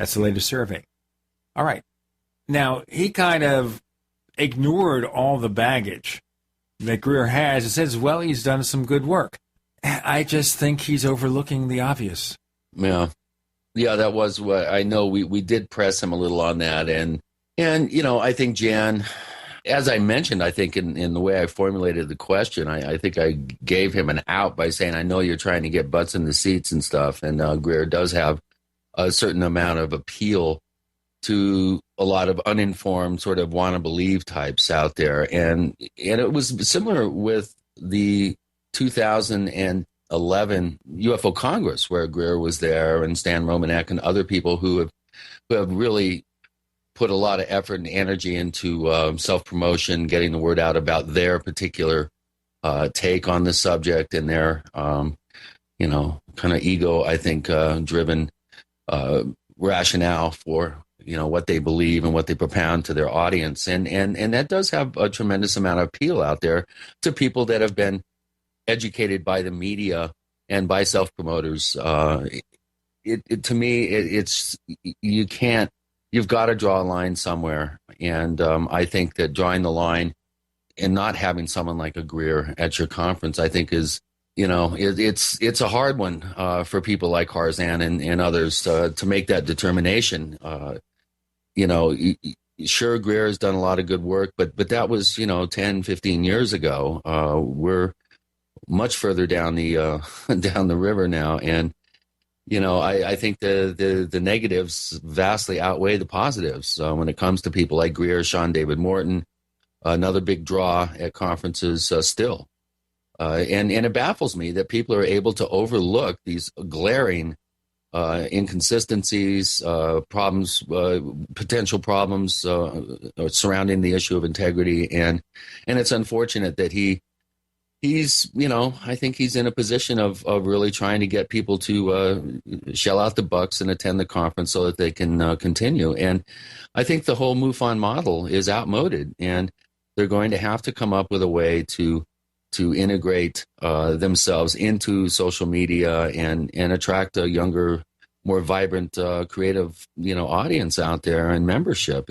That's the latest survey. All right. Now, he kind of ignored all the baggage that Greer has. It says, well, he's done some good work. I just think he's overlooking the obvious. Yeah. Yeah, that was what I know. We did press him a little on that. And I think Jan, as I mentioned, I think in the way I formulated the question, I think I gave him an out by saying, I know you're trying to get butts in the seats and stuff. And Greer does have a certain amount of appeal to a lot of uninformed sort of wanna-believe types out there. And it was similar with the 2011 UFO Congress, where Greer was there and Stan Romanek and other people who have really put a lot of effort and energy into self-promotion, getting the word out about their particular take on the subject and their, kind of ego, I think, driven rationale for, what they believe and what they propound to their audience. And that does have a tremendous amount of appeal out there to people that have been educated by the media and by self-promoters. To me, it's you've got to draw a line somewhere. And I think that drawing the line and not having someone like a Greer at your conference, I think is, it's a hard one for people like Harzan and others to make that determination. Sure, Greer has done a lot of good work, but that was, 10, 15 years ago. We're much further down the down the river now. And, I think the negatives vastly outweigh the positives when it comes to people like Greer, Sean David Morton, another big draw at conferences still. And it baffles me that people are able to overlook these glaring inconsistencies, problems, potential problems surrounding the issue of integrity. And it's unfortunate that he's, I think he's in a position of really trying to get people to shell out the bucks and attend the conference so that they can continue. And I think the whole MUFON model is outmoded, and they're going to have to come up with a way to integrate themselves into social media and attract a younger, more vibrant, creative, audience out there and membership.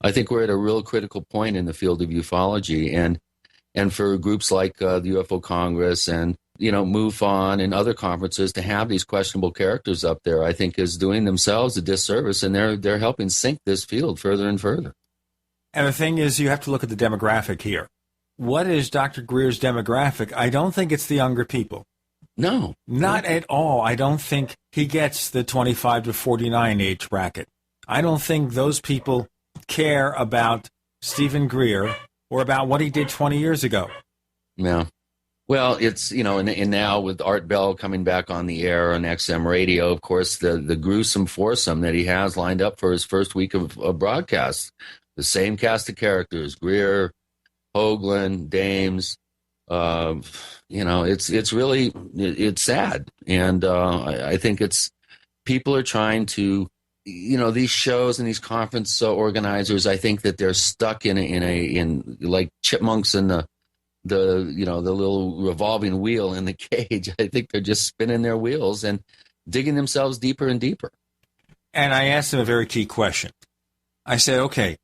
I think we're at a real critical point in the field of ufology, and for groups like the UFO Congress and MUFON and other conferences to have these questionable characters up there, I think is doing themselves a disservice, and they're helping sink this field further and further. And the thing is, you have to look at the demographic here. What is Dr. Greer's demographic? I don't think it's the younger people. No. Not at all. I don't think he gets the 25 to 49 age bracket. I don't think those people care about Stephen Greer or about what he did 20 years ago. Yeah. Well, it's, and now with Art Bell coming back on the air on XM radio, of course, the gruesome foursome that he has lined up for his first week of broadcast, the same cast of characters, Greer, Hoagland, Dames, it's really, it's sad. And I think people are trying to, these shows and these conference organizers, I think that they're stuck in like chipmunks in the little revolving wheel in the cage. I think they're just spinning their wheels and digging themselves deeper and deeper. And I asked him a very key question. I said, okay,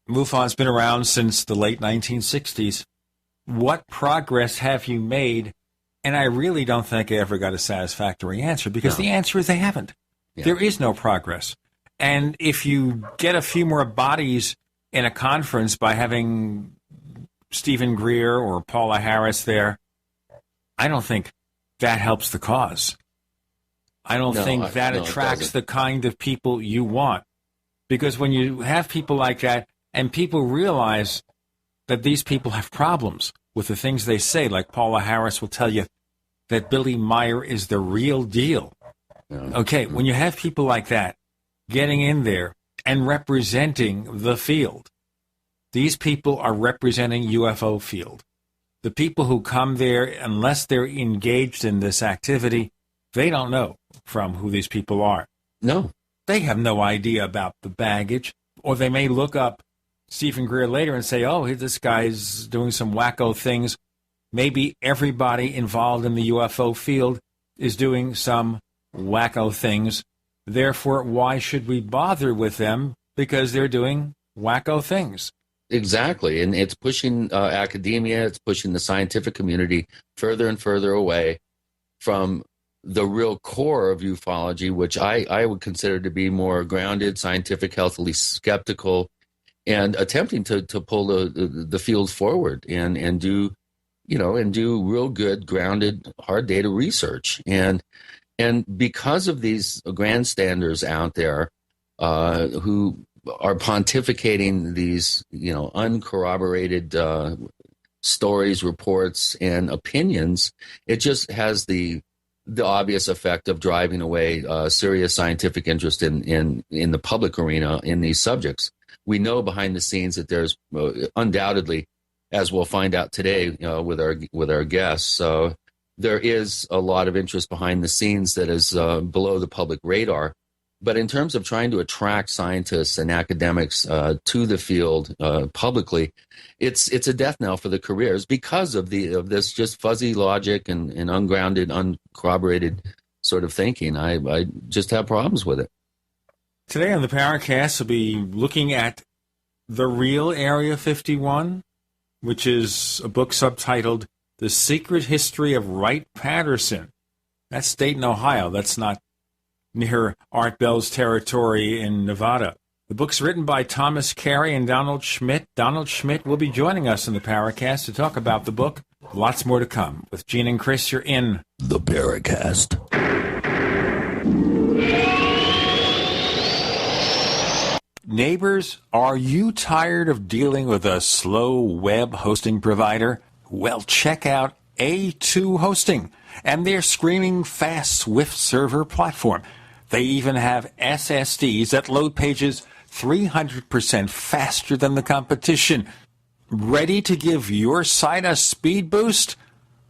MUFON's been around since the late 1960s. What progress have you made? And I really don't think I ever got a satisfactory answer, because the answer is they haven't. Yeah. There is no progress. And if you get a few more bodies in a conference by having Stephen Greer or Paula Harris there, I don't think that helps the cause. I don't think that attracts the kind of people you want. Because when you have people like that, and people realize that these people have problems with the things they say, like Paula Harris will tell you that Billy Meyer is the real deal. Yeah. Okay, when you have people like that getting in there and representing the field, these people are representing UFO field. The people who come there, unless they're engaged in this activity, they don't know from who these people are. No. They have no idea about the baggage, or they may look up Stephen Greer later and say, oh, this guy's doing some wacko things. Maybe everybody involved in the UFO field is doing some wacko things, Therefore, why should we bother with them? Because they're doing wacko things. Exactly. And it's pushing academia, it's pushing the scientific community further and further away from the real core of ufology, which I would consider to be more grounded, scientific, healthily skeptical, and attempting to pull the field forward and do real good, grounded, hard data research. And because of these grandstanders out there who are pontificating these, uncorroborated stories, reports, and opinions, it just has the obvious effect of driving away serious scientific interest in the public arena in these subjects. We know behind the scenes that there's undoubtedly, as we'll find out today with our guests, there is a lot of interest behind the scenes that is below the public radar. But in terms of trying to attract scientists and academics to the field publicly, it's a death knell for the careers because of this just fuzzy logic and ungrounded, uncorroborated sort of thinking. I just have problems with it. Today on the Paracast, we'll be looking at The Real Area 51, which is a book subtitled The Secret History of Wright-Patterson. That's Dayton, Ohio. That's not near Art Bell's territory in Nevada. The book's written by Thomas Carey and Donald Schmidt. Donald Schmidt will be joining us in the Paracast to talk about the book. Lots more to come. With Gene and Chris, you're in the Paracast. Neighbors, are you tired of dealing with a slow web hosting provider? Well, check out A2 Hosting and their screaming fast Swift server platform. They even have SSDs that load pages 300% faster than the competition. Ready to give your site a speed boost?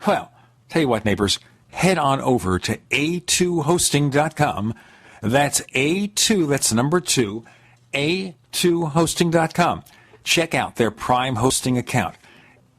Well, tell you what, neighbors, head on over to a2hosting.com. That's A2, that's number 2, a2hosting.com. Check out their Prime hosting account.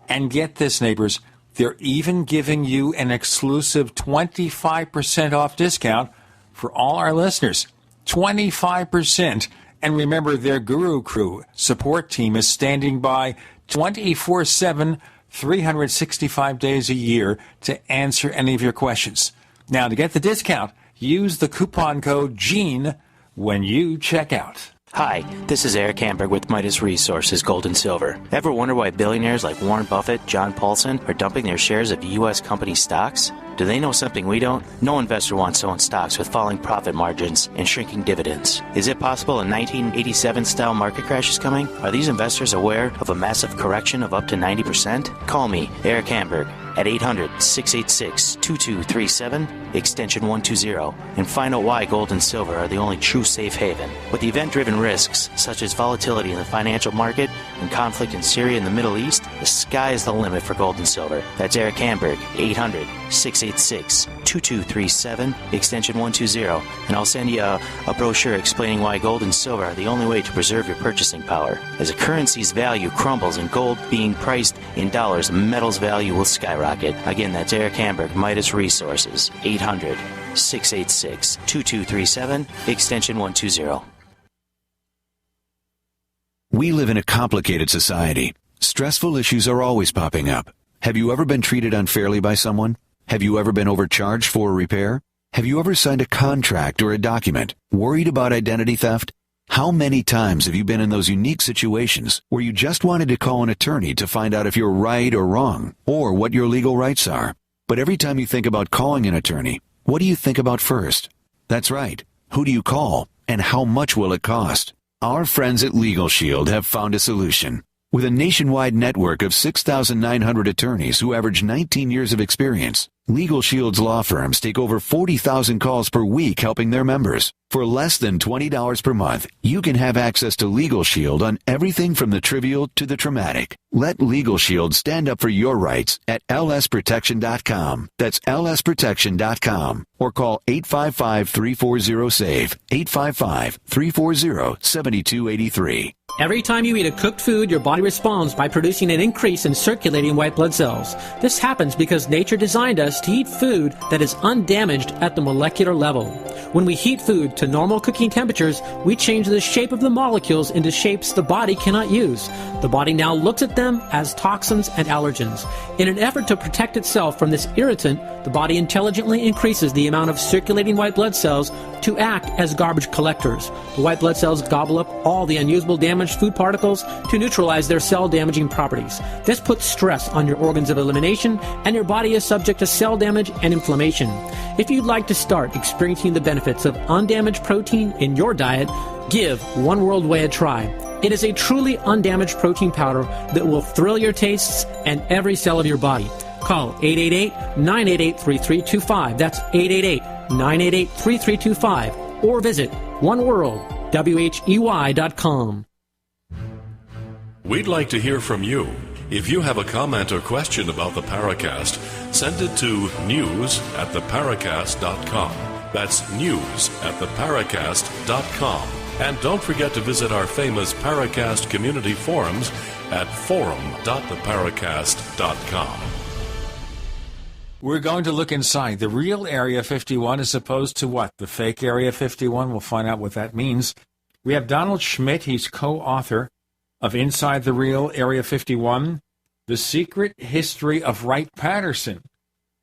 And get this, neighbors, they're even giving you an exclusive 25% off discount for all our listeners. 25%. And remember, their Guru Crew support team is standing by 24/7, 365 days a year to answer any of your questions. Now, to get the discount, use the coupon code GENE when you check out. Hi, this is Eric Hamburg with Midas Resources Gold and Silver. Ever wonder why billionaires like Warren Buffett, John Paulson are dumping their shares of U.S. company stocks? Do they know something we don't? No investor wants to own stocks with falling profit margins and shrinking dividends. Is it possible a 1987-style market crash is coming? Are these investors aware of a massive correction of up to 90%? Call me, Eric Hamburg, at 800-686-2237, extension 120, and find out why gold and silver are the only true safe haven. With event-driven risks, such as volatility in the financial market and conflict in Syria and the Middle East, the sky is the limit for gold and silver. That's Eric Hamburg, 800-686-2237, extension 120, and I'll send you a brochure explaining why gold and silver are the only way to preserve your purchasing power. As a currency's value crumbles and gold being priced in dollars, metal's value will skyrocket. Again, that's Eric Hamburg, Midas Resources, 800-686-2237, extension 120. We live in a complicated society. Stressful issues are always popping up. Have you ever been treated unfairly by someone? Have you ever been overcharged for a repair? Have you ever signed a contract or a document? Worried about identity theft? How many times have you been in those unique situations where you just wanted to call an attorney to find out if you're right or wrong, or what your legal rights are? But every time you think about calling an attorney, what do you think about first? That's right. Who do you call, and how much will it cost? Our friends at Legal Shield have found a solution. With a nationwide network of 6,900 attorneys who average 19 years of experience, Legal Shield's law firms take over 40,000 calls per week helping their members. For less than $20 per month, you can have access to Legal Shield on everything from the trivial to the traumatic. Let Legal Shield stand up for your rights at lsprotection.com. That's lsprotection.com. Or call 855-340-SAVE, 855-340-7283. Every time you eat a cooked food, your body responds by producing an increase in circulating white blood cells. This happens because nature designed us to eat food that is undamaged at the molecular level. When we heat food To normal cooking temperatures, we change the shape of the molecules into shapes the body cannot use. The body now looks at them as toxins and allergens. In an effort to protect itself from this irritant, the body intelligently increases the amount of circulating white blood cells to act as garbage collectors. The white blood cells gobble up all the unusable damaged food particles to neutralize their cell-damaging properties. This puts stress on your organs of elimination, and your body is subject to cell damage and inflammation. If you'd like to start experiencing the benefits of undamaged protein in your diet, give One World Whey a try. It is a truly undamaged protein powder that will thrill your tastes and every cell of your body. Call 888-988-3325. That's 888-988-3325. Or visit oneworldwhey.com. We'd like to hear from you. If you have a comment or question about the Paracast, send it to news@theparacast.com. That's news@theparacast.com. And don't forget to visit our famous Paracast community forums at forum.theparacast.com. We're going to look inside the real Area 51 as opposed to what? The fake Area 51? We'll find out what that means. We have Donald Schmitt. He's co-author of Inside the Real Area 51, The Secret History of Wright-Patterson.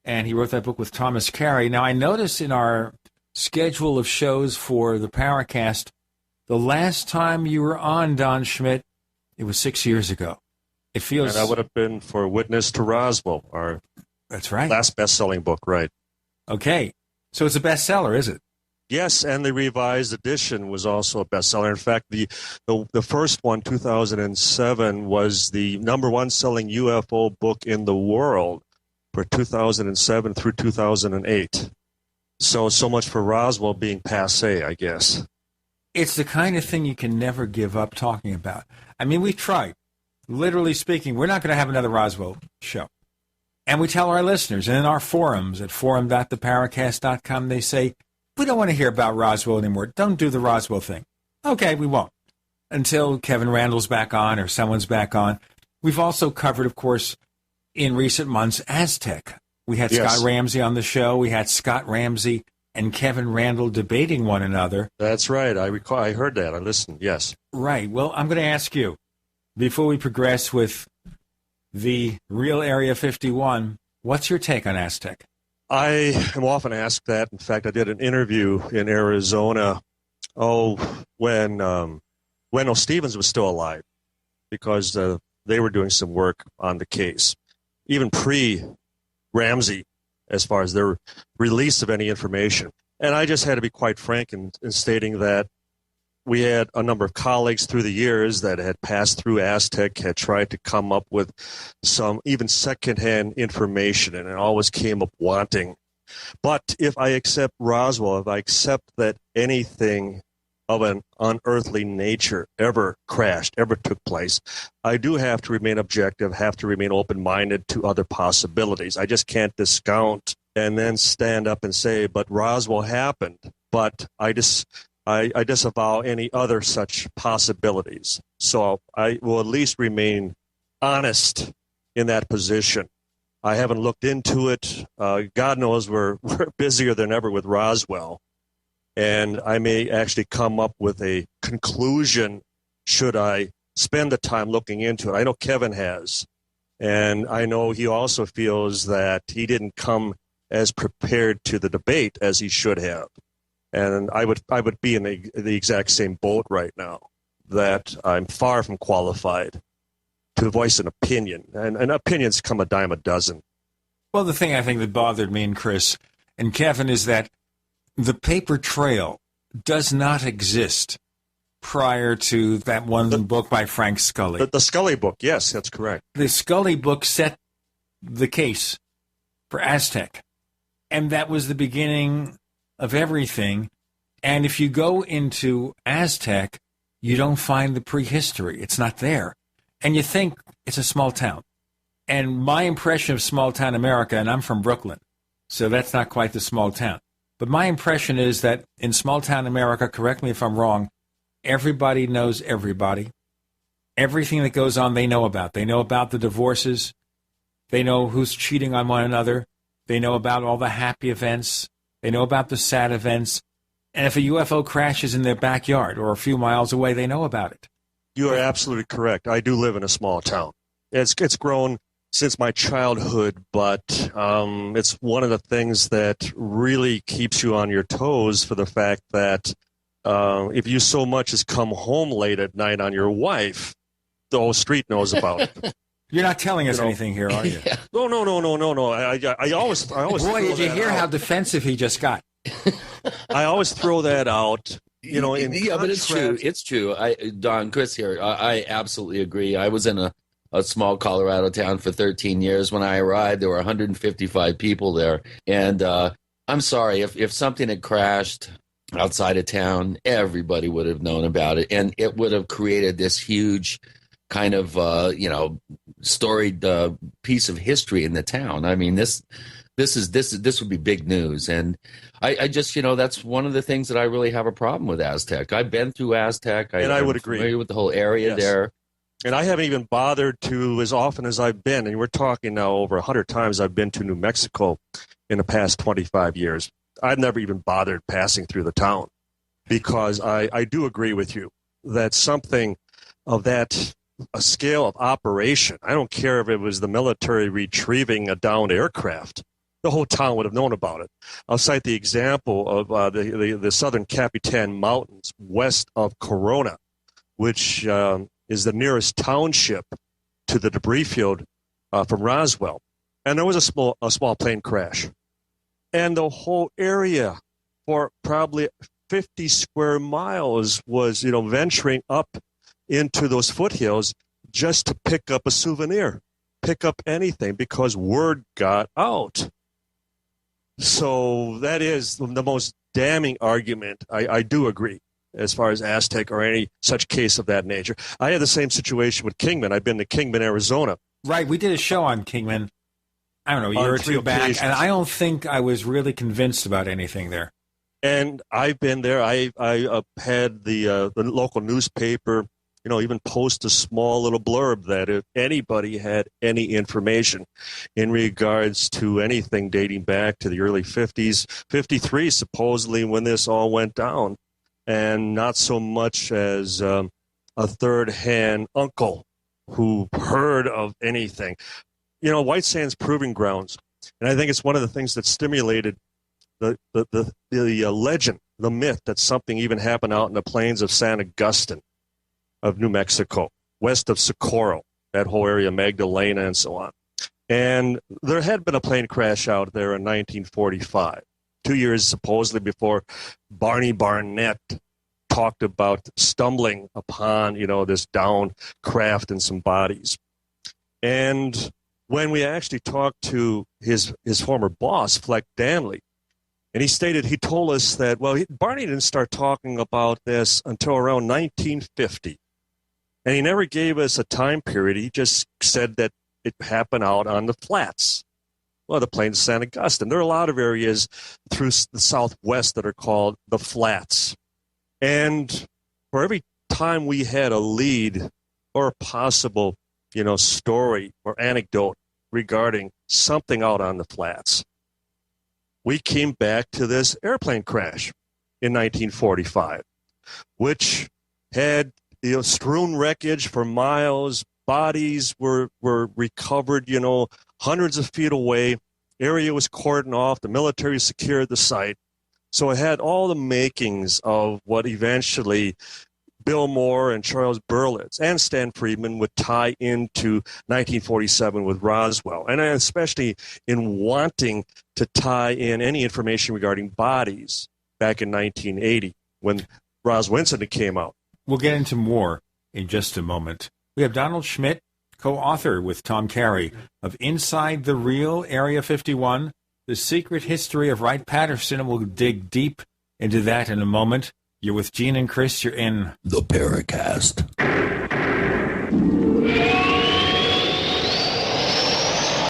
And he wrote that book with Thomas Carey. Now, I noticed in our schedule of shows for the Paracast, the last time you were on, Don Schmitt, it was 6 years ago. It feels... And that would have been for Witness to Roswell, our That's right. last best-selling book, right. Okay. So it's a bestseller, is it? Yes, and the revised edition was also a bestseller. In fact, the first one, 2007, was the number one selling UFO book in the world for 2007 through 2008. So much for Roswell being passé, I guess. It's the kind of thing you can never give up talking about. I mean, we've tried. Literally speaking, we're not going to have another Roswell show. And we tell our listeners, and in our forums at forum.theparacast.com, they say, we don't want to hear about Roswell anymore. Don't do the Roswell thing. Okay, we won't. Until Kevin Randall's back on or someone's back on. We've also covered, of course, in recent months, Aztec. We had Scott Ramsey on the show. We had Scott Ramsey and Kevin Randall debating one another. That's right. I recall. I heard that. I listened. Yes. Right. Well, I'm going to ask you, before we progress with the real Area 51, what's your take on Aztec? I am often asked that. In fact, I did an interview in Arizona, when Wendell Stevens was still alive, because they were doing some work on the case, even pre-Ramsey, as far as their release of any information. And I just had to be quite frank in stating that we had a number of colleagues through the years that had passed through Aztec, had tried to come up with some even secondhand information, and it always came up wanting. But if I accept Roswell, if I accept that anything of an unearthly nature ever crashed, ever took place, I do have to remain objective, have to remain open-minded to other possibilities. I just can't discount and then stand up and say, but Roswell happened. But I disavow any other such possibilities. So I will at least remain honest in that position. I haven't looked into it. God knows we're busier than ever with Roswell. And I may actually come up with a conclusion should I spend the time looking into it. I know Kevin has. And I know he also feels that he didn't come as prepared to the debate as he should have. And I would be in the exact same boat right now, that I'm far from qualified to voice an opinion. And opinions come a dime a dozen. Well, the thing I think that bothered me and Chris and Kevin is that the paper trail does not exist prior to that one book by Frank Scully. The Scully book, yes, that's correct. The Scully book set the case for Aztec, and that was the beginning of everything. And if you go into Aztec, you don't find the prehistory. It's not there. And you think it's a small town. And my impression of small town America, and I'm from Brooklyn, so that's not quite the small town. But my impression is that in small town America, correct me if I'm wrong, everybody knows everybody. Everything that goes on, they know about. They know about the divorces. They know who's cheating on one another. They know about all the happy events. They know about the sad events. And if a UFO crashes in their backyard or a few miles away, they know about it. You are absolutely correct. I do live in a small town. It's grown since my childhood, but it's one of the things that really keeps you on your toes for the fact that if you so much as come home late at night on your wife, the whole street knows about it. You're not telling us anything here, are you? Yeah. No. I always. Boy, did you hear how defensive he just got? I always throw that out. But it's true. It's true. Don, Chris here. I absolutely agree. I was in a small Colorado town for 13 years. When I arrived, there were 155 people there. And I'm sorry, if something had crashed outside of town, everybody would have known about it. And it would have created this huge kind of, storied piece of history in the town. I mean, this would be big news. And I just, that's one of the things that I really have a problem with Aztec. I've been through Aztec. I would agree. Familiar with the whole area there. And I haven't even bothered to, as often as I've been, and we're talking now over 100 times I've been to New Mexico in the past 25 years. I've never even bothered passing through the town because I do agree with you that something of that a scale of operation, I don't care if it was the military retrieving a downed aircraft, the whole town would have known about it. I'll cite the example of the southern Capitan Mountains west of Corona, which is the nearest township to the debris field from Roswell. And there was a small plane crash. And the whole area for probably 50 square miles was, venturing up into those foothills just to pick up a souvenir, pick up anything, because word got out. So that is the most damning argument. I do agree as far as Aztec or any such case of that nature. I had the same situation with Kingman. I've been to Kingman, Arizona. Right. We did a show on Kingman, I don't know, a year or two back, and I don't think I was really convinced about anything there. And I've been there. I had the local newspaper, even post a small little blurb that if anybody had any information in regards to anything dating back to the early 50s, 53 supposedly when this all went down, and not so much as a third-hand uncle who heard of anything. White Sands Proving Grounds, and I think it's one of the things that stimulated the legend, the myth that something even happened out in the plains of San Agustin of New Mexico, west of Socorro, that whole area, Magdalena and so on. And there had been a plane crash out there in 1945, 2 years supposedly before Barney Barnett talked about stumbling upon, this downed craft and some bodies. And when we actually talked to his former boss, Fleck Danley, and he told us that, Barney didn't start talking about this until around 1950. And he never gave us a time period. He just said that it happened out on the flats. Well, the plains of San Agustin. There are a lot of areas through the southwest that are called the flats. And for every time we had a lead or a possible, story or anecdote regarding something out on the flats, we came back to this airplane crash in 1945, which had strewn wreckage for miles. Bodies were recovered, hundreds of feet away. Area was cordoned off. The military secured the site. So it had all the makings of what eventually Bill Moore and Charles Berlitz and Stan Friedman would tie into 1947 with Roswell, and especially in wanting to tie in any information regarding bodies back in 1980 when Roswell incident came out. We'll get into more in just a moment. We have Donald Schmitt, co-author with Tom Carey of Inside the Real Area 51, The Secret History of Wright-Patterson, and we'll dig deep into that in a moment. You're with Gene and Chris. You're in the Paracast.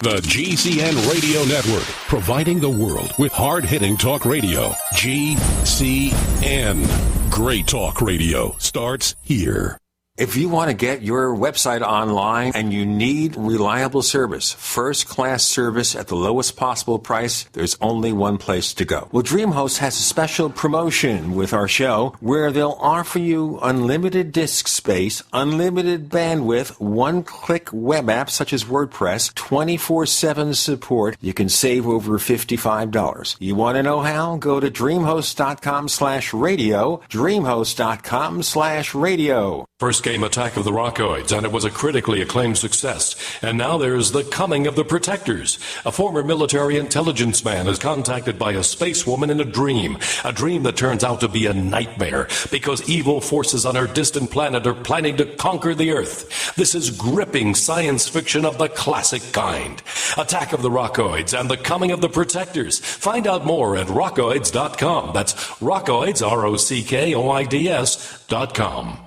The GCN Radio Network, providing the world with hard-hitting talk radio. GCN. Great talk radio starts here. If you want to get your website online and you need reliable service, first-class service at the lowest possible price, there's only one place to go. Well, DreamHost has a special promotion with our show where they'll offer you unlimited disk space, unlimited bandwidth, one-click web apps such as WordPress, 24/7 support. You can save over $55. You want to know how? Go to dreamhost.com/radio, dreamhost.com/radio. First came Attack of the Rockoids, and it was a critically acclaimed success. And now there's The Coming of the Protectors. A former military intelligence man is contacted by a space woman in a dream that turns out to be a nightmare because evil forces on her distant planet are planning to conquer the Earth. This is gripping science fiction of the classic kind. Attack of the Rockoids and The Coming of the Protectors. Find out more at rockoids.com. That's Rockoids, ROCKOIDS.com.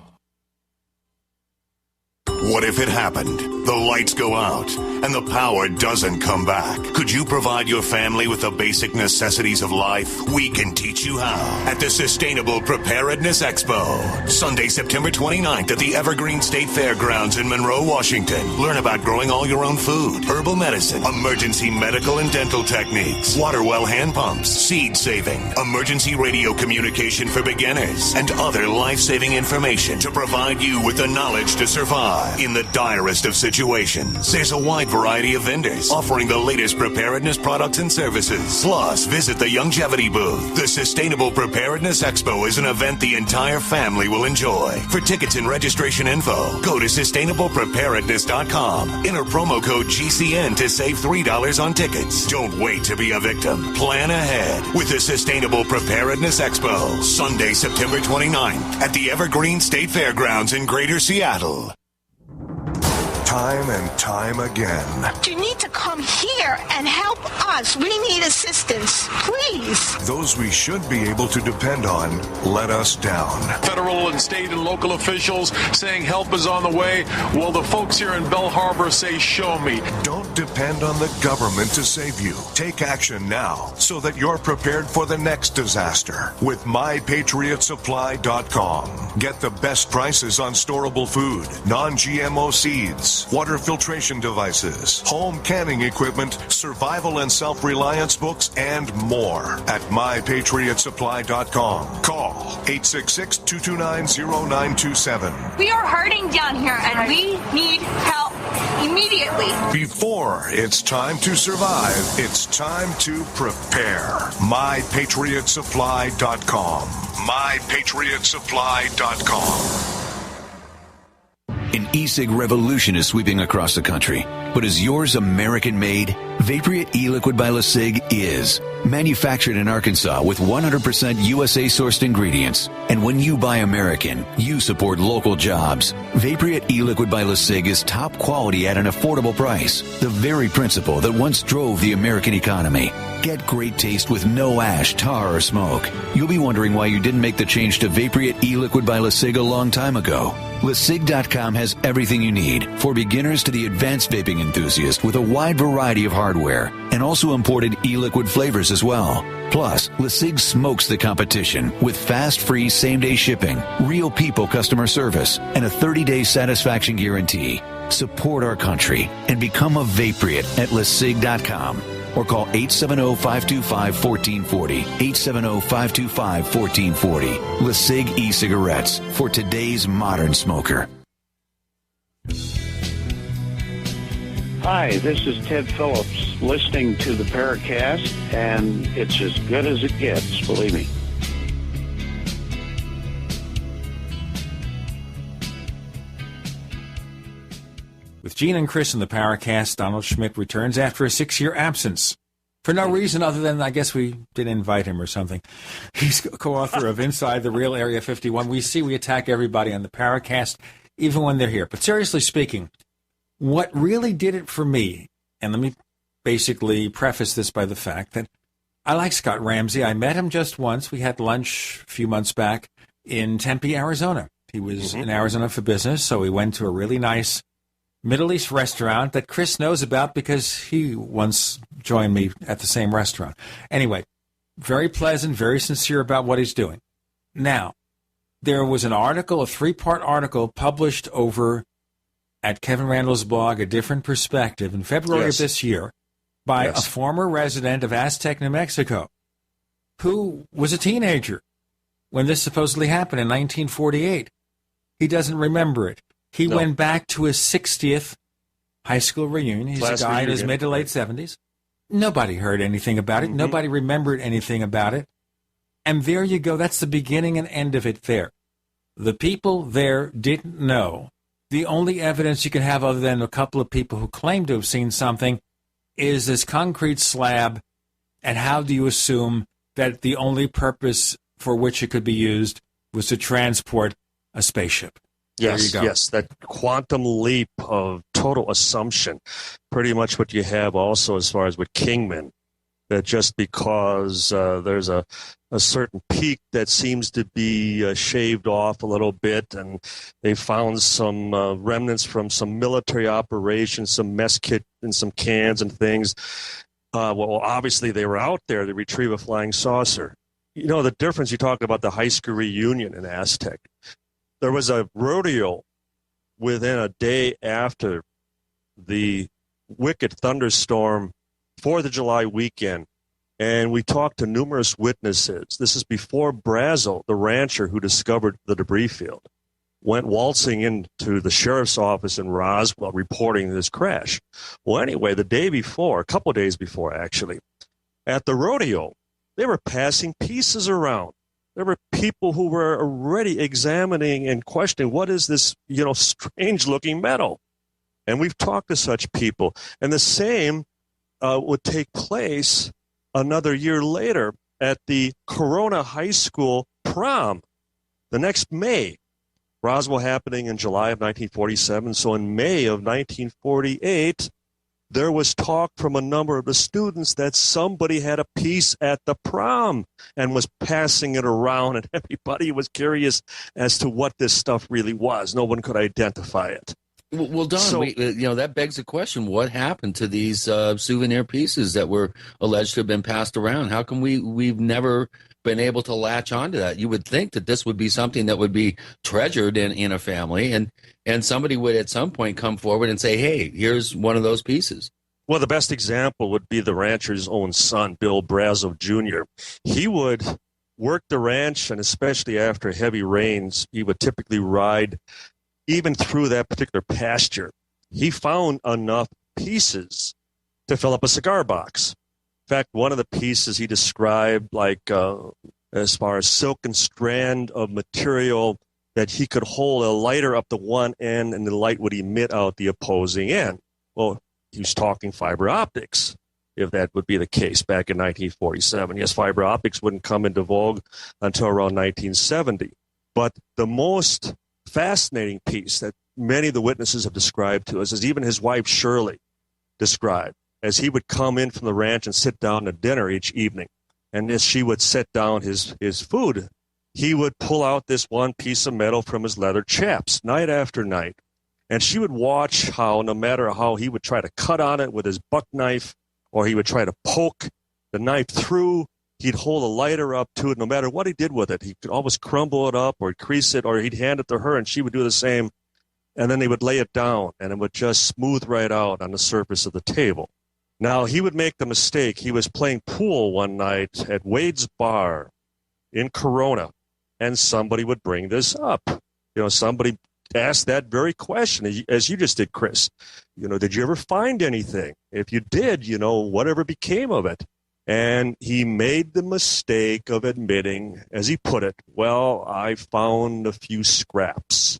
What if it happened? The lights go out and the power doesn't come back. Could you provide your family with the basic necessities of life? We can teach you how at the Sustainable Preparedness Expo. Sunday, September 29th at the Evergreen State Fairgrounds in Monroe, Washington. Learn about growing all your own food, herbal medicine, emergency medical and dental techniques, water well hand pumps, seed saving, emergency radio communication for beginners, and other life-saving information to provide you with the knowledge to survive in the direst of situations. There's a wide variety of vendors offering the latest preparedness products and services. Plus, visit the Longevity booth. The Sustainable Preparedness Expo is an event the entire family will enjoy. For tickets and registration info, go to sustainablepreparedness.com. Enter promo code GCN to save $3 on tickets. Don't wait to be a victim. Plan ahead with the Sustainable Preparedness Expo. Sunday, September 29th at the Evergreen State Fairgrounds in Greater Seattle. Time and time again. You need to come here and help us. We need assistance, please. Those we should be able to depend on let us down. Federal and state and local officials saying help is on the way. Well, the folks here in Bell Harbor say, show me. Don't depend on the government to save you. Take action now so that you're prepared for the next disaster with MyPatriotSupply.com. Get the best prices on storable food, non-GMO seeds, water filtration devices, home canning equipment, survival and self-reliance books, and more at MyPatriotSupply.com. Call 866-229-0927. We are hurting down here, and we need help immediately. Before it's time to survive, it's time to prepare. MyPatriotSupply.com. MyPatriotSupply.com. An e-cig revolution is sweeping across the country. But is yours American-made? Vaporite e-liquid by LeSig is. Manufactured in Arkansas with 100% USA-sourced ingredients. And when you buy American, you support local jobs. Vaporite e-liquid by LeSig is top quality at an affordable price. The very principle that once drove the American economy. Get great taste with no ash, tar, or smoke. You'll be wondering why you didn't make the change to Vaporite e-liquid by LeSig a long time ago. LeSig.com has everything you need, for beginners to the advanced vaping enthusiast, with a wide variety of hardware, and also imported e-liquid flavors as well. Plus, LeSig smokes the competition with fast, free, same-day shipping, real people customer service, and a 30-day satisfaction guarantee. Support our country and become a Vaporite at LeSig.com. Or call 870-525-1440, 870-525-1440. LeSig e-cigarettes for today's modern smoker. Hi, this is Ted Phillips, listening to the Paracast, and it's as good as it gets, believe me. With Gene and Chris in the Paracast, Donald Schmidt returns after a 6-year absence. For no reason other than I guess we didn't invite him or something. He's co-author of Inside the Real Area 51. We attack everybody on the Paracast, even when they're here. But seriously speaking, what really did it for me, and let me basically preface this by the fact that I like Scott Ramsey. I met him just once. We had lunch a few months back in Tempe, Arizona. He was in Arizona for business, so we went to a really nice Middle East restaurant that Chris knows about because he once joined me at the same restaurant. Anyway, very pleasant, very sincere about what he's doing. Now, There was an article, a 3-part article, published over at Kevin Randall's blog, A Different Perspective, in February of this year, by a former resident of Aztec, New Mexico, who was a teenager when this supposedly happened in 1948. He doesn't remember it. He went back to his 60th high school reunion. He's a guy in his mid to late 70s. Nobody heard anything about it. Nobody remembered anything about it. And there you go. That's the beginning and end of it there. The people there didn't know. The only evidence you can have other than a couple of people who claim to have seen something is this concrete slab. And how do you assume that the only purpose for which it could be used was to transport a spaceship? Yes, yes, that quantum leap of total assumption. Pretty much what you have also as far as with Kingman, that just because there's a certain peak that seems to be shaved off a little bit, and they found some remnants from some military operations, some mess kit and some cans and things. Well, obviously they were out there to retrieve a flying saucer. You know, the difference, you talk about the high school reunion in Aztec. There was a rodeo within a day after the wicked thunderstorm, 4th of July weekend, and we talked to numerous witnesses. This is before Brazel, the rancher who discovered the debris field, went waltzing into the sheriff's office in Roswell reporting this crash. Well, anyway, the day before, a couple of days before actually, at the rodeo, they were passing pieces around. There were people who were already examining and questioning, what is this, strange-looking metal? And we've talked to such people. And the same would take place another year later at the Corona High School prom the next May. Roswell happening in July of 1947. So in May of 1948, there was talk from a number of the students that somebody had a piece at the prom and was passing it around, and everybody was curious as to what this stuff really was. No one could identify it. Well, Don, that begs the question: what happened to these souvenir pieces that were alleged to have been passed around? How come we've never been able to latch onto that? You would think that this would be something that would be treasured in a family, and somebody would at some point come forward and say, hey, here's one of those pieces. Well, the best example would be the rancher's own son, Bill Brazel Jr. He would work the ranch, and especially after heavy rains, he would typically ride even through that particular pasture. He found enough pieces to fill up a cigar box. In fact, one of the pieces he described as far as silken strand of material that he could hold a lighter up to one end and the light would emit out the opposing end. Well, he was talking fiber optics, if that would be the case back in 1947. Yes, fiber optics wouldn't come into vogue until around 1970. But the most fascinating piece that many of the witnesses have described to us is even his wife Shirley described, as he would come in from the ranch and sit down to dinner each evening. And as she would set down his food, he would pull out this one piece of metal from his leather chaps night after night. And she would watch how, no matter how he would try to cut on it with his buck knife, or he would try to poke the knife through, he'd hold a lighter up to it. No matter what he did with it, he could always crumble it up or crease it, or he'd hand it to her and she would do the same. And then they would lay it down and it would just smooth right out on the surface of the table. Now, he would make the mistake. He was playing pool one night at Wade's Bar in Corona, and somebody would bring this up. Somebody asked that very question, as you just did, Chris. Did you ever find anything? If you did, whatever became of it? And he made the mistake of admitting, as he put it, well, I found a few scraps.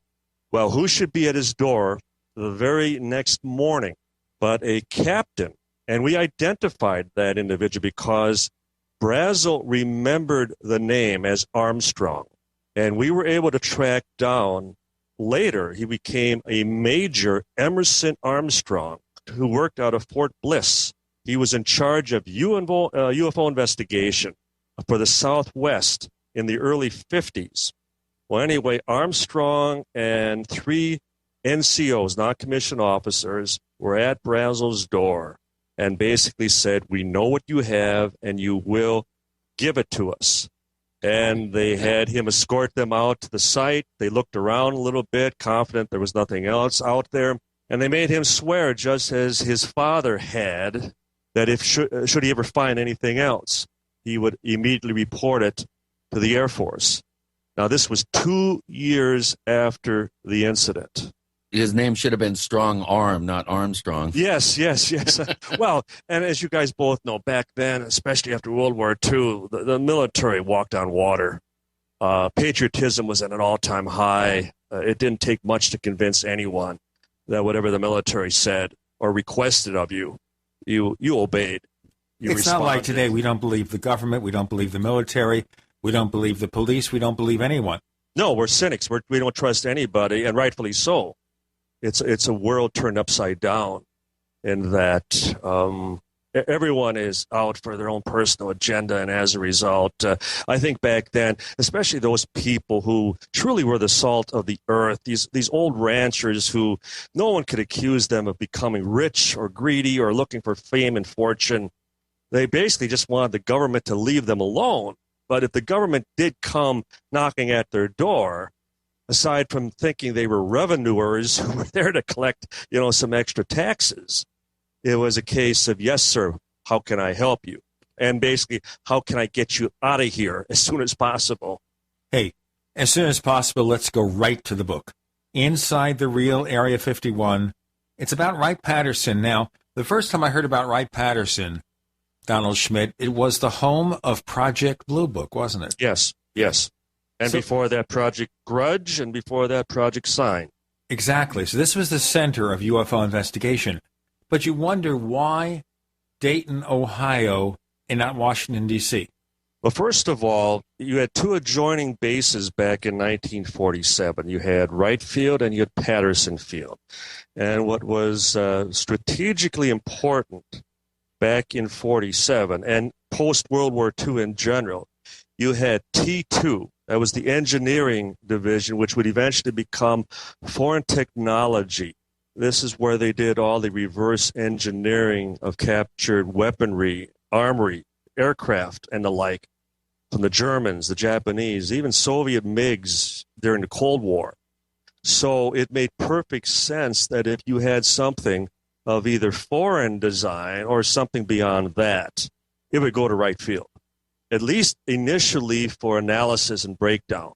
Well, who should be at his door the very next morning but a captain? And we identified that individual because Brazel remembered the name as Armstrong. And we were able to track down, later, he became a Major Emerson Armstrong, who worked out of Fort Bliss. He was in charge of UFO investigation for the Southwest in the early 50s. Well, anyway, Armstrong and 3 NCOs, non-commissioned officers, were at Brazel's door and basically said, we know what you have and you will give it to us. And they had him escort them out to the site. They looked around a little bit, confident there was nothing else out there. And they made him swear, just as his father had, that if should he ever find anything else, he would immediately report it to the Air Force. Now, this was 2 years after the incident. His name should have been Strong Arm, not Armstrong. Yes. Well, and as you guys both know, back then, especially after World War II, the military walked on water. Patriotism was at an all-time high. It didn't take much to convince anyone that whatever the military said or requested of you, you obeyed. You it's responded. Not like today. We don't believe the government. We don't believe the military. We don't believe the police. We don't believe anyone. No, we're cynics. We don't trust anybody, and rightfully so. It's a world turned upside down in that everyone is out for their own personal agenda, and as a result, I think back then, especially those people who truly were the salt of the earth, these old ranchers who no one could accuse them of becoming rich or greedy or looking for fame and fortune. They basically just wanted the government to leave them alone. But if the government did come knocking at their door, aside from thinking they were revenuers who were there to collect, some extra taxes, it was a case of, yes, sir, how can I help you? And basically, how can I get you out of here as soon as possible? Hey, as soon as possible, let's go right to the book. Inside the Real Area 51. It's about Wright-Patterson. Now, the first time I heard about Wright-Patterson, Donald Schmidt, it was the home of Project Blue Book, wasn't it? Yes. And before that, Project Grudge, and before that, Project Sign. Exactly. So this was the center of UFO investigation. But you wonder why Dayton, Ohio, and not Washington, D.C.? Well, first of all, you had two adjoining bases back in 1947. You had Wright Field and you had Patterson Field. And what was strategically important back in 47 and post-World War II in general, you had T2. That was the engineering division, which would eventually become foreign technology. This is where they did all the reverse engineering of captured weaponry, armory, aircraft, and the like from the Germans, the Japanese, even Soviet MiGs during the Cold War. So it made perfect sense that if you had something of either foreign design or something beyond that, it would go to Wright Field, at least initially for analysis and breakdown.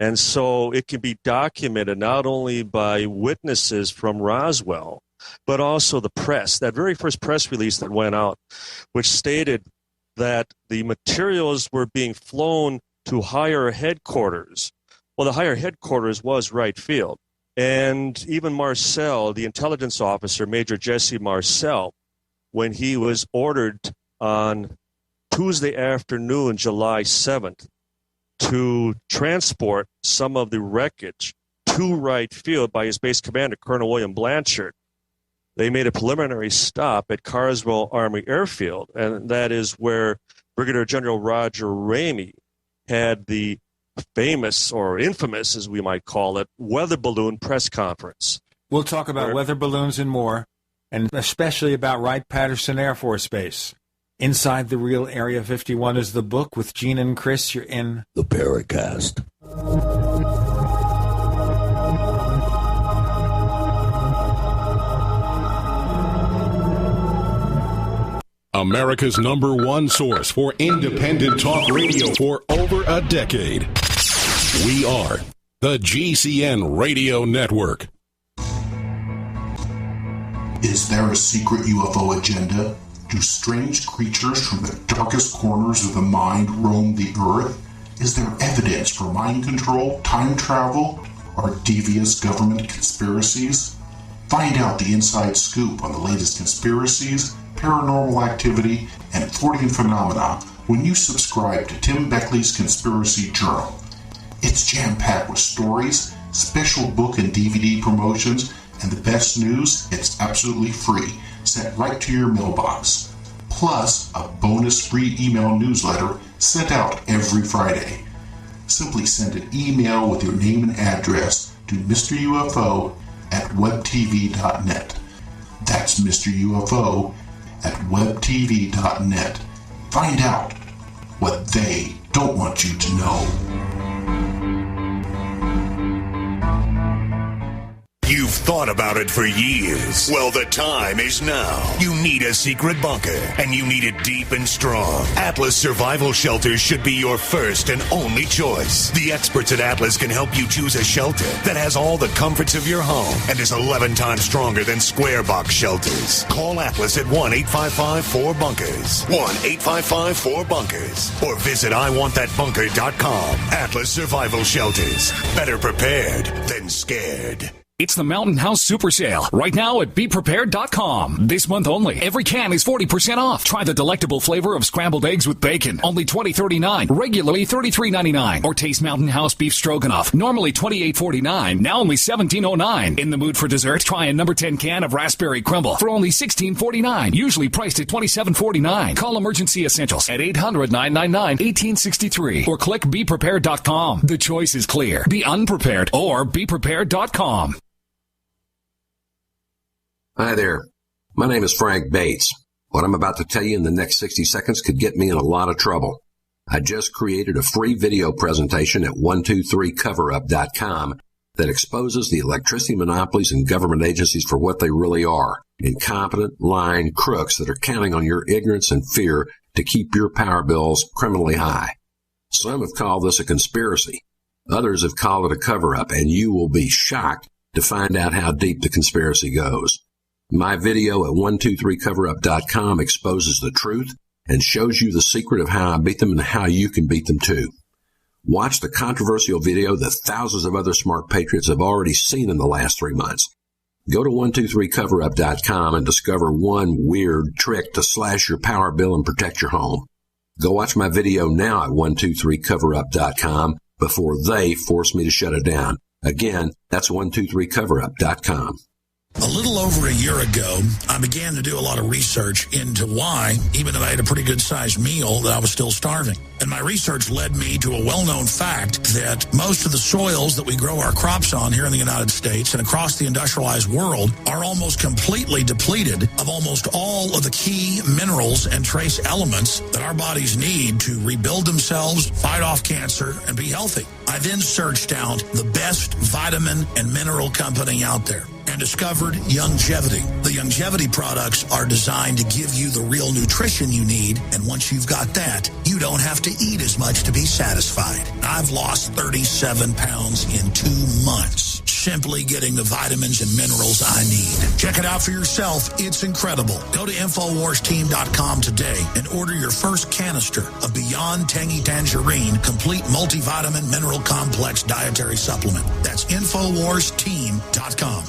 And so it can be documented not only by witnesses from Roswell, but also the press. That very first press release that went out, which stated that the materials were being flown to higher headquarters. Well, the higher headquarters was Wright Field. And even Marcel, the intelligence officer, Major Jesse Marcel, when he was ordered on Tuesday afternoon, July 7th, to transport some of the wreckage to Wright Field by his base commander, Colonel William Blanchard, they made a preliminary stop at Carswell Army Airfield, and that is where Brigadier General Roger Ramey had the famous, or infamous, as we might call it, weather balloon press conference. We'll talk about weather balloons and more, and especially about Wright-Patterson Air Force Base. Inside the Real Area 51 is the book with Gene and Chris. You're in the Paracast. America's #1 source for independent talk radio for over a decade. We are the GCN Radio Network. Is there a secret UFO agenda? Do strange creatures from the darkest corners of the mind roam the earth? Is there evidence for mind control, time travel, or devious government conspiracies? Find out the inside scoop on the latest conspiracies, paranormal activity, and Fortean phenomena when you subscribe to Tim Beckley's Conspiracy Journal. It's jam-packed with stories, special book and DVD promotions, and the best news, it's absolutely free, sent right to your mailbox. Plus, a bonus free email newsletter sent out every Friday. Simply send an email with your name and address to Mr. UFO at webtv.net. That's Mr. UFO at webtv.net. Find out what they don't want you to know. You've thought about it for years. Well, the time is now. You need a secret bunker, and you need it deep and strong. Atlas Survival Shelters should be your first and only choice. The experts at Atlas can help you choose a shelter that has all the comforts of your home and is 11 times stronger than square box shelters. Call Atlas at 1-855-4BUNKERS. 1-855-4BUNKERS. Or visit IWantThatBunker.com. Atlas Survival Shelters. Better prepared than scared. It's the Mountain House Super Sale right now at BePrepared.com. This month only, every can is 40% off. Try the delectable flavor of scrambled eggs with bacon, only $20.39, regularly $33.99. Or taste Mountain House Beef Stroganoff, normally $28.49, now only $17.09. In the mood for dessert? Try a number 10 can of raspberry crumble for only $16.49, usually priced at $27.49. Call Emergency Essentials at 800-999-1863 or click BePrepared.com. The choice is clear. Be unprepared or BePrepared.com. Hi there. My name is Frank Bates. What I'm about to tell you in the next 60 seconds could get me in a lot of trouble. I just created a free video presentation at 123coverup.com that exposes the electricity monopolies and government agencies for what they really are. Incompetent, lying crooks that are counting on your ignorance and fear to keep your power bills criminally high. Some have called this a conspiracy. Others have called it a cover-up, and you will be shocked to find out how deep the conspiracy goes. My video at 123coverup.com exposes the truth and shows you the secret of how I beat them and how you can beat them too. Watch the controversial video that thousands of other smart patriots have already seen in the last 3 months. Go to 123coverup.com and discover one weird trick to slash your power bill and protect your home. Go watch my video now at 123coverup.com before they force me to shut it down. Again, that's 123coverup.com. A little over a year ago, I began to do a lot of research into why, even though I had a pretty good-sized meal, that I was still starving. And my research led me to a well-known fact that most of the soils that we grow our crops on here in the United States and across the industrialized world are almost completely depleted of almost all of the key minerals and trace elements that our bodies need to rebuild themselves, fight off cancer, and be healthy. I then searched out the best vitamin and mineral company out there and discovered Youngevity. The Youngevity products are designed to give you the real nutrition you need, and once you've got that, you don't have to eat as much to be satisfied. I've lost 37 pounds in 2 months, simply getting the vitamins and minerals I need. Check it out for yourself. It's incredible. Go to InfoWarsTeam.com today and order your first canister of Beyond Tangy Tangerine Complete Multivitamin Mineral Complex Dietary Supplement. That's InfoWarsTeam.com.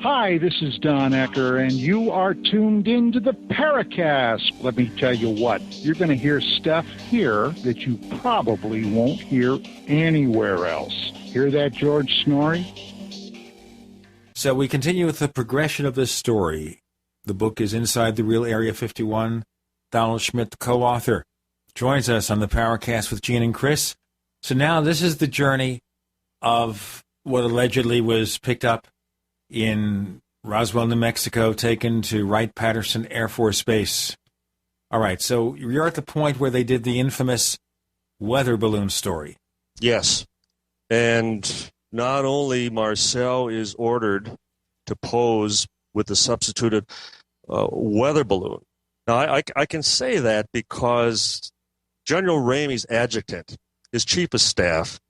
Hi, this is Don Ecker, and you are tuned into the Paracast. Let me tell you what, you're going to hear stuff here that you probably won't hear anywhere else. Hear that, George Snorri? So we continue with the progression of this story. The book is Inside the Real Area 51. Donald Schmidt, the co-author, joins us on the Paracast with Gene and Chris. So now this is the journey of what allegedly was picked up in Roswell, New Mexico, taken to Wright-Patterson Air Force Base. All right, so you're at the point where they did the infamous weather balloon story. Yes. And not only Marcel is ordered to pose with the substituted weather balloon. Now, I can say that because General Ramey's adjutant, his chief of staff,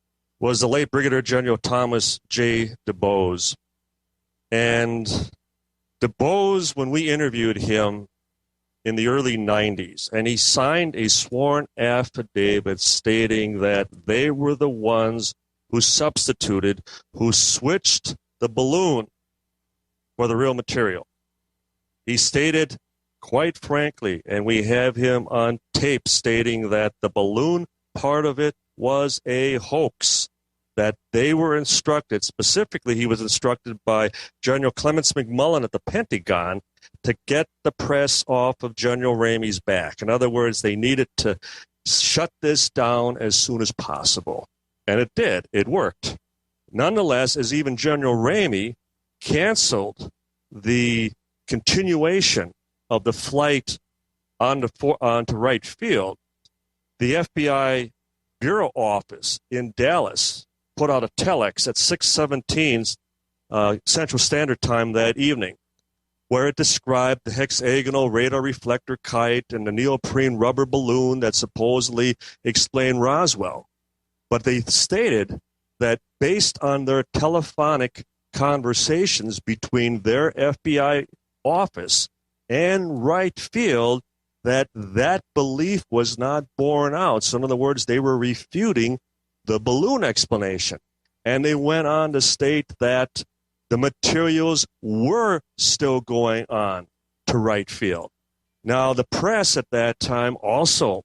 was the late Brigadier General Thomas J. DuBose. And DuBose, when we interviewed him in the early 90s, and he signed a sworn affidavit stating that they were the ones who substituted, who switched the balloon for the real material. He stated, quite frankly, and we have him on tape stating that the balloon part of it was a hoax, that they were instructed, specifically he was instructed by General Clements McMullen at the Pentagon to get the press off of General Ramey's back. In other words, they needed to shut this down as soon as possible. And it did. It worked. Nonetheless, as even General Ramey canceled the continuation of the flight onto Wright Field, the FBI Bureau Office in Dallas put out a telex at 6:17 Central Standard Time that evening, where it described the hexagonal radar reflector kite and the neoprene rubber balloon that supposedly explained Roswell. But they stated that based on their telephonic conversations between their FBI office and Wright Field, that belief was not borne out. So in other words, they were refuting the balloon explanation. And they went on to state that the materials were still going on to Wright Field. Now, the press at that time also,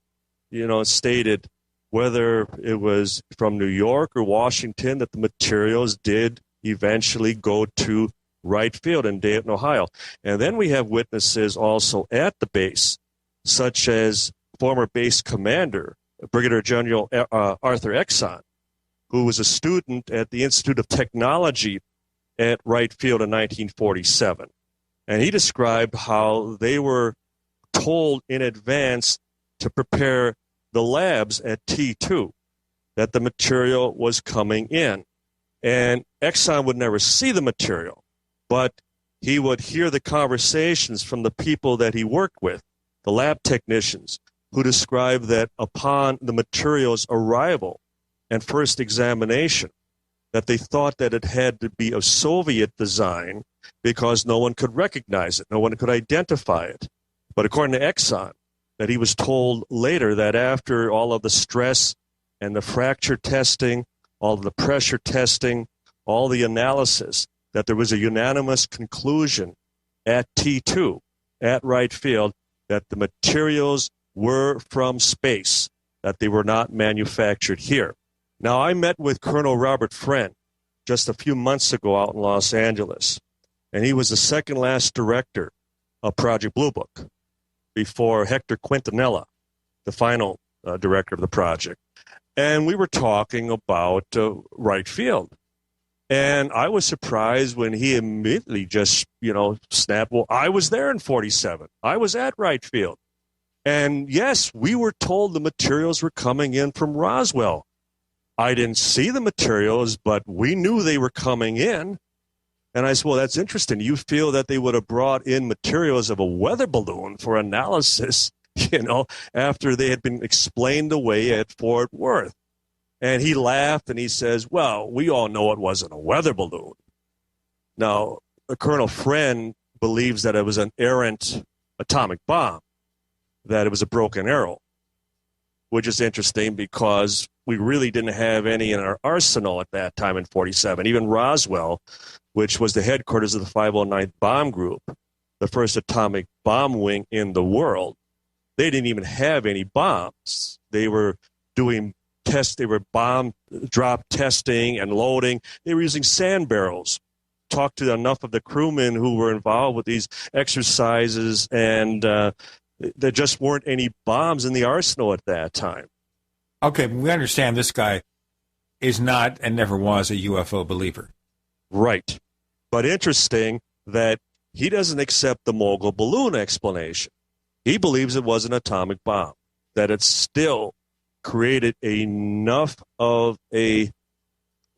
stated whether it was from New York or Washington that the materials did eventually go to Wright Field in Dayton, Ohio. And then we have witnesses also at the base, such as former base commander, Brigadier General Arthur Exon, who was a student at the Institute of Technology at Wright Field in 1947. And he described how they were told in advance to prepare the labs at T2, that the material was coming in. And Exxon would never see the material, but he would hear the conversations from the people that he worked with, the lab technicians, who described that upon the material's arrival and first examination, that they thought that it had to be of Soviet design because no one could recognize it, no one could identify it. But according to Exxon, that he was told later that after all of the stress and the fracture testing, all of the pressure testing, all the analysis, that there was a unanimous conclusion at T2, at Wright Field, that the materials were from space, that they were not manufactured here. Now, I met with Colonel Robert Friend just a few months ago out in Los Angeles, and he was the second last director of Project Blue Book before Hector Quintanilla, the final director of the project. And we were talking about Wright Field. And I was surprised when he immediately just, snapped, well, I was there in 47. I was at Wright Field. And yes, we were told the materials were coming in from Roswell. I didn't see the materials, but we knew they were coming in. And I said, well, that's interesting. You feel that they would have brought in materials of a weather balloon for analysis, after they had been explained away at Fort Worth. And he laughed and he says, well, we all know it wasn't a weather balloon. Now, Colonel Friend believes that it was an errant atomic bomb, that it was a broken arrow, which is interesting because we really didn't have any in our arsenal at that time in 47. Even Roswell, which was the headquarters of the 509th Bomb Group, the first atomic bomb wing in the world, they didn't even have any bombs. They were doing tests. They were bomb drop testing and loading. They were using sand barrels. Talked to enough of the crewmen who were involved with these exercises, and there just weren't any bombs in the arsenal at that time. Okay, we understand this guy is not and never was a UFO believer. Right. But interesting that he doesn't accept the mogul balloon explanation. He believes it was an atomic bomb, that it still created enough of a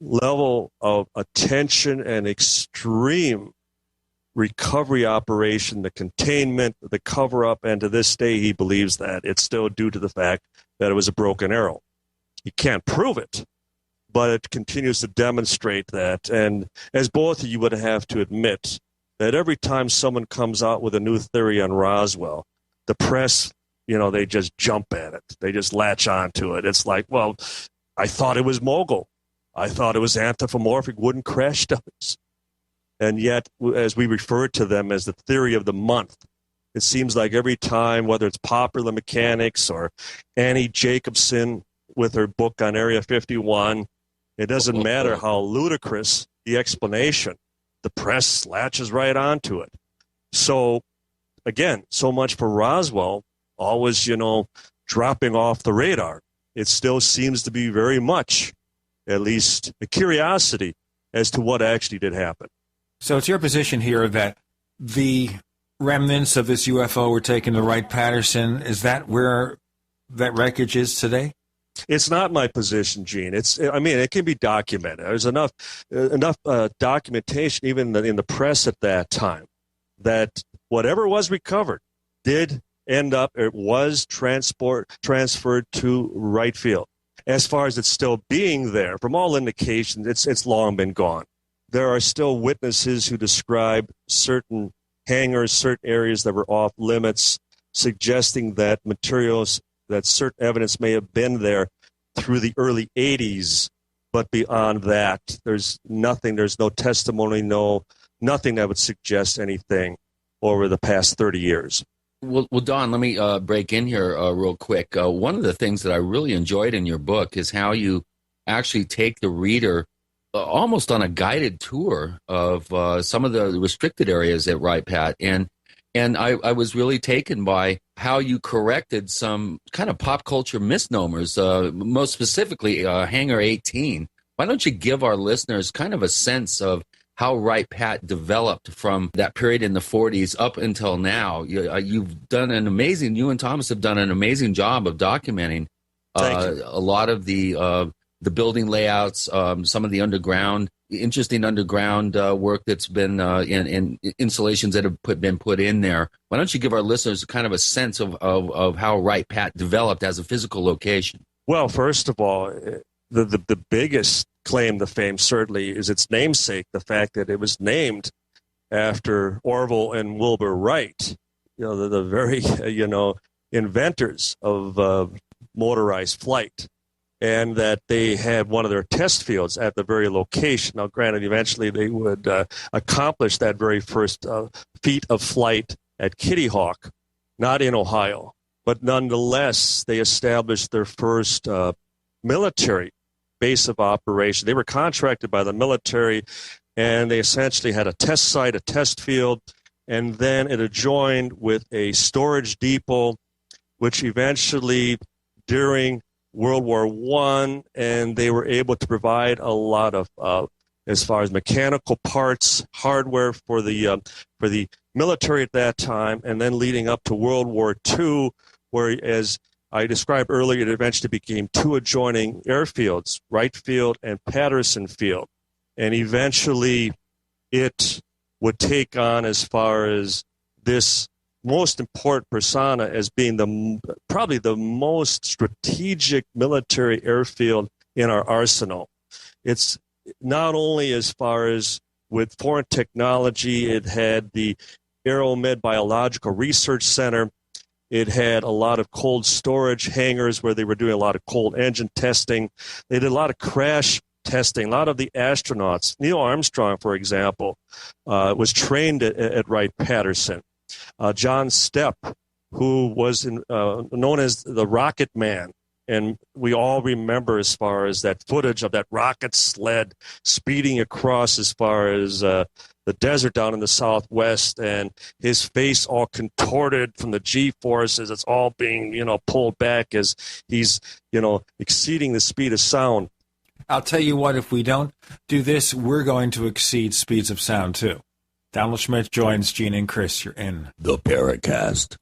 level of attention and extreme recovery operation, the containment, the cover-up, and to this day he believes that it's still due to the fact that it was a broken arrow. He can't prove it, but it continues to demonstrate that. And as both of you would have to admit, that every time someone comes out with a new theory on Roswell, the press, they just jump at it. They just latch onto it. It's like, well, I thought it was mogul. I thought it was anthropomorphic wooden crash dummies. And yet, as we refer to them as the theory of the month, it seems like every time, whether it's Popular Mechanics or Annie Jacobson with her book on Area 51, it doesn't matter how ludicrous the explanation, the press latches right onto it. So, again, so much for Roswell, always, dropping off the radar. It still seems to be very much, at least, a curiosity as to what actually did happen. So it's your position here that the remnants of this UFO were taken to Wright-Patterson. Is that where that wreckage is today? It's not my position, Gene. It can be documented. There's enough documentation, even in the press at that time, that whatever was recovered did end up, it was transferred to right field. As far as it's still being there, from all indications, it's long been gone. There are still witnesses who describe certain hangars, certain areas that were off limits, suggesting that materials, that certain evidence may have been there through the early 80s. But beyond that, there's nothing, there's no testimony, nothing that would suggest anything over the past 30 years. Well, Don, let me break in here real quick. One of the things that I really enjoyed in your book is how you actually take the reader almost on a guided tour of some of the restricted areas at Wright Pat. And I was really taken by how you corrected some kind of pop culture misnomers, most specifically Hangar 18. Why don't you give our listeners kind of a sense of how Wright Pat developed from that period in the 40s up until now? You've done an amazing, you and Thomas have done an amazing job of documenting a lot of the building layouts, some of the interesting underground work that's been in installations that have been put in there. Why don't you give our listeners kind of a sense of how Wright Pat developed as a physical location? Well, first of all, the biggest claim to fame certainly is its namesake, the fact that it was named after Orville and Wilbur Wright, the very inventors of motorized flight, and that they had one of their test fields at the very location. Now, granted, eventually they would accomplish that very first feat of flight at Kitty Hawk, not in Ohio, but nonetheless they established their first military base of operation. They were contracted by the military, and they essentially had a test site, a test field, and then it adjoined with a storage depot, which eventually, during World War I, and they were able to provide a lot of, as far as mechanical parts, hardware for the military at that time, and then leading up to World War II, where, as I described earlier, it eventually became two adjoining airfields, Wright Field and Patterson Field. And eventually it would take on, as far as this most important persona, as being probably the most strategic military airfield in our arsenal. It's not only as far as with foreign technology, it had the Aeromed Biological Research Center. It had a lot of cold storage hangars where they were doing a lot of cold engine testing. They did a lot of crash testing. A lot of the astronauts, Neil Armstrong, for example, was trained at Wright-Patterson. John Stepp, who was known as the Rocket Man, and we all remember as far as that footage of that rocket sled speeding across as far as the desert down in the Southwest, and his face all contorted from the G-forces. It's all being, pulled back as he's, exceeding the speed of sound. I'll tell you what, if we don't do this, we're going to exceed speeds of sound, too. Donald Schmidt joins Gene and Chris. You're in the Paracast.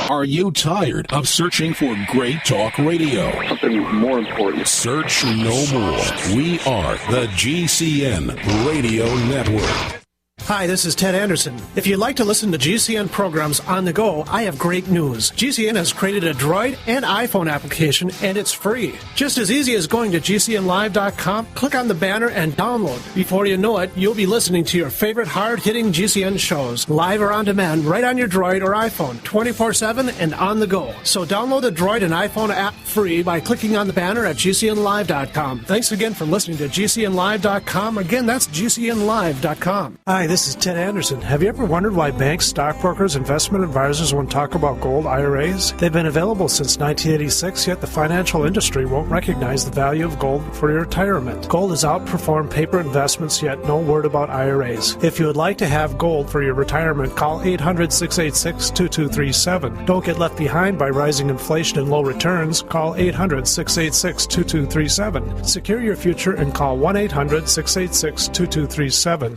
Are you tired of searching for great talk radio? Something more important. Search no more. We are the GCN Radio Network. Hi, this is Ted Anderson. If you'd like to listen to GCN programs on the go, I have great news. GCN has created a Droid and iPhone application, and it's free. Just as easy as going to GCNlive.com, click on the banner, and download. Before you know it, you'll be listening to your favorite hard-hitting GCN shows, live or on demand, right on your Droid or iPhone, 24/7 and on the go. So download the Droid and iPhone app free by clicking on the banner at GCNlive.com. Thanks again for listening to GCNlive.com. Again, that's GCNlive.com. Hi, this is Ted Anderson. Have you ever wondered why banks, stockbrokers, investment advisors won't talk about gold IRAs? They've been available since 1986, yet the financial industry won't recognize the value of gold for your retirement. Gold has outperformed paper investments, yet no word about IRAs. If you would like to have gold for your retirement, call 800-686-2237. Don't get left behind by rising inflation and low returns. Call 800-686-2237. Secure your future and call 1-800-686-2237.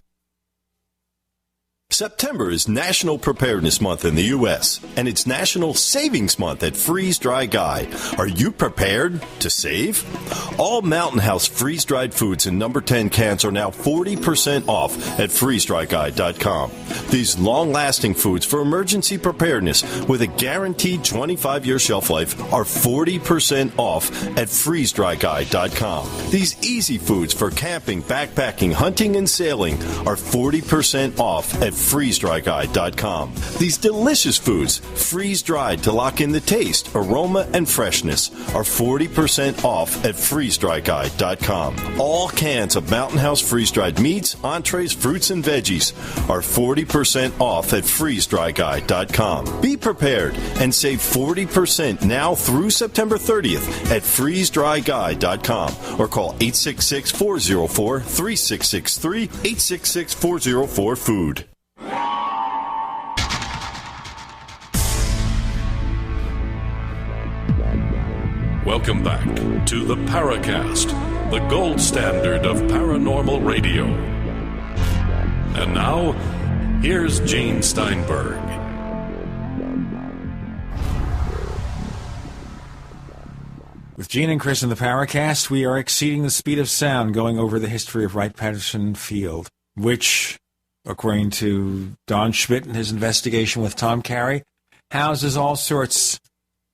September is National Preparedness Month in the U.S., and it's National Savings Month at Freeze Dry Guy. Are you prepared to save? All Mountain House freeze-dried foods in number 10 cans are now 40% off at freezedryguy.com. These long-lasting foods for emergency preparedness with a guaranteed 25-year shelf life are 40% off at freezedryguy.com. These easy foods for camping, backpacking, hunting, and sailing are 40% off at freezedryguy.com. These delicious foods, freeze-dried to lock in the taste, aroma, and freshness, are 40% off at freezedryguy.com. All cans of Mountain House freeze-dried meats, entrees, fruits, and veggies are 40% off at freezedryguy.com. Be prepared and save 40% now through September 30th at freezedryguy.com or call 866-404-3663, 866-404-FOOD. Welcome back to the Paracast, the gold standard of paranormal radio. And now, here's Gene Steinberg. With Gene and Chris in the Paracast, we are exceeding the speed of sound going over the history of Wright-Patterson Field, which, according to Don Schmidt in his investigation with Tom Carey, houses all sorts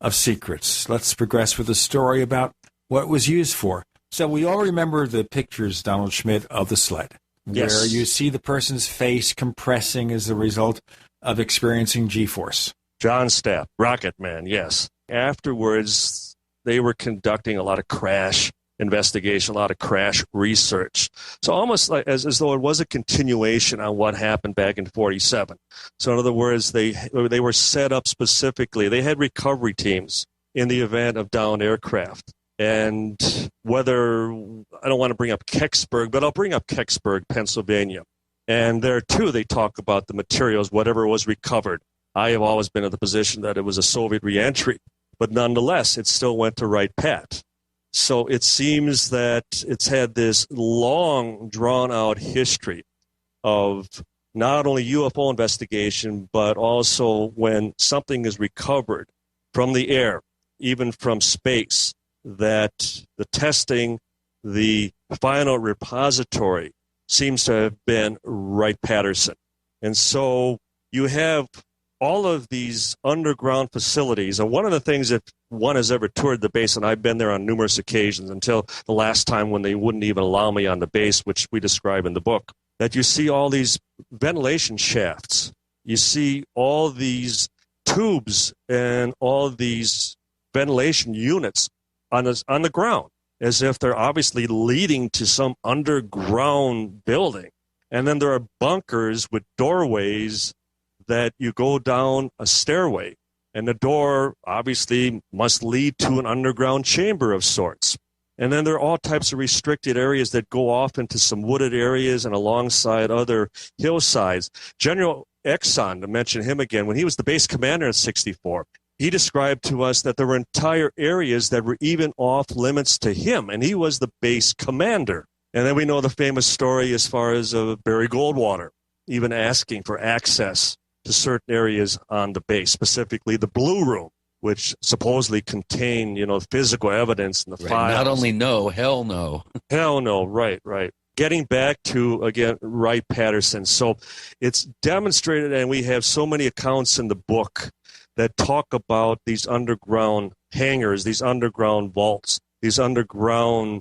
of secrets. Let's progress with a story about what it was used for. So we all remember the pictures, Donald Schmidt, of the sled, where you see the person's face compressing as a result of experiencing G-force. John Stapp, Rocket Man, yes. Afterwards, they were conducting a lot of crash investigation, a lot of crash research. So almost like as though it was a continuation on what happened back in 47. So in other words, they were set up specifically. They had recovery teams in the event of downed aircraft. And whether, I don't want to bring up Kecksburg, but I'll bring up Kecksburg, Pennsylvania. And there too, they talk about the materials, whatever was recovered. I have always been in the position that it was a Soviet reentry, but nonetheless, it still went to Wright-Pat. So it seems that it's had this long, drawn-out history of not only UFO investigation, but also when something is recovered from the air, even from space, that the testing, the final repository seems to have been Wright-Patterson. And so you have all of these underground facilities. And one of the things, if one has ever toured the base, and I've been there on numerous occasions until the last time when they wouldn't even allow me on the base, which we describe in the book, that you see all these ventilation shafts. You see all these tubes and all these ventilation units on the ground, as if they're obviously leading to some underground building. And then there are bunkers with doorways that you go down a stairway, and the door obviously must lead to an underground chamber of sorts. And then there are all types of restricted areas that go off into some wooded areas and alongside other hillsides. General Exxon, to mention him again, when he was the base commander in 64, he described to us that there were entire areas that were even off limits to him, and he was the base commander. And then we know the famous story as far as Barry Goldwater, even asking for access to certain areas on the base, specifically the Blue Room, which supposedly contained, physical evidence in the files. Not only no, hell no. Hell no, right. Getting back to, again, Wright-Patterson. So it's demonstrated, and we have so many accounts in the book that talk about these underground hangars, these underground vaults, these underground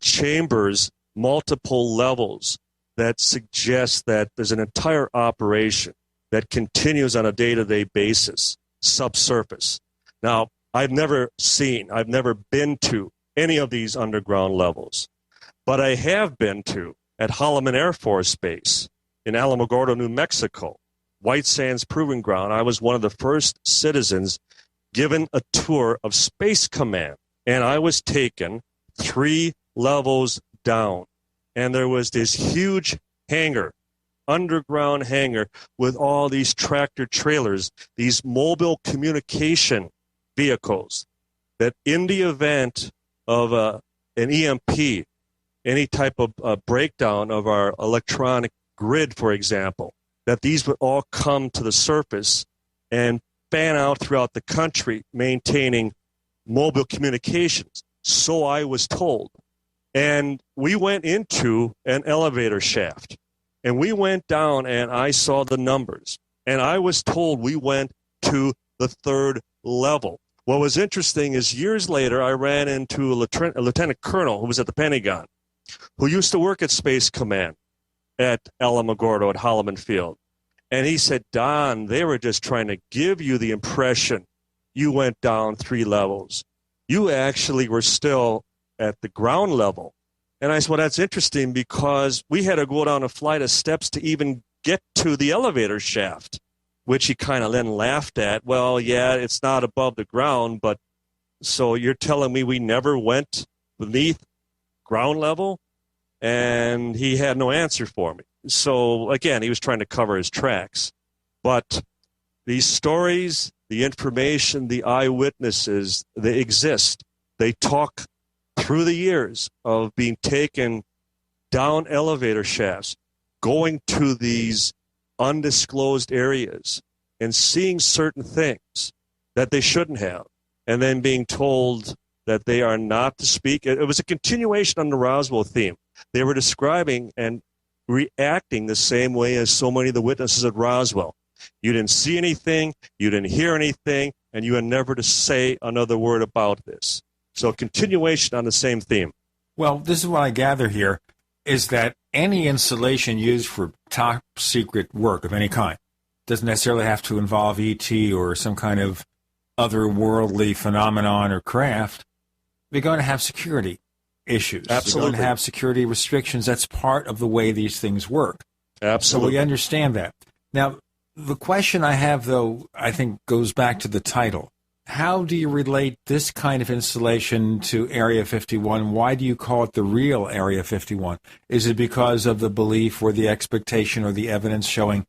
chambers, multiple levels, that suggest that there's an entire operation that continues on a day-to-day basis, subsurface. Now, I've never been to any of these underground levels, but I have been to at Holloman Air Force Base in Alamogordo, New Mexico, White Sands Proving Ground. I was one of the first citizens given a tour of Space Command, and I was taken 3 levels down, and there was this huge hangar, underground hangar with all these tractor trailers, these mobile communication vehicles, that in the event of an EMP, any type of breakdown of our electronic grid, for example, that these would all come to the surface and fan out throughout the country, maintaining mobile communications. So I was told. And we went into an elevator shaft, and we went down, and I saw the numbers. And I was told we went to the 3rd level. What was interesting is years later, I ran into a lieutenant colonel who was at the Pentagon, who used to work at Space Command at Alamogordo at Holloman Field. And he said, Don, they were just trying to give you the impression you went down 3 levels. You actually were still at the ground level. And I said, well, that's interesting because we had to go down a flight of steps to even get to the elevator shaft, which he kind of then laughed at. Well, yeah, it's not above the ground, but so you're telling me we never went beneath ground level? And he had no answer for me. So, again, he was trying to cover his tracks. But these stories, the information, the eyewitnesses, they exist. They talk through the years of being taken down elevator shafts, going to these undisclosed areas and seeing certain things that they shouldn't have, and then being told that they are not to speak. It was a continuation on the Roswell theme. They were describing and reacting the same way as so many of the witnesses at Roswell. You didn't see anything, you didn't hear anything, and you are never to say another word about this. So a continuation on the same theme. Well, this is what I gather here, is that any installation used for top secret work of any kind doesn't necessarily have to involve ET or some kind of otherworldly phenomenon or craft. They're going to have security issues. Absolutely. They're going to have security restrictions. That's part of the way these things work. Absolutely. So we understand that. Now, the question I have, though, I think goes back to the title. How do you relate this kind of installation to Area 51? Why do you call it the real Area 51? Is it because of the belief or the expectation or the evidence showing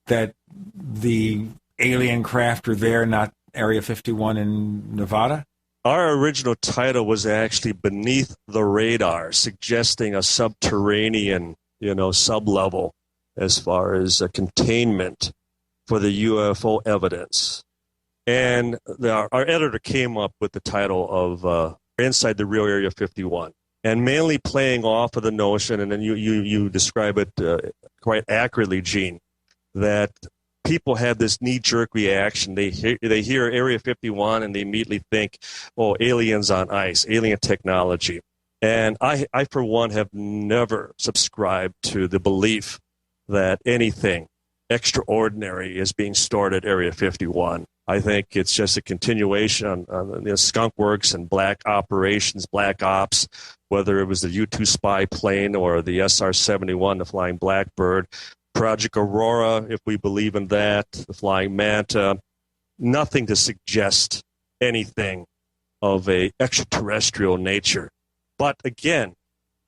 that the alien craft are there, not Area 51 in Nevada? Our original title was actually Beneath the Radar, suggesting a subterranean, sublevel as far as a containment for the UFO evidence. And our editor came up with the title of Inside the Real Area 51, and mainly playing off of the notion, and then you describe it quite accurately, Gene, that people have this knee-jerk reaction. They hear Area 51 and they immediately think, oh, aliens on ice, alien technology. And I for one, have never subscribed to the belief that anything extraordinary is being stored at Area 51. I think it's just a continuation on skunk works and black operations, black ops, whether it was the U-2 spy plane or the SR-71, the Flying Blackbird, Project Aurora, if we believe in that, the Flying Manta, nothing to suggest anything of a extraterrestrial nature. But again,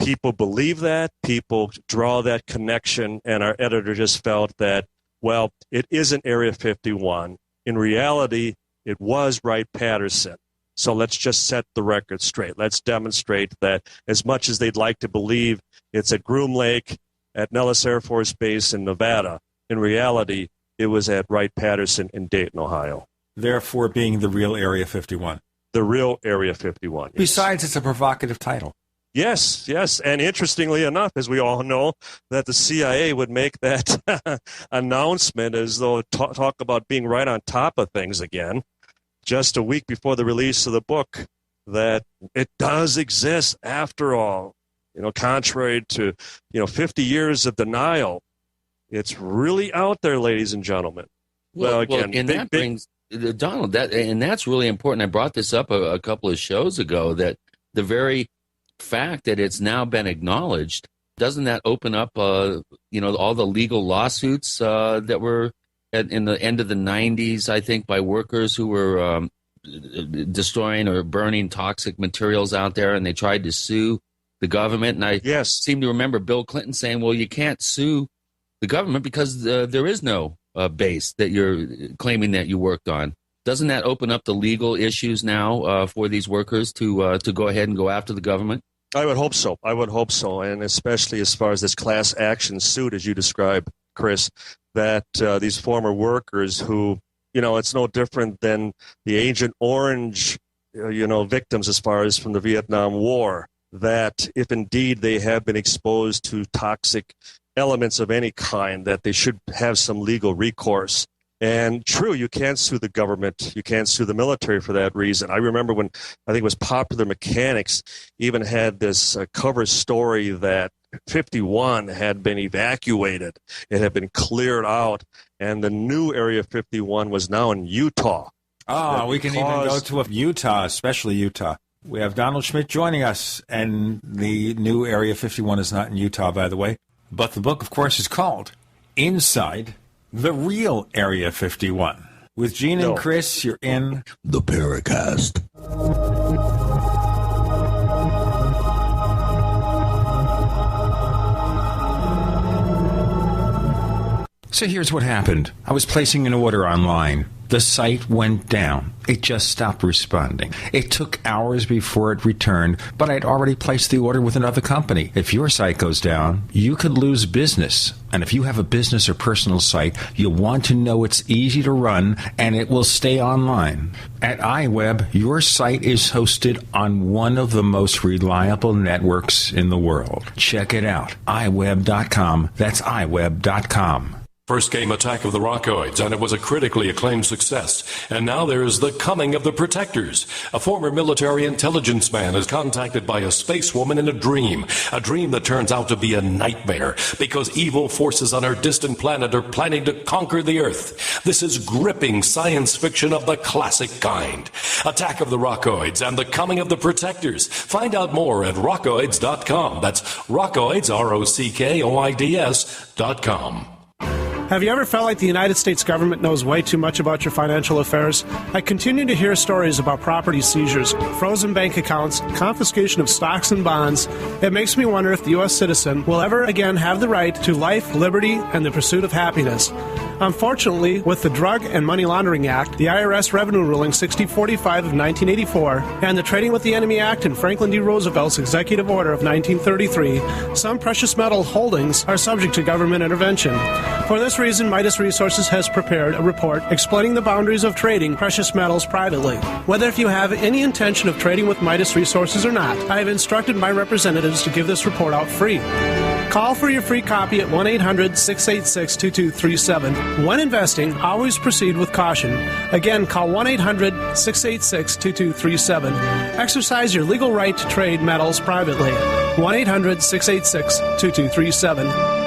people believe that, people draw that connection, and our editor just felt that, well, it isn't Area 51. In reality, it was Wright-Patterson. So let's just set the record straight. Let's demonstrate that as much as they'd like to believe it's at Groom Lake, at Nellis Air Force Base in Nevada, in reality, it was at Wright-Patterson in Dayton, Ohio. Therefore being the real Area 51. The real Area 51. Yes. Besides, it's a provocative title. Yes. And interestingly enough, as we all know, that the CIA would make that announcement as though talk about being right on top of things again, just a week before the release of the book, that it does exist after all. Contrary to, 50 years of denial, it's really out there, ladies and gentlemen. Well, again, and that brings, Donald, that's really important. I brought this up a couple of shows ago, that the very fact that it's now been acknowledged, doesn't that open up, all the legal lawsuits that were in the end of the 90s, I think, by workers who were destroying or burning toxic materials out there, and they tried to sue the government. And I seem to remember Bill Clinton saying, well, you can't sue the government because there is no base that you're claiming that you worked on. Doesn't that open up the legal issues now for these workers to go ahead and go after the government? I would hope so. And especially as far as this class action suit, as you described, Chris, that these former workers who, it's no different than the Agent Orange, victims as far as from the Vietnam War, that if indeed they have been exposed to toxic elements of any kind, that they should have some legal recourse. And true, you can't sue the government. You can't sue the military for that reason. I remember when I think it was Popular Mechanics even had this cover story that 51 had been evacuated. It had been cleared out, and the new Area 51 was now in Utah. We can even go to Utah, especially Utah. We have Donald Schmidt joining us, and the new Area 51 is not in Utah, by the way. But the book, of course, is called Inside the Real Area 51. With Gene and Chris, you're in the Paracast. So here's what happened. I was placing an order online. The site went down. It just stopped responding. It took hours before it returned, but I'd already placed the order with another company. If your site goes down, you could lose business. And if you have a business or personal site, you want to know it's easy to run and it will stay online. At iWeb, your site is hosted on one of the most reliable networks in the world. Check it out. iWeb.com. That's iWeb.com. First came Attack of the Rockoids, and it was a critically acclaimed success. And now there is The Coming of the Protectors. A former military intelligence man is contacted by a space woman in a dream that turns out to be a nightmare because evil forces on her distant planet are planning to conquer the Earth. This is gripping science fiction of the classic kind. Attack of the Rockoids and The Coming of the Protectors. Find out more at rockoids.com. That's Rockoids, ROCKOIDS.com. Have you ever felt like the United States government knows way too much about your financial affairs? I continue to hear stories about property seizures, frozen bank accounts, confiscation of stocks and bonds. It makes me wonder if the U.S. citizen will ever again have the right to life, liberty, and the pursuit of happiness. Unfortunately, with the Drug and Money Laundering Act, the IRS Revenue Ruling 6045 of 1984, and the Trading with the Enemy Act and Franklin D. Roosevelt's Executive Order of 1933, some precious metal holdings are subject to government intervention. For this reason, Midas Resources has prepared a report explaining the boundaries of trading precious metals privately. Whether if you have any intention of trading with Midas Resources or not, I have instructed my representatives to give this report out free. Call for your free copy at 1-800-686-2237. When investing, always proceed with caution. Again, call 1-800-686-2237. Exercise your legal right to trade metals privately. 1-800-686-2237.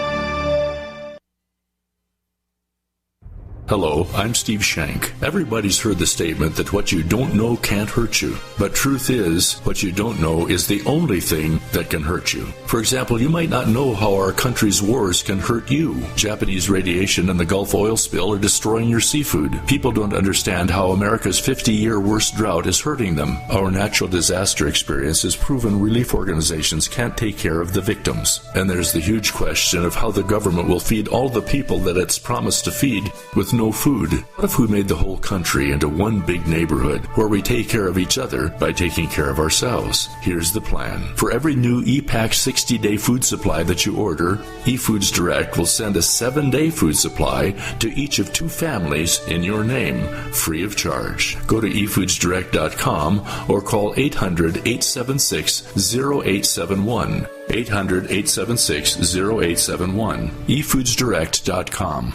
Hello, I'm Steve Shank. Everybody's heard the statement that what you don't know can't hurt you. But truth is, what you don't know is the only thing that can hurt you. For example, you might not know how our country's wars can hurt you. Japanese radiation and the Gulf oil spill are destroying your seafood. People don't understand how America's 50-year worst drought is hurting them. Our natural disaster experience has proven relief organizations can't take care of the victims. And there's the huge question of how the government will feed all the people that it's promised to feed with no food. What if we made the whole country into one big neighborhood where we take care of each other by taking care of ourselves? Here's the plan. For every new ePack 60-day food supply that you order, eFoods Direct will send a 7-day food supply to each of 2 families in your name, free of charge. Go to efoodsdirect.com or call 800-876-0871. 800-876-0871. efoodsdirect.com.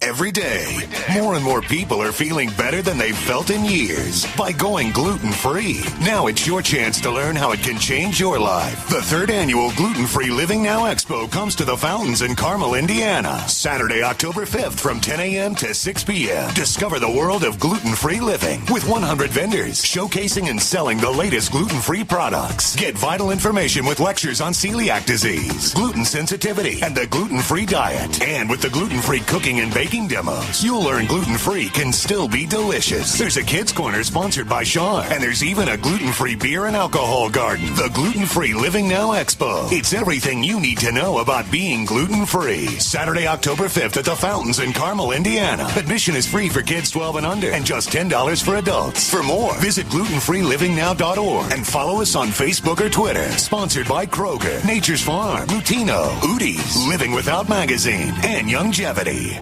Every day, more and more people are feeling better than they've felt in years by going gluten-free. Now it's your chance to learn how it can change your life. The 3rd annual Gluten-Free Living Now Expo comes to the Fountains in Carmel, Indiana, Saturday, October 5th from 10 a.m. to 6 p.m. Discover the world of gluten-free living with 100 vendors showcasing and selling the latest gluten-free products. Get vital information with lectures on celiac disease, gluten sensitivity, and the gluten-free diet. And with the gluten-free cooking and baking demos, you'll learn gluten-free can still be delicious. There's a kids' corner sponsored by Sean, and there's even a gluten-free beer and alcohol garden. The Gluten-Free Living Now Expo. It's everything you need to know about being gluten-free. Saturday, October 5th at the Fountains in Carmel, Indiana. Admission is free for kids 12 and under, and just $10 for adults. For more, visit glutenfreelivingnow.org and follow us on Facebook or Twitter. Sponsored by Kroger, Nature's Farm, Lutino, Udi's, Living Without Magazine, and Longevity.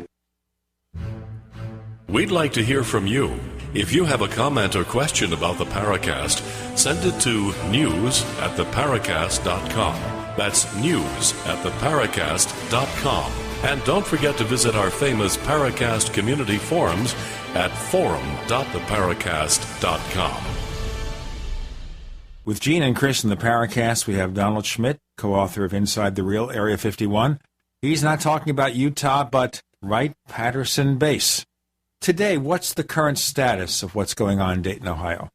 We'd like to hear from you. If you have a comment or question about the Paracast, send it to news@theparacast.com. That's news@theparacast.com. And don't forget to visit our famous Paracast community forums at forum.theparacast.com. With Gene and Chris in the Paracast, we have Donald Schmidt, co-author of Inside the Real Area 51. He's not talking about Utah, but Wright-Patterson Base. Today, what's the current status of what's going on in Dayton, Ohio?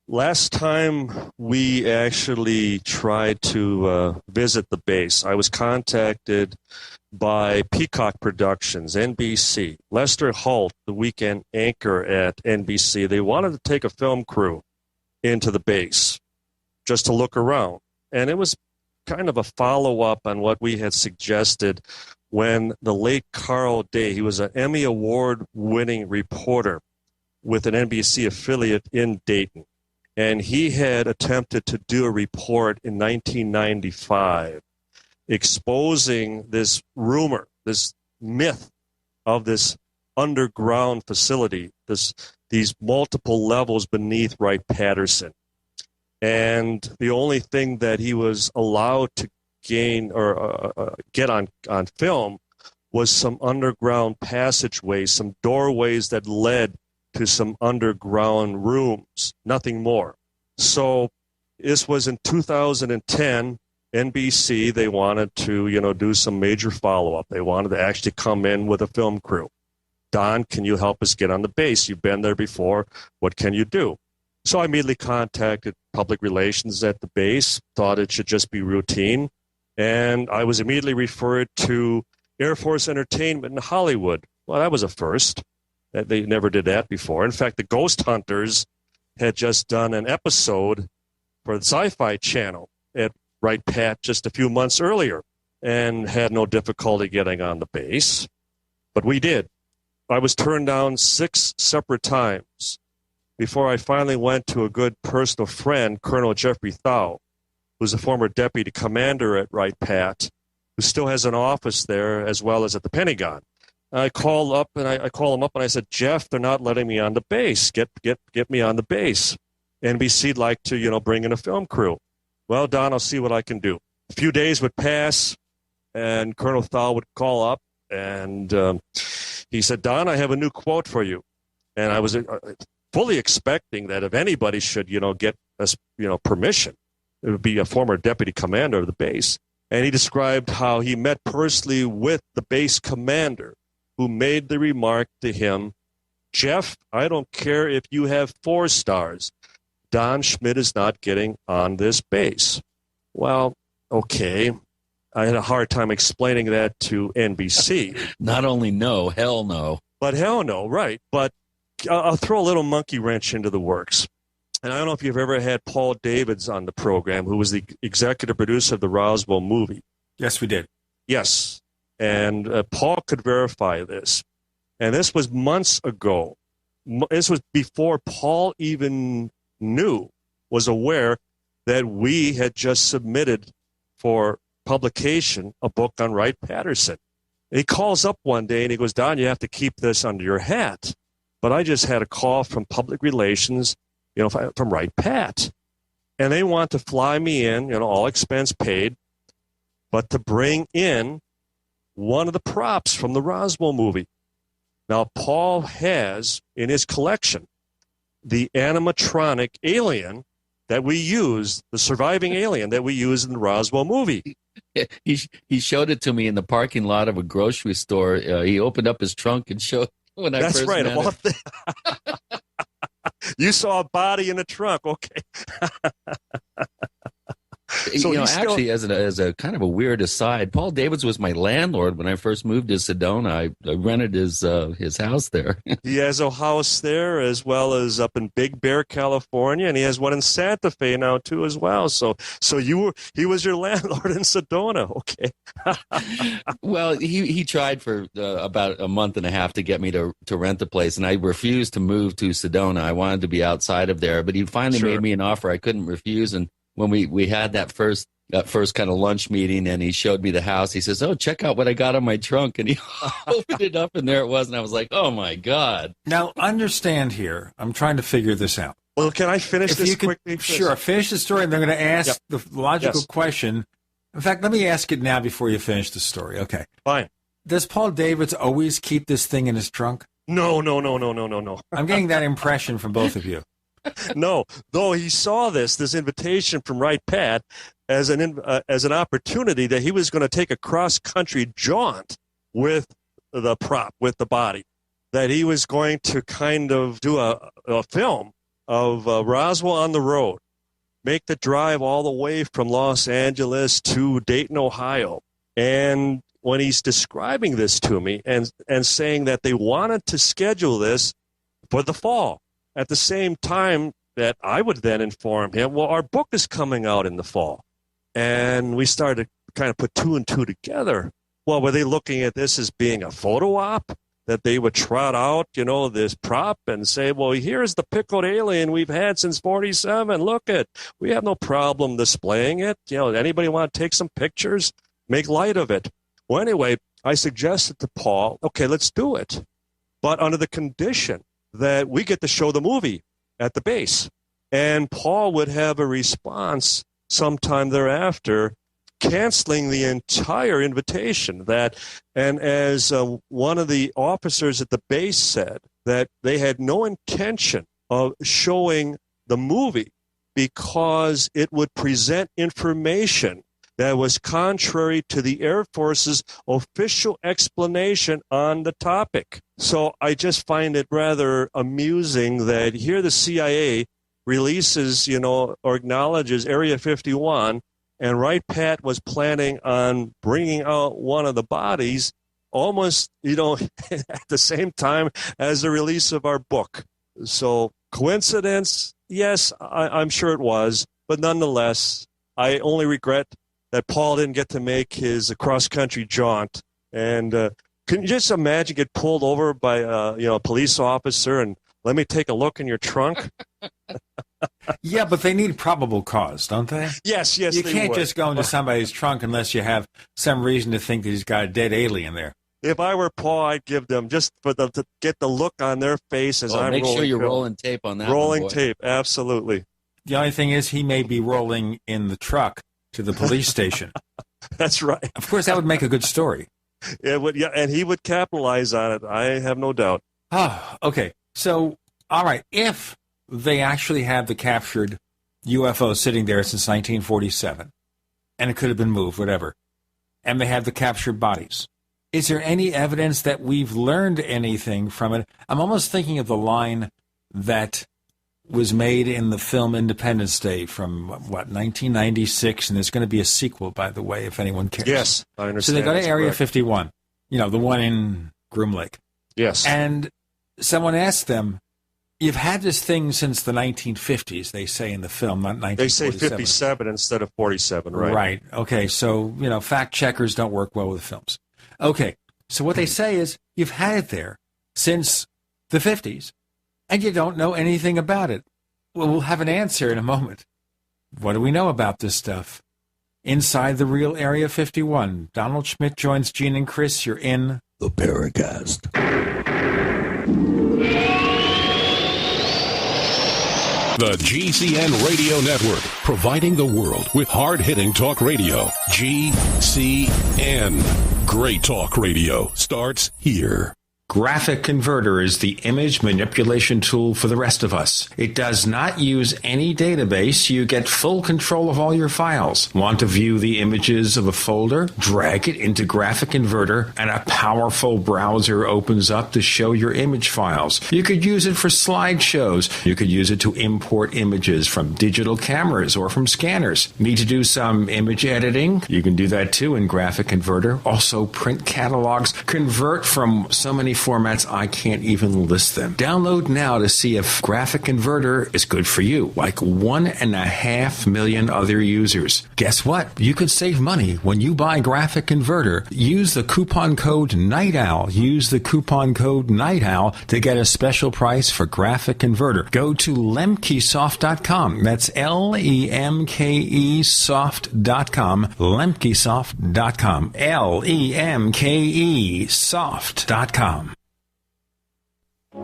Last time we actually tried to visit the base, I was contacted by Peacock Productions, NBC. Lester Holt, the weekend anchor at NBC, they wanted to take a film crew into the base just to look around. And it was kind of a follow-up on what we had suggested when the late Carl Day, he was an Emmy Award-winning reporter with an NBC affiliate in Dayton. And he had attempted to do a report in 1995 exposing this rumor, this myth of this underground facility, these multiple levels beneath Wright-Patterson. And the only thing that he was allowed to gain or get on film was some underground passageways, some doorways that led to some underground rooms, nothing more. So this was in 2010, NBC, they wanted to, do some major follow-up. They wanted to actually come in with a film crew. Don, can you help us get on the base? You've been there before. What can you do? So I immediately contacted public relations at the base, thought it should just be routine. And I was immediately referred to Air Force Entertainment in Hollywood. Well, that was a first. They never did that before. In fact, the Ghost Hunters had just done an episode for the Sci-Fi Channel at Wright-Pat just a few months earlier and had no difficulty getting on the base. But we did. I was turned down 6 separate times before I finally went to a good personal friend, Colonel Jeffrey Thau, who's a former deputy commander at Wright-Pat, who still has an office there as well as at the Pentagon. I called up and I call him up and I said, Jeff, they're not letting me on the base. Get me on the base. NBC'd like to, bring in a film crew. Well, Don, I'll see what I can do. A few days would pass and Colonel Thau would call up and he said, Don, I have a new quote for you. And I was fully expecting that if anybody should, get us, permission, it would be a former deputy commander of the base. And he described how he met personally with the base commander who made the remark to him, Jeff, I don't care if you have 4 stars. Don Schmidt is not getting on this base. Well, okay. I had a hard time explaining that to NBC. Not only no, hell no. But hell no, right. But I'll throw a little monkey wrench into the works. And I don't know if you've ever had Paul Davids on the program, who was the executive producer of the Roswell movie. Yes, we did. Yes. And Paul could verify this. And this was months ago. This was before Paul even was aware that we had just submitted for publication a book on Wright-Patterson. He calls up one day and he goes, Don, you have to keep this under your hat. But I just had a call from public relations, from Wright-Pat. And they want to fly me in, all expense paid, but to bring in one of the props from the Roswell movie. Now, Paul has in his collection the animatronic alien that we use, the surviving alien that we use in the Roswell movie. He showed it to me in the parking lot of a grocery store. He opened up his trunk and showed when I first met him. You saw a body in the trunk, okay. So actually, as a kind of a weird aside, Paul Davids was my landlord when I first moved to Sedona. I rented his house there. He has a house there as well as up in Big Bear, California, and he has one in Santa Fe now too as well. So he was your landlord in Sedona, okay? Well, he tried for about a month and a half to get me to rent the place, and I refused to move to Sedona. I wanted to be outside of there, but he finally made me an offer I couldn't refuse, and when we had that first that first kind of lunch meeting, and he showed me the house. He says, "Oh, check out what I got on my trunk." And he opened it up, and there it was. And I was like, "Oh, my God." Now, understand here, I'm trying to figure this out. Well, can I finish this quickly? Sure, finish the story, and they're going to ask the logical question. In fact, let me ask it now before you finish the story. Okay. Fine. Does Paul Davids always keep this thing in his trunk? No. I'm getting that impression from both of you. No, though he saw this invitation from Wright Pat as an opportunity that he was going to take a cross-country jaunt with the prop, with the body, that he was going to kind of do a film of Roswell on the road, make the drive all the way from Los Angeles to Dayton, Ohio. And when he's describing this to me and saying that they wanted to schedule this for the fall, at the same time that I would then inform him, well, our book is coming out in the fall. And we started to kind of put two and two together. Well, were they looking at this as being a photo op? That they would trot out, this prop and say, well, here's the pickled alien we've had since 47. Look it. We have no problem displaying it. Anybody want to take some pictures? Make light of it. Well, anyway, I suggested to Paul, okay, let's do it. But under the condition that we get to show the movie at the base. And Paul would have a response sometime thereafter canceling the entire invitation. And as one of the officers at the base said, that they had no intention of showing the movie because it would present information that was contrary to the Air Force's official explanation on the topic. So I just find it rather amusing that here the CIA releases, or acknowledges Area 51, and Wright Pat was planning on bringing out one of the bodies almost, at the same time as the release of our book. So coincidence? Yes, I'm sure it was. But nonetheless, I only regret that Paul didn't get to make his cross-country jaunt. And can you just imagine get pulled over by a police officer and let me take a look in your trunk? Yeah, but they need probable cause, don't they? Yes, you can't just go into somebody's trunk unless you have some reason to think that he's got a dead alien there. If I were Paul, I'd give them just to get the look on their face as I'm rolling. Make sure you're rolling tape on that. Rolling tape, absolutely. The only thing is he may be rolling in the truck to the police station. That's right. Of course, that would make a good story. It would, and he would capitalize on it. I have no doubt. Oh, okay. So, all right, if they actually have the captured UFO sitting there since 1947, and it could have been moved, whatever, and they have the captured bodies, is there any evidence that we've learned anything from it? I'm almost thinking of the line that was made in the film Independence Day from, 1996, and there's going to be a sequel, by the way, if anyone cares. Yes, I understand. So they go to Area 51, the one in Groom Lake. Yes. And someone asked them, you've had this thing since the 1950s, they say in the film, not 1947. They say 57 instead of 47, right? Right. Okay, so, fact checkers don't work well with films. Okay, so what they say is, you've had it there since the 50s, and you don't know anything about it. Well, we'll have an answer in a moment. What do we know about this stuff? Inside the real Area 51, Donald Schmidt joins Gene and Chris. You're in the Paracast. The GCN Radio Network, providing the world with hard-hitting talk radio. GCN. Great talk radio starts here. Graphic Converter is the image manipulation tool for the rest of us. It does not use any database. You get full control of all your files. Want to view the images of a folder? Drag it into Graphic Converter, and a powerful browser opens up to show your image files. You could use it for slideshows. You could use it to import images from digital cameras or from scanners. Need to do some image editing? You can do that too in Graphic Converter. Also print catalogs. Convert from so many formats, I can't even list them. Download now to see if Graphic Converter is good for you, like 1.5 million other users. Guess what? You could save money when you buy Graphic Converter. Use the coupon code Night Owl. Use the coupon code Night Owl to get a special price for Graphic Converter. Go to lemkesoft.com. That's LEMKE soft.com. lemkesoft.com. LEMKE soft.com.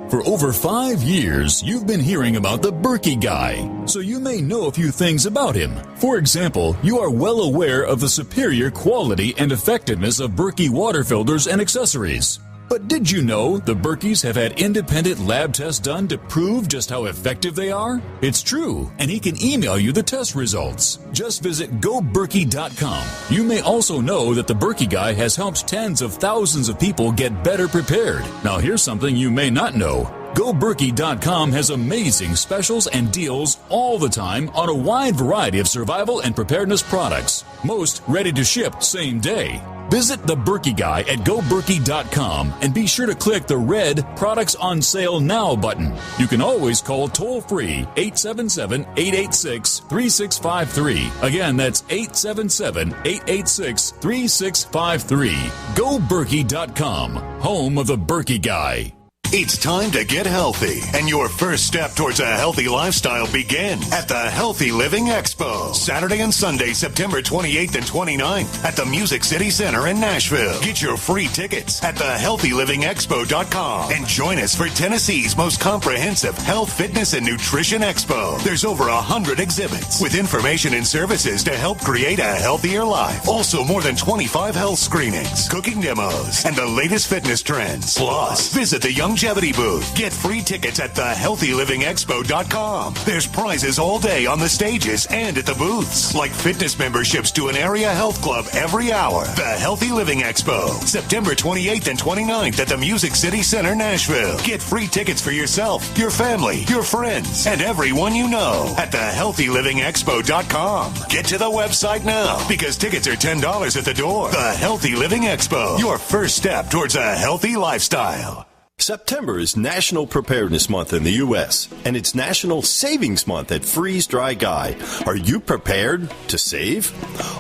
For over 5 years, you've been hearing about the Berkey Guy, so you may know a few things about him. For example, you are well aware of the superior quality and effectiveness of Berkey water filters and accessories. But did you know the Berkeys have had independent lab tests done to prove just how effective they are? It's true, and he can email you the test results. Just visit goberkey.com. You may also know that the Berkey Guy has helped tens of thousands of people get better prepared. Now here's something you may not know. GoBerkey.com has amazing specials and deals all the time on a wide variety of survival and preparedness products. Most ready to ship same day. Visit the Berkey Guy at GoBerkey.com and be sure to click the red Products on Sale Now button. You can always call toll-free 877-886-3653. Again, that's 877-886-3653. GoBerkey.com, home of the Berkey Guy. It's time to get healthy, and your first step towards a healthy lifestyle begins at the Healthy Living Expo, Saturday and Sunday, September 28th and 29th at the Music City Center in Nashville. Get your free tickets at thehealthylivingexpo.com and join us for Tennessee's most comprehensive health, fitness, and nutrition expo. There's over 100 exhibits with information and services to help create a healthier life. Also, more than 25 health screenings, cooking demos, and the latest fitness trends. Plus, visit the Longevity booth. Get free tickets at thehealthylivingexpo.com. There's prizes all day on the stages and at the booths, like fitness memberships to an area health club every hour. The Healthy Living Expo, September 28th and 29th at the Music City Center, Nashville. Get free tickets for yourself, your family, your friends, and everyone you know at thehealthylivingexpo.com. Get to the website now because tickets are $10 at the door. The Healthy Living Expo, your first step towards a healthy lifestyle. September is National Preparedness Month in the U.S., and it's National Savings Month at Freeze Dry Guy. Are you prepared to save?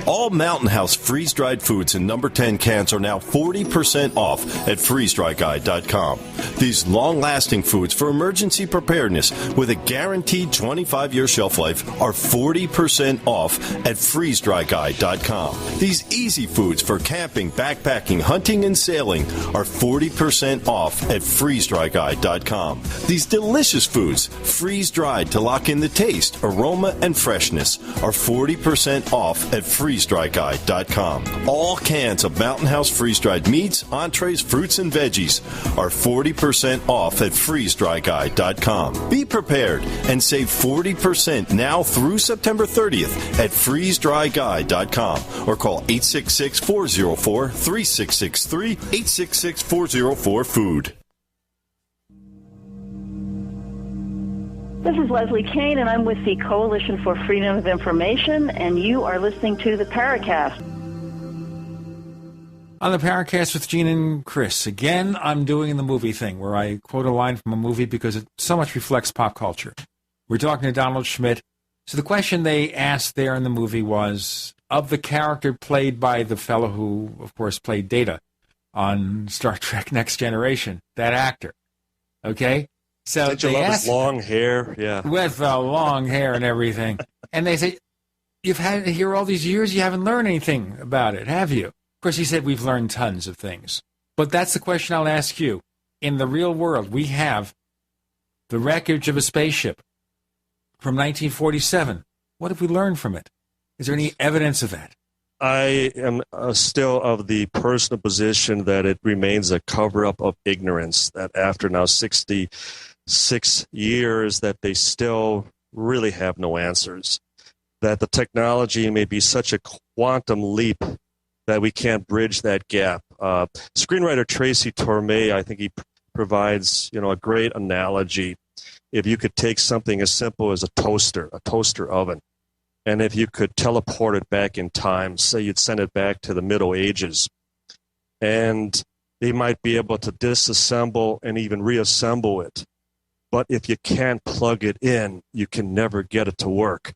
All Mountain House freeze-dried foods in number 10 cans are now 40% off at freezedryguy.com. These long-lasting foods for emergency preparedness with a guaranteed 25-year shelf life are 40% off at freezedryguy.com. These easy foods for camping, backpacking, hunting, and sailing are 40% off at freezedryguy.com. These delicious foods, freeze-dried to lock in the taste, aroma, and freshness, are 40% off at freezedryguy.com. All cans of Mountain House freeze-dried meats, entrees, fruits, and veggies are 40% off at freezedryguy.com. Be prepared and save 40% now through September 30th at freezedryguy.com or call 866-404-3663, 866-404-FOOD. This is Leslie Kane, and I'm with the Coalition for Freedom of Information, and you are listening to the Paracast. On the Paracast with Gene and Chris, again, I'm doing the movie thing where I quote a line from a movie because it so much reflects pop culture. We're talking to Donald Schmidt. So the question they asked there in the movie was, of the character played by the fellow who, of course, played Data on Star Trek Next Generation, that actor, okay? So Did you they love asked, his long hair? Yeah. with long hair and everything. And they say, you've had it here all these years, you haven't learned anything about it, have you? Of course, he said, we've learned tons of things. But that's the question I'll ask you. In the real world, we have the wreckage of a spaceship from 1947. What have we learned from it? Is there any evidence of that? I am still of the personal position that it remains a cover-up of ignorance, that after now 66 years that they still really have no answers, that the technology may be such a quantum leap that we can't bridge that gap. Screenwriter Tracy Torme, I think he provides a great analogy. If you could take something as simple as a toaster oven, and if you could teleport it back in time, say you'd send it back to the Middle Ages, and they might be able to disassemble and even reassemble it. But if you can't plug it in, you can never get it to work.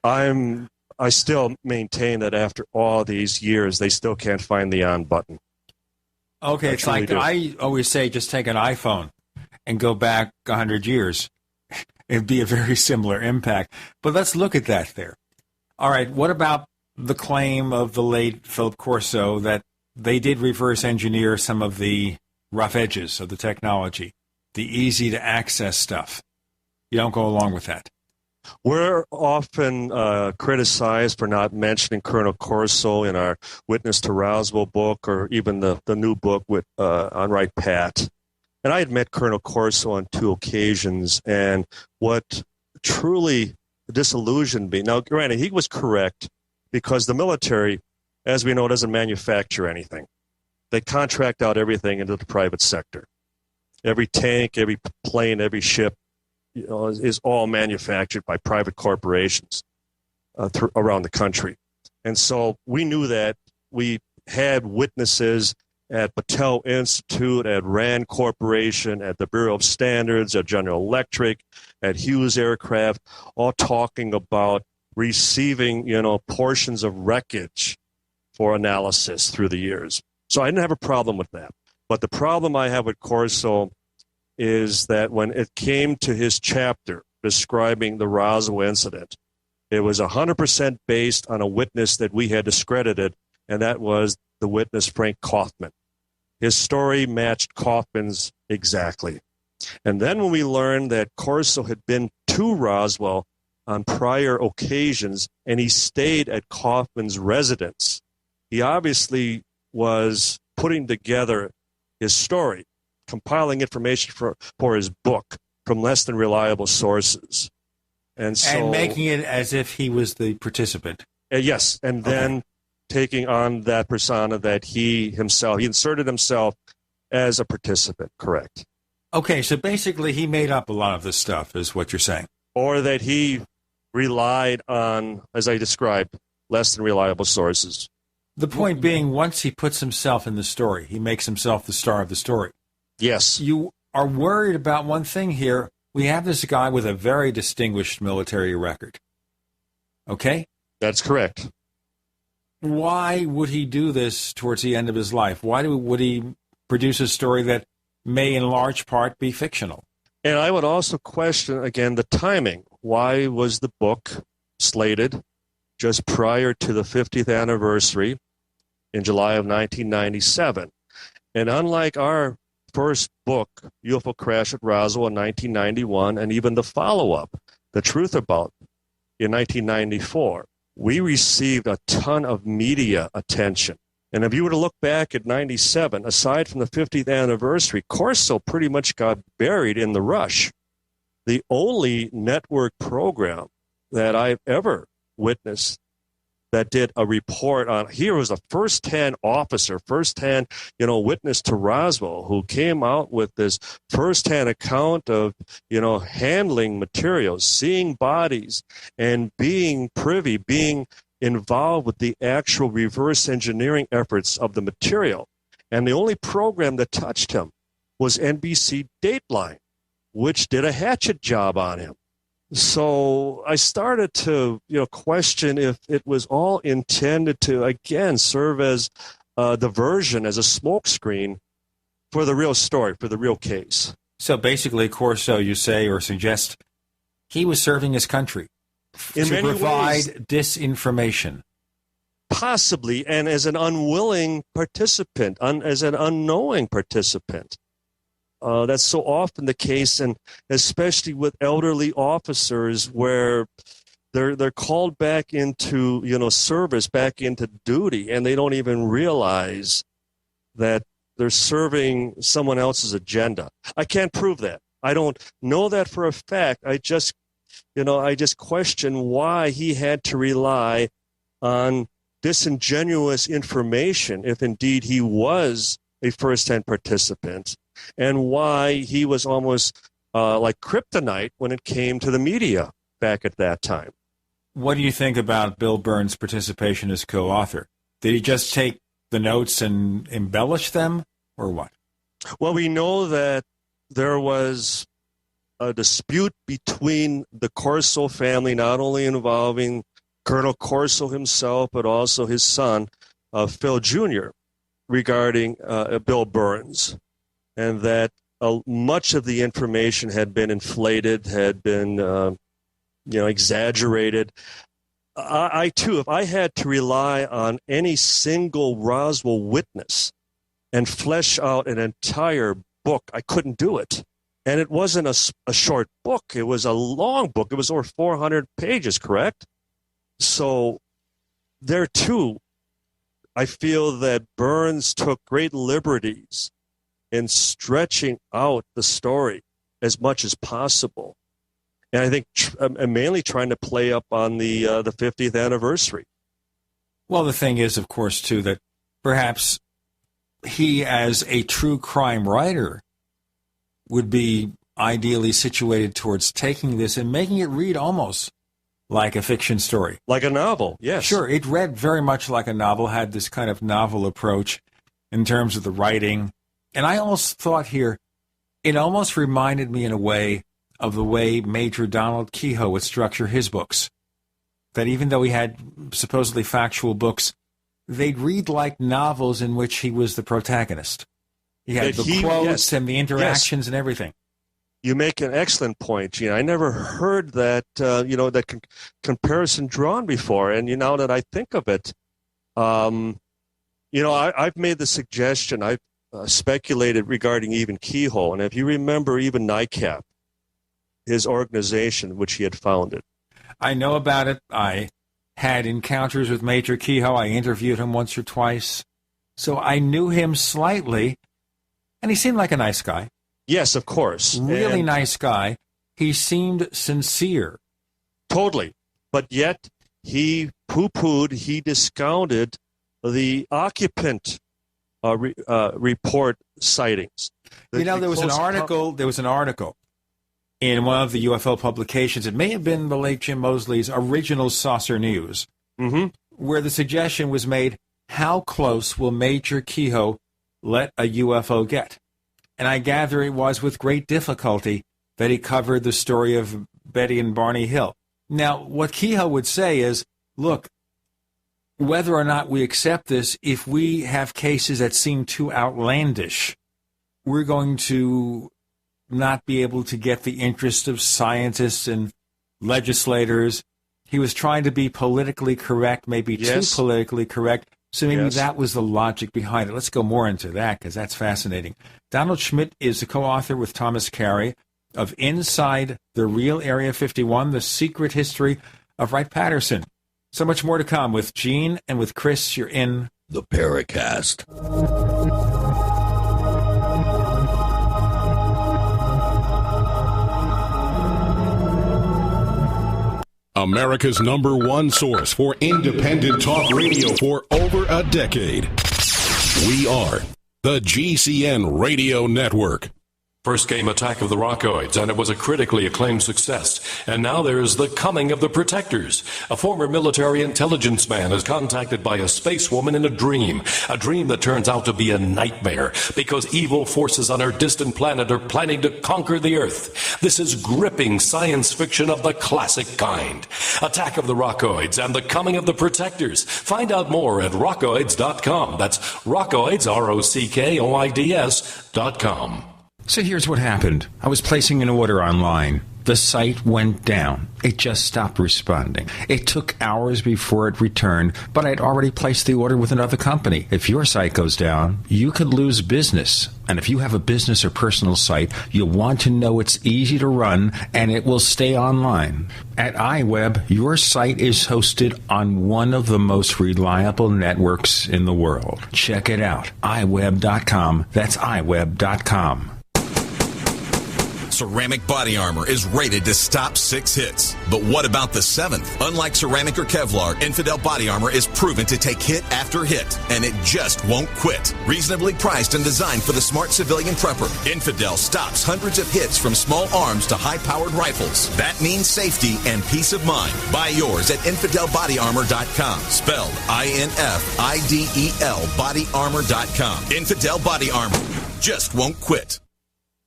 I still maintain that after all these years, they still can't find the on button. Okay, it's like I always say, just take an iPhone and go back 100 years. It'd be a very similar impact. But let's look at that there. All right, what about the claim of the late Philip Corso that they did reverse engineer some of the rough edges of the technology, the easy-to-access stuff? You don't go along with that. We're often criticized for not mentioning Colonel Corso in our Witness to Roswell book or even the new book with on Right Pat. And I had met Colonel Corso on 2 occasions, and what truly disillusioned me, now granted, he was correct because the military, as we know, doesn't manufacture anything. They contract out everything into the private sector. Every tank, every plane, every ship, is all manufactured by private corporations around the country. And so we knew that. We had witnesses at Battelle Institute, at RAND Corporation, at the Bureau of Standards, at General Electric, at Hughes Aircraft, all talking about receiving, portions of wreckage for analysis through the years. So I didn't have a problem with that. But the problem I have with Corso is that when it came to his chapter describing the Roswell incident, it was 100% based on a witness that we had discredited, and that was the witness Frank Kaufman. His story matched Kaufman's exactly. And then when we learned that Corso had been to Roswell on prior occasions, and he stayed at Kaufman's residence, he obviously was putting together his story, compiling information for his book from less than reliable sources. And making it as if he was the participant. Yes, and then taking on that persona that he inserted himself as a participant, correct. Okay, so basically he made up a lot of this stuff, is what you're saying. Or that he relied on, as I described, less than reliable sources. The point being, once he puts himself in the story, he makes himself the star of the story. Yes. You are worried about one thing here. We have this guy with a very distinguished military record. Okay? That's correct. Why would he do this towards the end of his life? Why would he produce a story that may in large part be fictional? And I would also question, again, the timing. Why was the book slated just prior to the 50th anniversary in July of 1997? And unlike our first book, UFO Crash at Roswell in 1991, and even the follow-up, The Truth About, in 1994, we received a ton of media attention. And if you were to look back at 97, aside from the 50th anniversary, Corso pretty much got buried in the rush. The only network program that I've ever witnessed that did a report on, here was a first-hand officer, first-hand, witness to Roswell, who came out with this first-hand account of, handling materials, seeing bodies, and being privy, being involved with the actual reverse engineering efforts of the material. And the only program that touched him was NBC Dateline, which did a hatchet job on him. So I started to, question if it was all intended to, again, serve as a diversion, as a smokescreen for the real story, for the real case. So basically, Corso, you say or suggest, he was serving his country to provide disinformation. Possibly, and as an unwilling participant, as an unknowing participant. That's so often the case, and especially with elderly officers where they're called back into, service, back into duty, and they don't even realize that they're serving someone else's agenda. I can't prove that. I don't know that for a fact. I just question why he had to rely on disingenuous information if indeed he was a first-hand participant, and why he was almost like kryptonite when it came to the media back at that time. What do you think about Bill Burns' participation as co-author? Did he just take the notes and embellish them, or what? Well, we know that there was a dispute between the Corso family, not only involving Colonel Corso himself, but also his son, Phil Jr., regarding Bill Burns, and that much of the information had been inflated, had been exaggerated. I too, if I had to rely on any single Roswell witness and flesh out an entire book, I couldn't do it. And it wasn't a short book. It was a long book. It was over 400 pages, correct? So there too, I feel that Burns took great liberties in stretching out the story as much as possible. And I think mainly trying to play up on the 50th anniversary. Well, the thing is, of course, too, that perhaps he, as a true crime writer, would be ideally situated towards taking this and making it read almost like a fiction story. Like a novel, yes. Sure, it read very much like a novel, had this kind of novel approach in terms of the writing. And I almost thought here, it almost reminded me in a way of the way Major Donald Kehoe would structure his books. That even though he had supposedly factual books, they'd read like novels in which he was the protagonist. He had the quotes and the interactions and everything. You make an excellent point, Gene. I never heard that, that comparison drawn before. And now that I think of it, I've made the suggestion, I've speculated regarding even Kehoe. And if you remember even NICAP, his organization, which he had founded. I know about it. I had encounters with Major Kehoe. I interviewed him once or twice. So I knew him slightly, and he seemed like a nice guy. Yes, of course. Really nice guy. He seemed sincere. Totally. But yet he poo-pooed, he discounted the occupant report sightings. There was an article in one of the UFO publications. It may have been the late Jim Mosley's original Saucer News, where the suggestion was made, how close will Major Kehoe let a UFO get? And I gather it was with great difficulty that he covered the story of Betty and Barney Hill. Now, what Kehoe would say is, look, whether or not we accept this, if we have cases that seem too outlandish, we're going to not be able to get the interest of scientists and legislators. He was trying to be politically correct, maybe too politically correct. So maybe that was the logic behind it. Let's go more into that because that's fascinating. Donald Schmidt is the co-author with Thomas Carey of Inside the Real Area 51, The Secret History of Wright-Patterson. So much more to come with Gene and with Chris. You're in the Paracast. America's #1 source for independent talk radio for over a decade. We are the GCN Radio Network. First came Attack of the Rockoids, and it was a critically acclaimed success. And now there's The Coming of the Protectors. A former military intelligence man is contacted by a space woman in a dream that turns out to be a nightmare because evil forces on her distant planet are planning to conquer the Earth. This is gripping science fiction of the classic kind. Attack of the Rockoids and The Coming of the Protectors. Find out more at rockoids.com. That's Rockoids, ROCKOIDS.com. So here's what happened. I was placing an order online. The site went down. It just stopped responding. It took hours before it returned, but I'd already placed the order with another company. If your site goes down, you could lose business. And if you have a business or personal site, you'll want to know it's easy to run and it will stay online. At iWeb, your site is hosted on one of the most reliable networks in the world. Check it out. iWeb.com. That's iWeb.com. Ceramic body armor is rated to stop 6 hits. But what about the 7th? Unlike ceramic or Kevlar, Infidel body armor is proven to take hit after hit, and it just won't quit. Reasonably priced and designed for the smart civilian prepper, Infidel stops hundreds of hits from small arms to high-powered rifles. That means safety and peace of mind. Buy yours at InfidelBodyArmor.com. Spelled INFIDEL bodyarmor.com. Infidel Body Armor. just won't quit.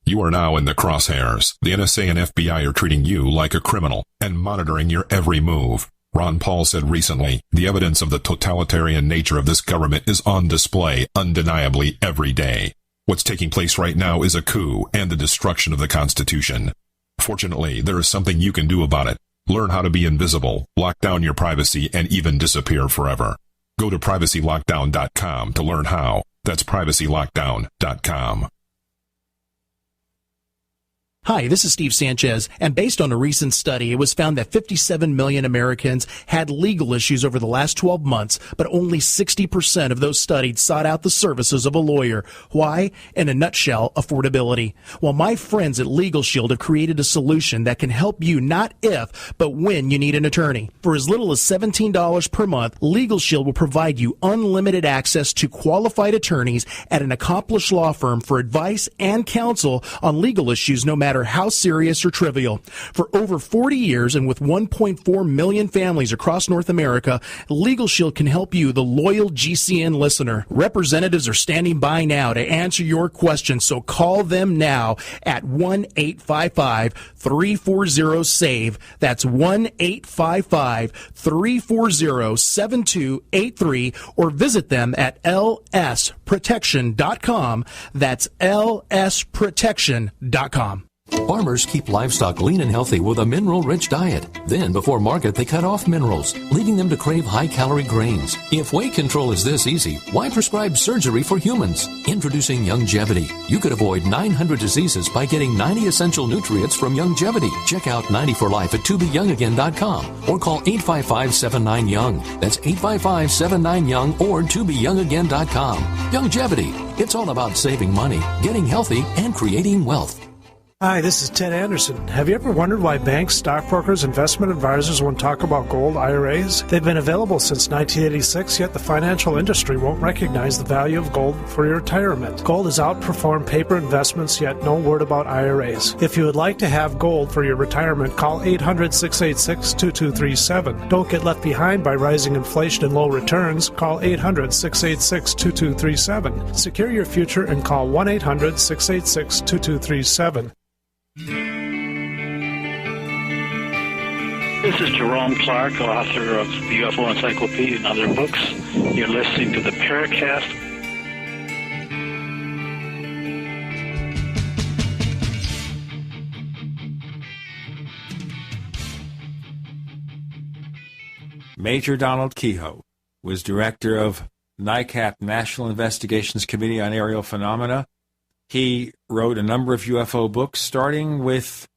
You are now in the crosshairs. The NSA and FBI are treating you like a criminal and monitoring your every move. Ron Paul said recently, the evidence of the totalitarian nature of this government is on display undeniably every day. What's taking place right now is a coup and the destruction of the Constitution. Fortunately, there is something you can do about it. Learn how to be invisible, lock down your privacy, and even disappear forever. Go to privacylockdown.com to learn how. That's privacylockdown.com. Hi, this is Steve Sanchez, and based on a recent study, it was found that 57 million Americans had legal issues over the last 12 months, but only 60% of those studied sought out the services of a lawyer. Why? In a nutshell, affordability. Well, my friends at Legal Shield have created a solution that can help you not if, but when you need an attorney. For as little as $17 per month, Legal Shield will provide you unlimited access to qualified attorneys at an accomplished law firm for advice and counsel on legal issues, no matter how serious or trivial. For over 40 years and with 1.4 million families across North America, Legal Shield can help you, the loyal GCN listener. Representatives are standing by now to answer your questions, so call them now at 1-855-340-SAVE. That's 1-855-340-7283, or visit them at lsprotection.com. That's lsprotection.com. Farmers keep livestock lean and healthy with a mineral-rich diet. Then, before market, they cut off minerals, leading them to crave high-calorie grains. If weight control is this easy, why prescribe surgery for humans? Introducing Youngevity. You could avoid 900 diseases by getting 90 essential nutrients from Youngevity. Check out 90 for Life at tobeyoungagain.com or call 855-79-YOUNG. That's 855-79-YOUNG or tobeyoungagain.com. Youngevity. It's all about saving money, getting healthy, and creating wealth. Hi, this is Ted Anderson. Have you ever wondered why banks, stockbrokers, investment advisors won't talk about gold IRAs? They've been available since 1986, yet the financial industry won't recognize the value of gold for your retirement. Gold has outperformed paper investments, yet no word about IRAs. If you would like to have gold for your retirement, call 800-686-2237. Don't get left behind by rising inflation and low returns. Call 800-686-2237. Secure your future and call 1-800-686-2237. This is Jerome Clark, author of the UFO Encyclopedia and other books. You're listening to the Paracast. Major Donald Kehoe was director of NICAP, National Investigations Committee on Aerial Phenomena. He wrote a number of UFO books, starting with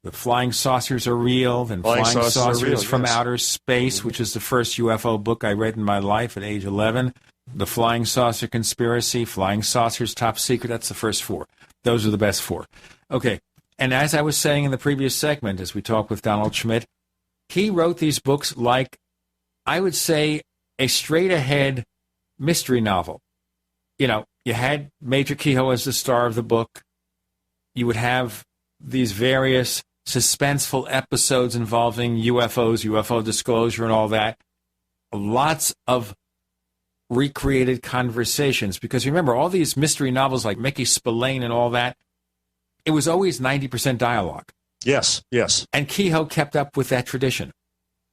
The Flying Saucers Are Real, then Flying Saucers from Outer Space, which is the first UFO book I read in my life at age 11. The Flying Saucer Conspiracy, Flying Saucers Top Secret, that's the first four. Those are the best four. Okay, and as I was saying in the previous segment, as we talked with Donald Schmidt, he wrote these books like, I would say, a straight-ahead mystery novel. You know, you had Major Kehoe as the star of the book. You would have these various suspenseful episodes involving UFOs, UFO disclosure, and all that. Lots of recreated conversations. Because remember, all these mystery novels like Mickey Spillane and all that, it was always 90% dialogue. Yes, yes. And Kehoe kept up with that tradition.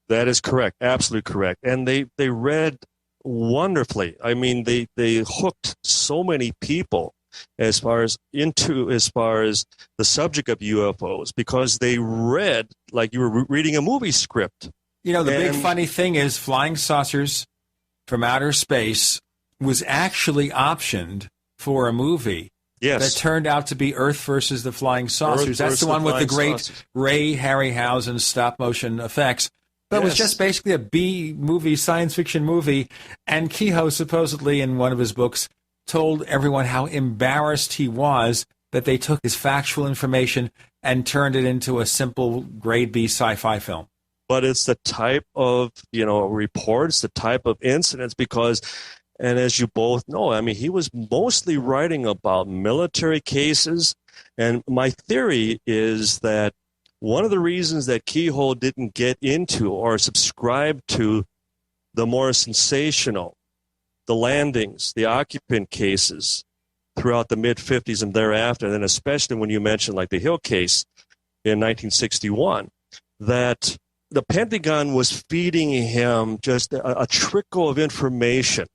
That is correct. Absolutely correct. And they read wonderfully. I mean, they hooked so many people as far as the subject of UFOs, because they read like you were reading a movie script. You know, the big funny thing is Flying Saucers from Outer Space was actually optioned for a movie. Yes. That turned out to be Earth versus the Flying Saucers. That's the one with the great Ray Harryhausen stop-motion effects. But it was just basically a B-movie, science fiction movie. And Kehoe supposedly, in one of his books, told everyone how embarrassed he was that they took his factual information and turned it into a simple grade B sci-fi film. But it's the type of, reports, the type of incidents, because, and as you both know, I mean, he was mostly writing about military cases. And my theory is that one of the reasons that Kehoe didn't get into or subscribe to the more sensational, the landings, the occupant cases, throughout the mid-50s and thereafter, and then especially when you mentioned like the Hill case in 1961, that the Pentagon was feeding him just a trickle of information.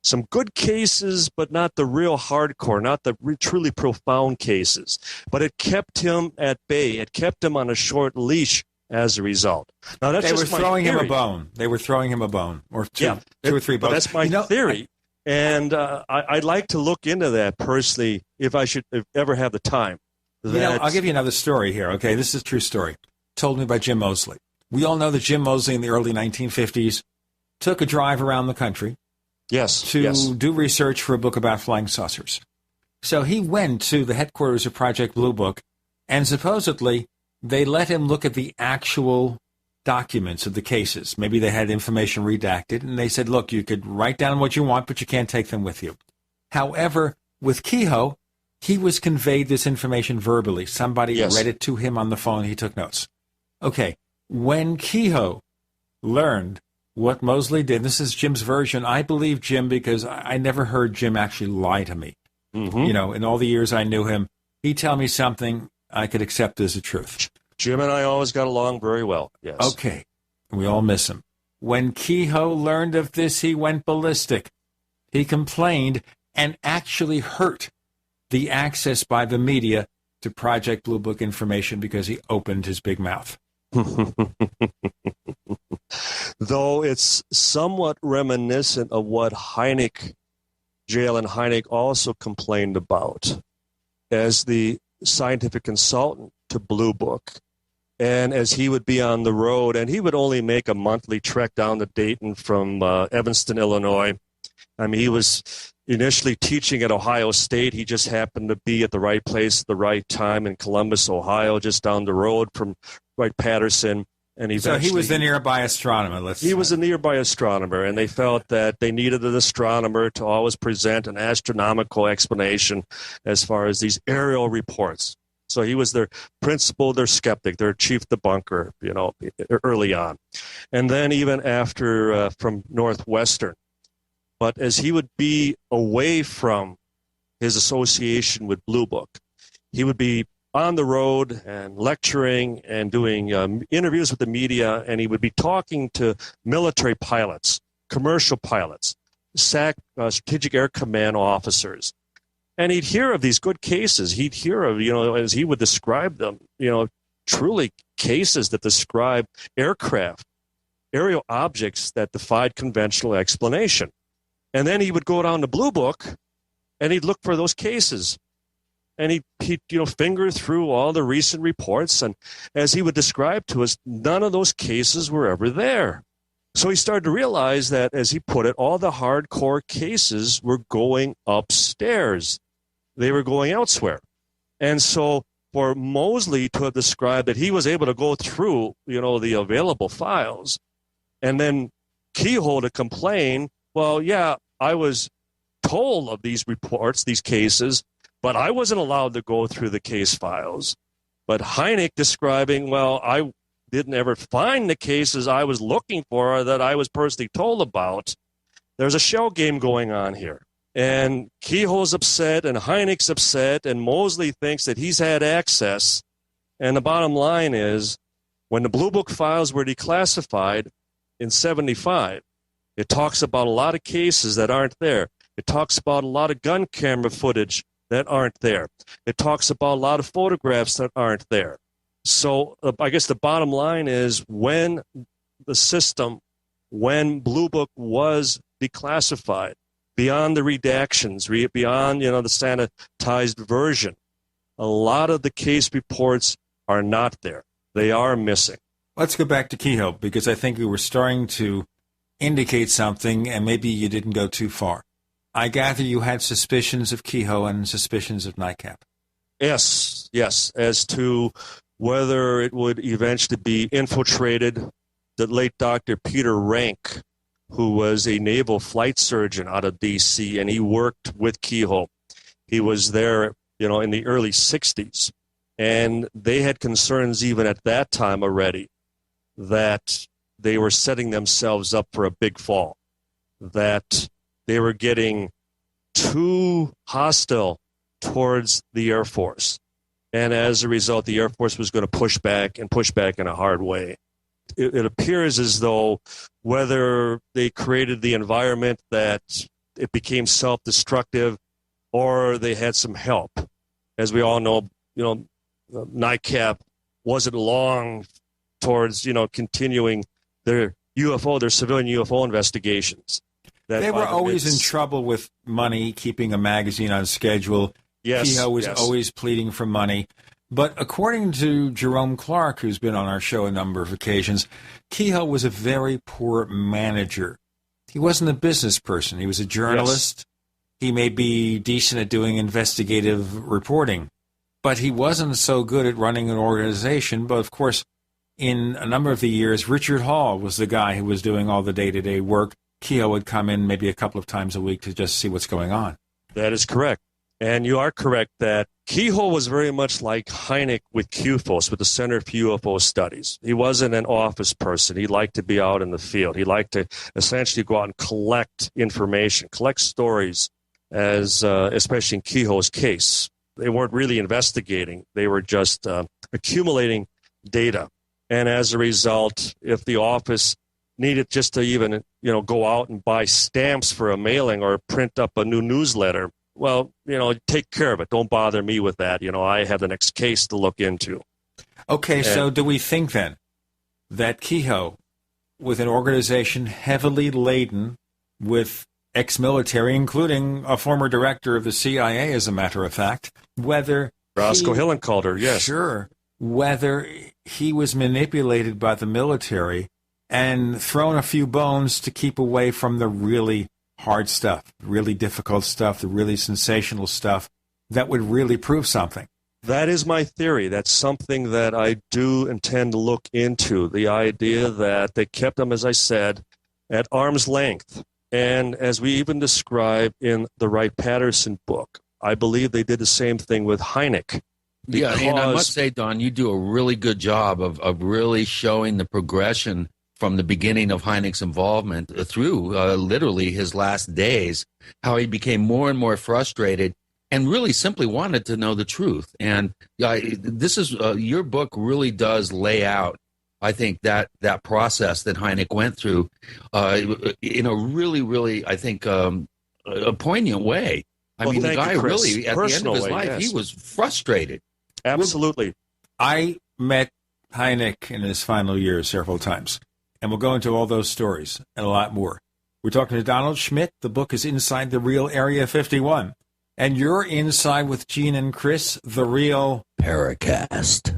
Some good cases, but not the real hardcore, not the truly profound cases. But it kept him at bay. It kept him on a short leash as a result. Now, that's they were just my throwing him a theory. bone. They were throwing him a bone, or two or three bones. But that's my theory. And I'd like to look into that personally if I should ever have the time. I'll give you another story here, okay? This is a true story. Told me by Jim Moseley. We all know that Jim Moseley in the early 1950s took a drive around the country to do research for a book about flying saucers. So he went to the headquarters of Project Blue Book, and supposedly they let him look at the actual documents of the cases. Maybe they had information redacted, and they said, look, you could write down what you want, but you can't take them with you. However, with Kehoe, he was conveyed this information verbally. Somebody read it to him on the phone. He took notes. Okay, when Kehoe learned what Moseley did, this is Jim's version. I believe Jim because I never heard Jim actually lie to me. Mm-hmm. You know, in all the years I knew him, he'd tell me something I could accept as the truth. Jim and I always got along very well, yes. Okay, we all miss him. When Kehoe learned of this, he went ballistic. He complained and actually hurt the access by the media to Project Blue Book information because he opened his big mouth. Though it's somewhat reminiscent of what J.L.N. Hynek also complained about as the scientific consultant to Blue Book. And as he would be on the road, and he would only make a monthly trek down to Dayton from Evanston, Illinois. I mean, he was initially teaching at Ohio State. He just happened to be at the right place at the right time in Columbus, Ohio, just down the road from Wright-Patterson. And so he was the nearby astronomer. He was a nearby astronomer, and they felt that they needed an astronomer to always present an astronomical explanation as far as these aerial reports. So he was their principal, their skeptic, their chief debunker, you know, early on. And then even after from Northwestern. But as he would be away from his association with Blue Book, he would be on the road and lecturing and doing interviews with the media, and he would be talking to military pilots, commercial pilots, Strategic Air Command officers. And he'd hear of these good cases. He'd hear of, you know, as he would describe them, you know, truly cases that describe aircraft, aerial objects that defied conventional explanation. And then he would go down to Blue Book, and he'd look for those cases. And he'd you know, finger through all the recent reports. And as he would describe to us, none of those cases were ever there. So he started to realize that, as he put it, all the hardcore cases were going upstairs. They were going elsewhere. And so for Moseley to have described that he was able to go through, you know, the available files, and then Kehoe to complain, well, yeah, I was told of these reports, these cases, but I wasn't allowed to go through the case files. But Hynek describing, well, I didn't ever find the cases I was looking for or that I was personally told about. There's a shell game going on here. And Kehoe's upset, and Hynek's upset, and Moseley thinks that he's had access. And the bottom line is, when the Blue Book files were declassified in 75, it talks about a lot of cases that aren't there. It talks about a lot of gun camera footage that aren't there. It talks about a lot of photographs that aren't there. So I guess the bottom line is, when the system, when Blue Book was declassified, beyond the redactions, beyond, you know, the sanitized version, a lot of the case reports are not there. They are missing. Let's go back to Kehoe, because I think we were starting to indicate something, and maybe you didn't go too far. I gather you had suspicions of Kehoe and suspicions of NICAP. Yes, as to whether it would eventually be infiltrated. The late Dr. Peter Rank, who was a naval flight surgeon out of D.C., and he worked with Kehoe. He was there, you know, in the early 60s, and they had concerns even at that time already that they were setting themselves up for a big fall, that they were getting too hostile towards the Air Force. And as a result, the Air Force was going to push back in a hard way. It appears as though whether they created the environment that it became self-destructive or they had some help. As we all know, NICAP wasn't long towards, continuing their civilian UFO investigations. They were always in trouble with money, keeping a magazine on schedule. Yes, Kehoe was always pleading for money. But according to Jerome Clark, who's been on our show a number of occasions, Kehoe was a very poor manager. He wasn't a business person. He was a journalist. Yes. He may be decent at doing investigative reporting, but he wasn't so good at running an organization. But, of course, in a number of the years, Richard Hall was the guy who was doing all the day-to-day work. Kehoe would come in maybe a couple of times a week to just see what's going on. That is correct. And you are correct that Kehoe was very much like Hynek with QFOS, with the Center for UFO Studies. He wasn't an office person. He liked to be out in the field. He liked to essentially go out and collect information, collect stories, as especially in Kehoe's case. They weren't really investigating. They were just accumulating data. And as a result, if the office needed just to even, go out and buy stamps for a mailing or print up a new newsletter, well, take care of it. Don't bother me with that. I have the next case to look into. Okay, so do we think then that Kehoe, with an organization heavily laden with ex-military, including a former director of the CIA, as a matter of fact, whether Roscoe Hillenkalder, yes. Sure. Whether he was manipulated by the military and thrown a few bones to keep away from the really hard stuff, really difficult stuff, the really sensational stuff that would really prove something. That is my theory. That's something that I do intend to look into, the idea that they kept them, as I said, at arm's length. And as we even describe in the Wright-Patterson book, I believe they did the same thing with Hynek. Yeah, and I must say, Don, you do a really good job of really showing the progression from the beginning of Hynek's involvement through literally his last days, how he became more and more frustrated and really simply wanted to know the truth. And this is your book really does lay out, I think, that process that Hynek went through in a really, really, I think, a poignant way. I mean, the guy really, at the end of his life, he was frustrated. Absolutely. I met Hynek in his final years several times. And we'll go into all those stories and a lot more. We're talking to Donald Schmitt. The book is Inside the Real Area 51. And you're inside with Gene and Chris, the real Paracast.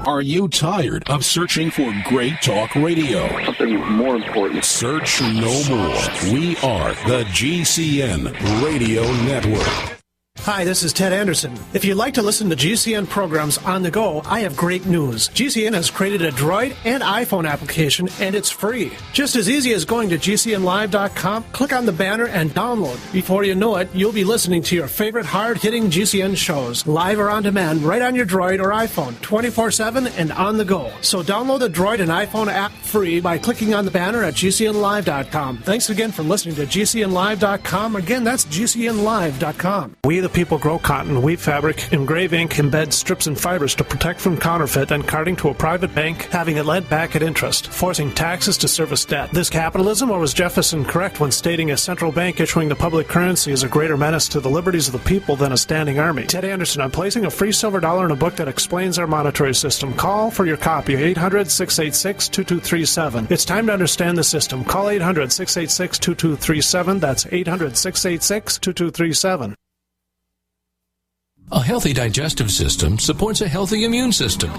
Are you tired of searching for great talk radio? Something more important. Search no more. We are the GCN Radio Network. Hi, this is Ted Anderson. If you'd like to listen to GCN programs on the go, I have great news. GCN has created a Droid and iPhone application, and it's free. Just as easy as going to GCNlive.com, click on the banner, and download. Before you know it, you'll be listening to your favorite hard-hitting GCN shows, live or on demand, right on your Droid or iPhone, 24/7 and on the go. So download the Droid and iPhone app free by clicking on the banner at GCNlive.com. Thanks again for listening to GCNlive.com. Again, that's GCNlive.com. We the people grow cotton, weave fabric, engrave ink, embed strips and fibers to protect from counterfeit and carting to a private bank, having it lent back at interest, forcing taxes to service debt. This capitalism, or was Jefferson correct when stating a central bank issuing the public currency is a greater menace to the liberties of the people than a standing army? Ted Anderson, I'm placing a free silver dollar in a book that explains our monetary system. Call for your copy, 800-686-2237. It's time to understand the system. Call 800-686-2237. That's 800-686-2237. A healthy digestive system supports a healthy immune system.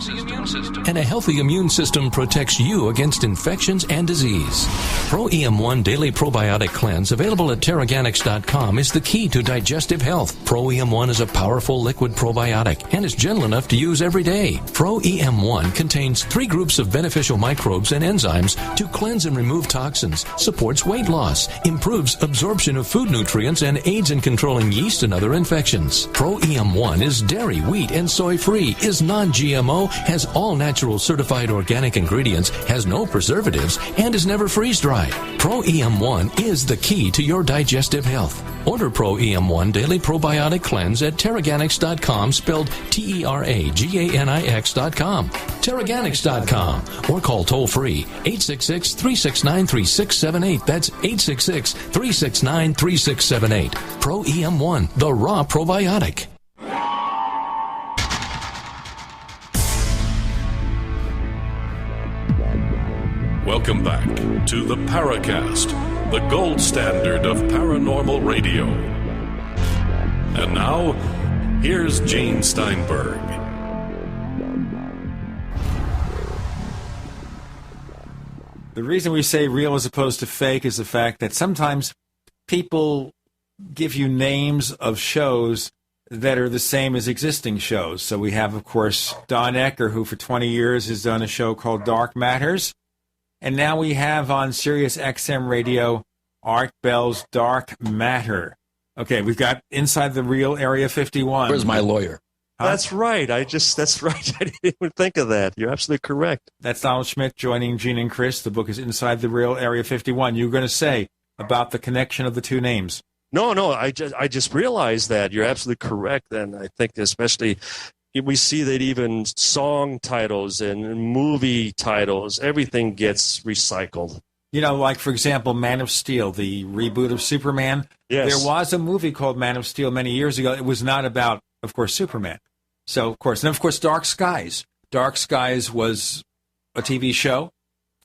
And a healthy immune system protects you against infections and disease. Pro EM1 Daily Probiotic Cleanse, available at Terraganics.com, is the key to digestive health. Pro EM1 is a powerful liquid probiotic and is gentle enough to use every day. Pro EM1 contains 3 groups of beneficial microbes and enzymes to cleanse and remove toxins, supports weight loss, improves absorption of food nutrients, and aids in controlling yeast and other infections. Pro EM1 Pro-EM1 is dairy, wheat, and soy-free, is non-GMO, has all natural certified organic ingredients, has no preservatives, and is never freeze-dried. Pro-EM1 is the key to your digestive health. Order Pro-EM1 Daily Probiotic Cleanse at Teraganix.com, spelled Teraganix.com. Teraganix.com, or call toll-free 866-369-3678. That's 866-369-3678. Pro-EM1, the raw probiotic. Welcome back to the Paracast, the gold standard of paranormal radio. And now, here's Gene Steinberg. The reason we say real as opposed to fake is the fact that sometimes people give you names of shows that are the same as existing shows. So we have, of course, Don Ecker, who for 20 years has done a show called Dark Matters. And now we have on Sirius XM Radio, Art Bell's Dark Matter. Okay, we've got Inside the Real Area 51. Where's my lawyer? Huh? That's right. That's right. I didn't even think of that. You're absolutely correct. That's Donald Schmidt joining Gene and Chris. The book is Inside the Real Area 51. You were going to say about the connection of the two names. No, I just realized that. You're absolutely correct. And I think especially we see that even song titles and movie titles, everything gets recycled. You know, like, for example, Man of Steel, the reboot of Superman. Yes. There was a movie called Man of Steel many years ago. It was not about, of course, Superman. So, of course, and of course, Dark Skies. Dark Skies was a TV show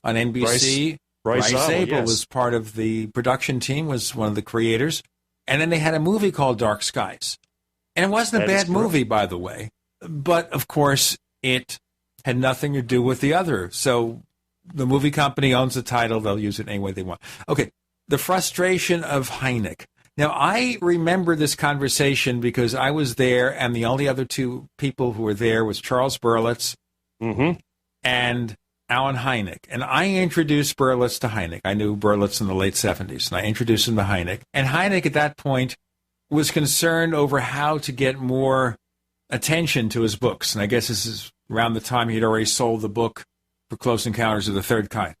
on NBC. Bryce Zabel yes. was part of the production team, was one of the creators. And then they had a movie called Dark Skies. And it wasn't a bad movie, by the way. But, of course, it had nothing to do with the other. So the movie company owns the title. They'll use it any way they want. Okay, the frustration of Hynek. Now, I remember this conversation because I was there, and the only other two people who were there was Charles Berlitz and Alan Hynek. And I introduced Berlitz to Hynek. I knew Berlitz in the late 70s, and I introduced him to Hynek. And Hynek at that point was concerned over how to get more attention to his books. And I guess this is around the time he'd already sold the book for Close Encounters of the Third Kind.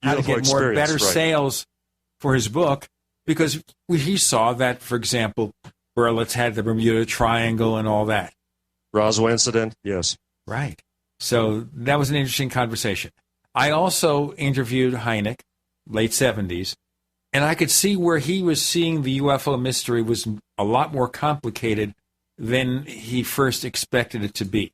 How to get more better sales for his book, because he saw that, for example, Berlitz had the Bermuda Triangle and all that. Roswell incident, yes. Right. So that was an interesting conversation. I also interviewed Hynek, late 70s, and I could see where he was seeing the UFO mystery was a lot more complicated than he first expected it to be.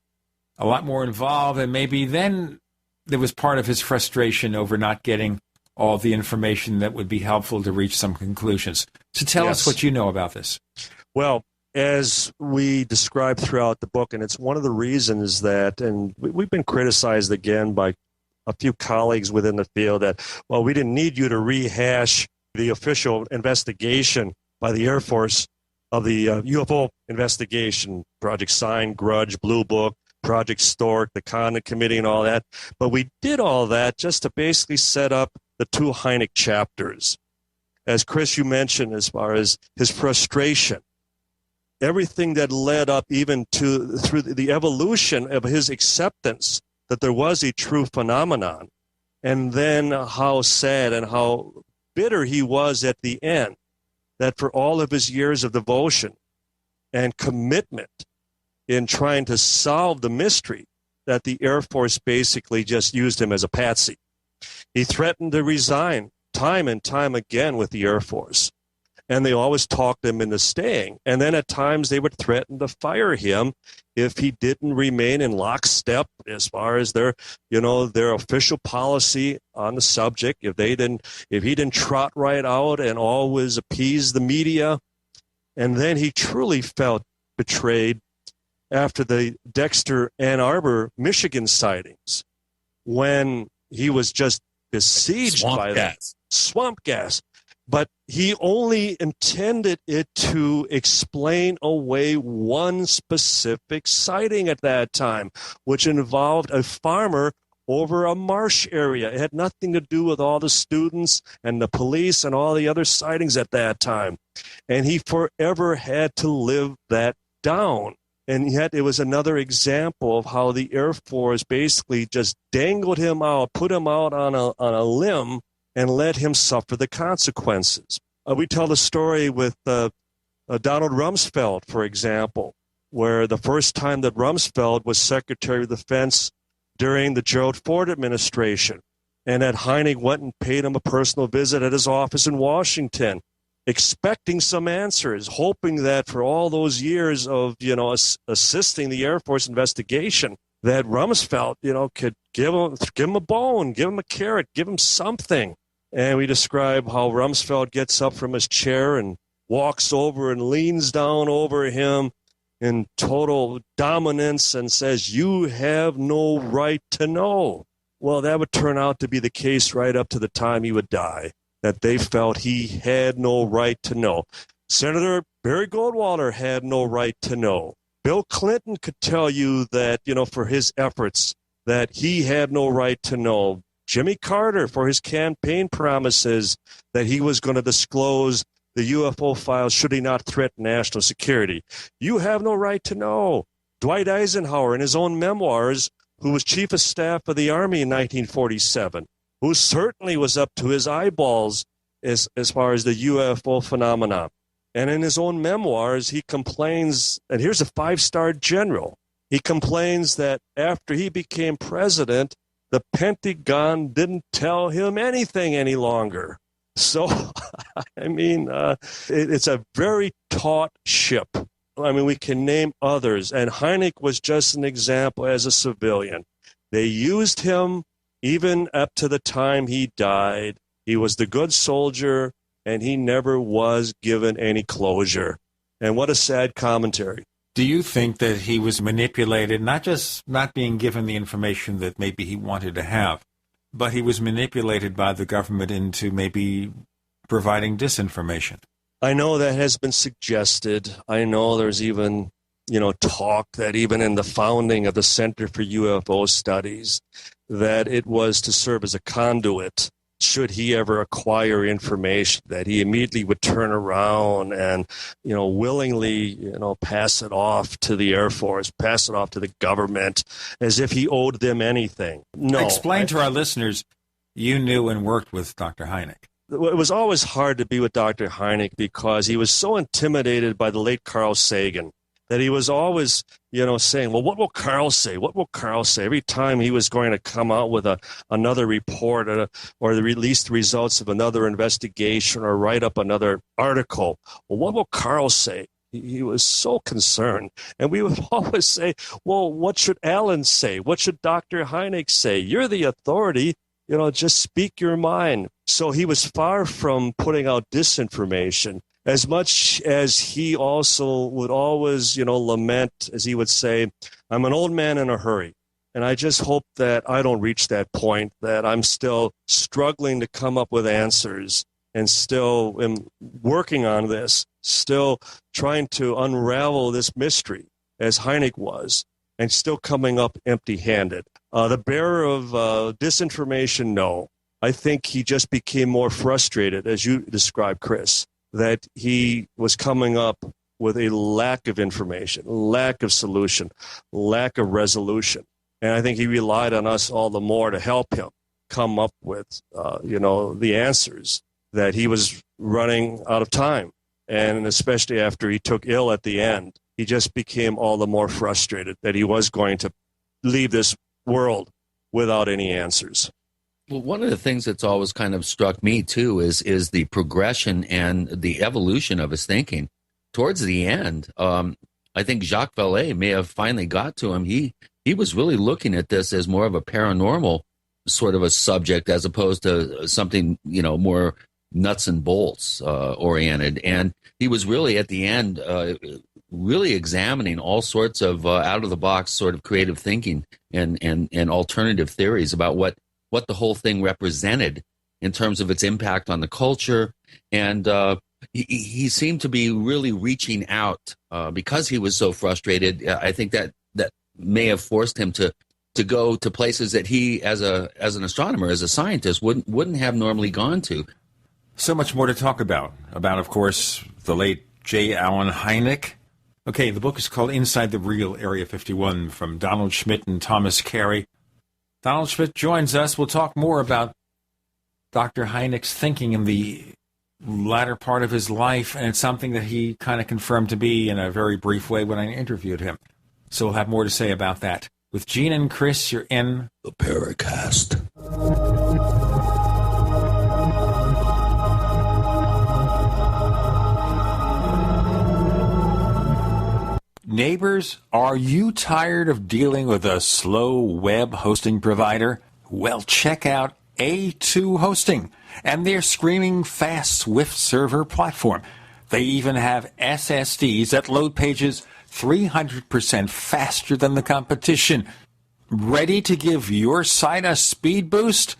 A lot more involved, and maybe then there was part of his frustration over not getting all the information that would be helpful to reach some conclusions. So tell us what you know about this. Well, as we described throughout the book, and it's one of the reasons that, and we've been criticized again by a few colleagues within the field that, well, we didn't need you to rehash the official investigation by the Air Force of the UFO investigation, Project Sign, Grudge, Blue Book, Project Stork, the Condon Committee, and all that. But we did all that just to basically set up the two Hynek chapters. As Chris, you mentioned, as far as his frustration, everything that led up even to through the evolution of his acceptance that there was a true phenomenon, and then how sad and how bitter he was at the end, that for all of his years of devotion and commitment in trying to solve the mystery, that the Air Force basically just used him as a patsy. He threatened to resign time and time again with the Air Force, and they always talked him into staying. And then at times they would threaten to fire him if he didn't remain in lockstep as far as their official policy on the subject. If he didn't trot right out and always appease the media. And then he truly felt betrayed after the Dexter, Ann Arbor, Michigan sightings, when he was just besieged by that swamp gas. But he only intended it to explain away one specific sighting at that time, which involved a farmer over a marsh area. It had nothing to do with all the students and the police and all the other sightings at that time. And he forever had to live that down. And yet it was another example of how the Air Force basically just dangled him out, put him out on a limb, and let him suffer the consequences. We tell the story with Donald Rumsfeld, for example, where the first time that Rumsfeld was Secretary of Defense during the Gerald Ford administration, and that Hynek went and paid him a personal visit at his office in Washington, expecting some answers, hoping that for all those years of, assisting the Air Force investigation, that Rumsfeld, could give him a bone, give him a carrot, give him something. And we describe how Rumsfeld gets up from his chair and walks over and leans down over him in total dominance and says, "You have no right to know." Well, that would turn out to be the case right up to the time he would die, that they felt he had no right to know. Senator Barry Goldwater had no right to know. Bill Clinton could tell you that, for his efforts, that he had no right to know. Jimmy Carter, for his campaign promises that he was going to disclose the UFO files should he not threaten national security. You have no right to know. Dwight Eisenhower, in his own memoirs, who was Chief of Staff of the Army in 1947, who certainly was up to his eyeballs as far as the UFO phenomenon. And in his own memoirs, he complains, and here's a 5-star general, he complains that after he became president, the Pentagon didn't tell him anything any longer. So, it's a very taut ship. We can name others, and Hynek was just an example as a civilian. They used him even up to the time he died. He was the good soldier, and he never was given any closure. And what a sad commentary. Do you think that he was manipulated, not just not being given the information that maybe he wanted to have, but he was manipulated by the government into maybe providing disinformation? I know that has been suggested. I know there's even, talk that even in the founding of the Center for UFO Studies, that it was to serve as a conduit should he ever acquire information, that he immediately would turn around and, willingly, pass it off to the Air Force, pass it off to the government as if he owed them anything. No. Explain to our listeners, you knew and worked with Dr. Hynek. It was always hard to be with Dr. Hynek because he was so intimidated by the late Carl Sagan that he was always, saying, well, what will Carl say? What will Carl say? Every time he was going to come out with another report or release the results of another investigation or write up another article, well, what will Carl say? He was so concerned. And we would always say, well, what should Alan say? What should Dr. Hynek say? You're the authority. Just speak your mind. So he was far from putting out disinformation, as much as he also would always, lament, as he would say, I'm an old man in a hurry. And I just hope that I don't reach that point, that I'm still struggling to come up with answers and still am working on this, still trying to unravel this mystery, as Hynek was, and still coming up empty-handed. The bearer of disinformation, no. I think he just became more frustrated, as you described, Chris, that he was coming up with a lack of information, lack of solution, lack of resolution. And I think he relied on us all the more to help him come up with, the answers, that he was running out of time. And especially after he took ill at the end, he just became all the more frustrated that he was going to leave this world without any answers. Well, one of the things that's always kind of struck me, too, is the progression and the evolution of his thinking. Towards the end, I think Jacques Vallée may have finally got to him. He was really looking at this as more of a paranormal sort of a subject as opposed to something, more nuts and bolts oriented. And he was really, at the end, really examining all sorts of out-of-the-box sort of creative thinking and alternative theories about what the whole thing represented in terms of its impact on the culture. And he seemed to be really reaching out because he was so frustrated. I think that may have forced him to go to places that he, as an astronomer, as a scientist, wouldn't have normally gone to. So much more to talk about, of course, the late J. Allen Hynek. Okay, the book is called Inside the Real Area 51 from Donald Schmidt and Thomas Carey. Donald Schmidt joins us. We'll talk more about Dr. Hynek's thinking in the latter part of his life, and it's something that he kind of confirmed to be in a very brief way when I interviewed him. So we'll have more to say about that. With Gene and Chris, you're in the Paracast. Neighbors, are you tired of dealing with a slow web hosting provider? Well, check out A2 Hosting and their screaming fast Swift server platform. They even have SSDs that load pages 300% faster than the competition. Ready to give your site a speed boost?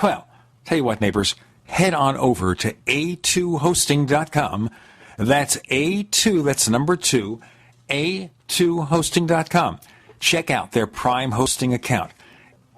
Well, tell you what, neighbors, head on over to a2hosting.com. That's A2, that's number 2, a2hosting.com. Check out their Prime hosting account.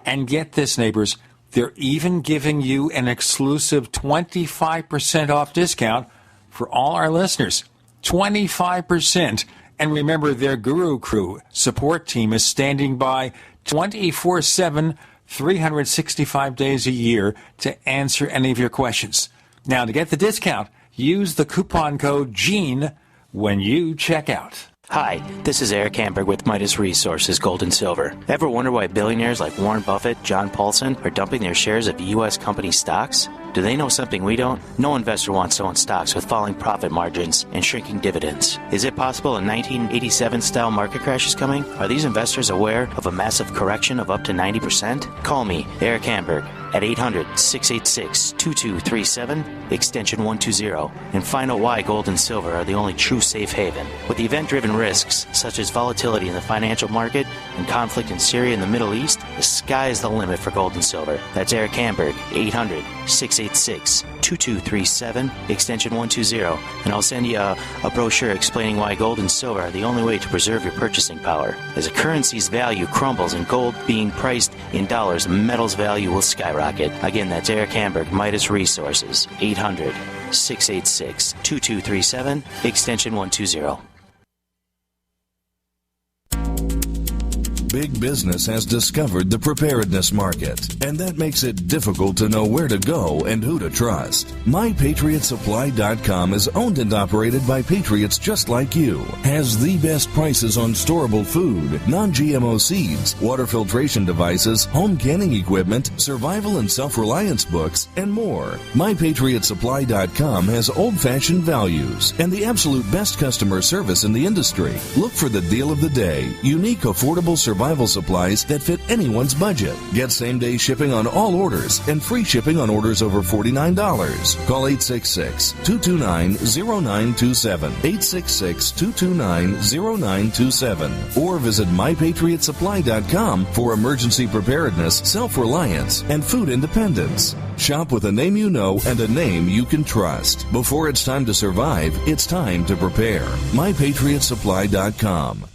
And get this, neighbors, they're even giving you an exclusive 25% off discount for all our listeners. 25%. And remember, their Guru Crew support team is standing by 24/7, 365 days a year to answer any of your questions. Now, to get the discount, use the coupon code GENE when you check out. Hi, this is Eric Hamburg with Midas Resources Gold and Silver. Ever wonder why billionaires like Warren Buffett, John Paulson are dumping their shares of U.S. company stocks? Do they know something we don't? No investor wants to own stocks with falling profit margins and shrinking dividends. Is it possible a 1987-style market crash is coming? Are these investors aware of a massive correction of up to 90%? Call me, Eric Hamburg, at 800-686-2237, extension 120, and find out why gold and silver are the only true safe haven. With event-driven risks, such as volatility in the financial market and conflict in Syria and the Middle East, the sky is the limit for gold and silver. That's Eric Hamburg, 800-686-2237, extension 120, and I'll send you a brochure explaining why gold and silver are the only way to preserve your purchasing power. As a currency's value crumbles and gold being priced in dollars, metal's value will skyrocket. Again, that's Eric Hamburg, Midas Resources, 800-686-2237, extension 120. Big business has discovered the preparedness market, and that makes it difficult to know where to go and who to trust. MyPatriotSupply.com is owned and operated by patriots just like you. Has the best prices on storable food, non-GMO seeds, water filtration devices, home canning equipment, survival and self-reliance books, and more. MyPatriotSupply.com has old-fashioned values and the absolute best customer service in the industry. Look for the deal of the day, unique, affordable survival supplies that fit anyone's budget. Get same-day shipping on all orders and free shipping on orders over $49. Call 866-229-0927, 866-229-0927, or visit MyPatriotSupply.com for emergency preparedness, self-reliance, and food independence. Shop with a name you know and a name you can trust. Before it's time to survive, it's time to prepare. MyPatriotSupply.com.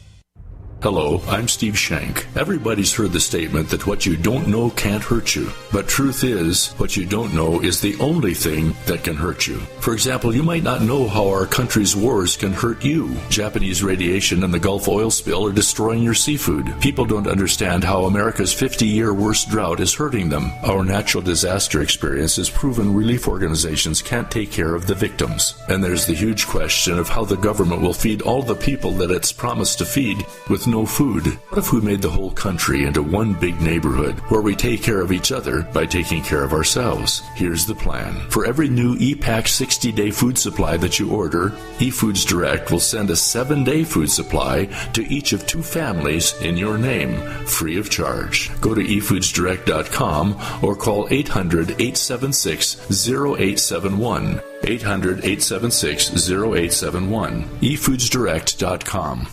Hello, I'm Steve Shank. Everybody's heard the statement that what you don't know can't hurt you. But truth is, what you don't know is the only thing that can hurt you. For example, you might not know how our country's wars can hurt you. Japanese radiation and the Gulf oil spill are destroying your seafood. People don't understand how America's 50-year worst drought is hurting them. Our natural disaster experience has proven relief organizations can't take care of the victims. And there's the huge question of how the government will feed all the people that it's promised to feed with no food. What if we made the whole country into one big neighborhood where we take care of each other by taking care of ourselves? Here's the plan. For every new E-Pack 60-day food supply that you order, eFoods Direct will send a 7-day food supply to each of 2 families in your name, free of charge. Go to efoodsdirect.com or call 800-876-0871. 800-876-0871. efoodsdirect.com.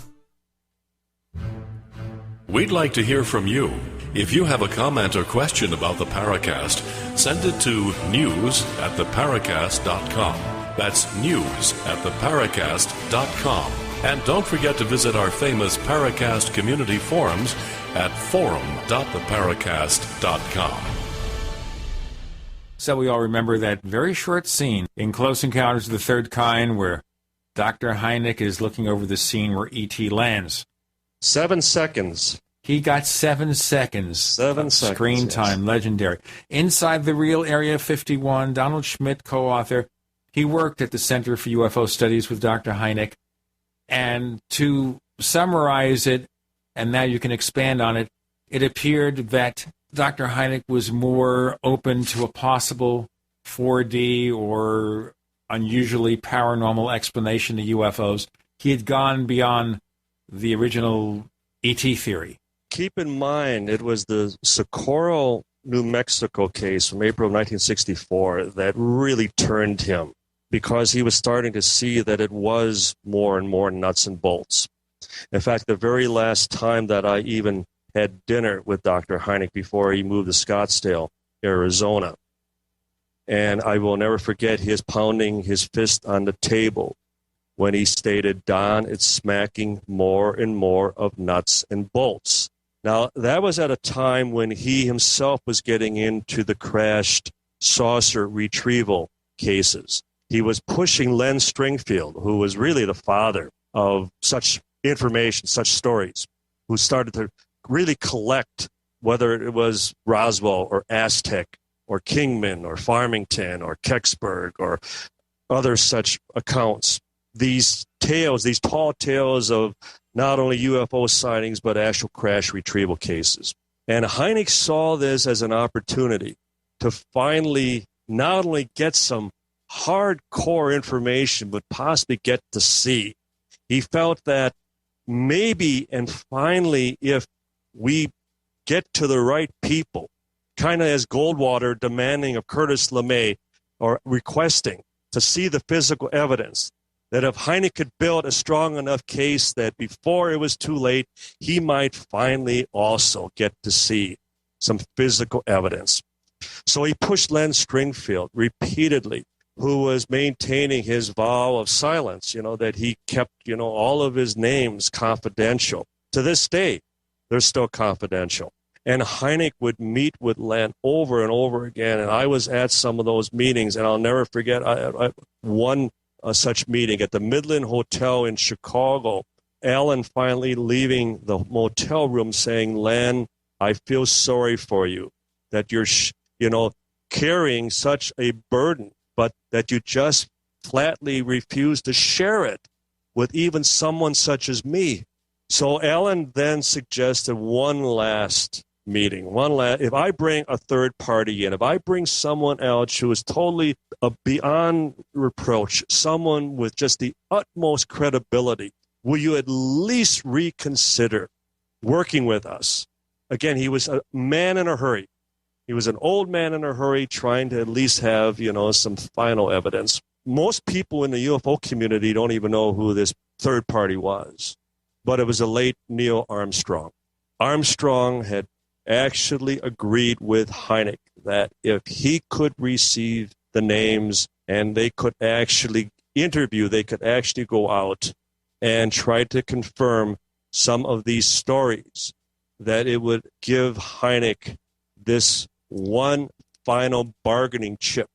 We'd like to hear from you. If you have a comment or question about the Paracast, send it to news@theparacast.com. That's news@theparacast.com. And don't forget to visit our famous Paracast community forums at forum.theparacast.com. So we all remember that very short scene in Close Encounters of the Third Kind where Dr. Hynek is looking over the scene where E.T. lands. 7 seconds. He got 7 seconds. 7 seconds. Screen time, legendary. Inside the Real Area 51, Donald Schmidt, co-author, he worked at the Center for UFO Studies with Dr. Hynek. And to summarize it, and now you can expand on it, it appeared that Dr. Hynek was more open to a possible 4D or unusually paranormal explanation to UFOs. He had gone beyond the original ET theory. Keep in mind, it was the Socorro, New Mexico case from April of 1964 that really turned him, because he was starting to see that it was more and more nuts and bolts. In fact, the very last time that I even had dinner with Dr. Hynek before he moved to Scottsdale, Arizona, and I will never forget his pounding his fist on the table when he stated, "Don, it's smacking more and more of nuts and bolts." Now, that was at a time when he himself was getting into the crashed saucer retrieval cases. He was pushing Len Stringfield, who was really the father of such information, such stories, who started to really collect, whether it was Roswell or Aztec or Kingman or Farmington or Kecksburg or other such accounts. These tales, these tall tales of not only UFO sightings, but actual crash retrieval cases. And Hynek saw this as an opportunity to finally not only get some hardcore information, but possibly get to see. He felt that maybe and finally, if we get to the right people, kind of as Goldwater demanding of Curtis LeMay or requesting to see the physical evidence, that if Hynek could build a strong enough case that before it was too late, he might finally also get to see some physical evidence. So he pushed Len Stringfield repeatedly, who was maintaining his vow of silence, that he kept, all of his names confidential. To this day, they're still confidential. And Hynek would meet with Len over and over again. And I was at some of those meetings, and I'll never forget one such meeting at the Midland Hotel in Chicago. Alan finally leaving the motel room saying, "Len, I feel sorry for you that you're, carrying such a burden, but that you just flatly refuse to share it with even someone such as me." So Alan then suggested one last meeting. If I bring a third party in, if I bring someone else who is totally beyond reproach, someone with just the utmost credibility, will you at least reconsider working with us? Again, he was a man in a hurry. He was an old man in a hurry trying to at least have, some final evidence. Most people in the UFO community don't even know who this third party was, but it was the late Neil Armstrong. Armstrong had actually agreed with Hynek that if he could receive the names and they could actually interview, they could actually go out and try to confirm some of these stories, that it would give Hynek this one final bargaining chip,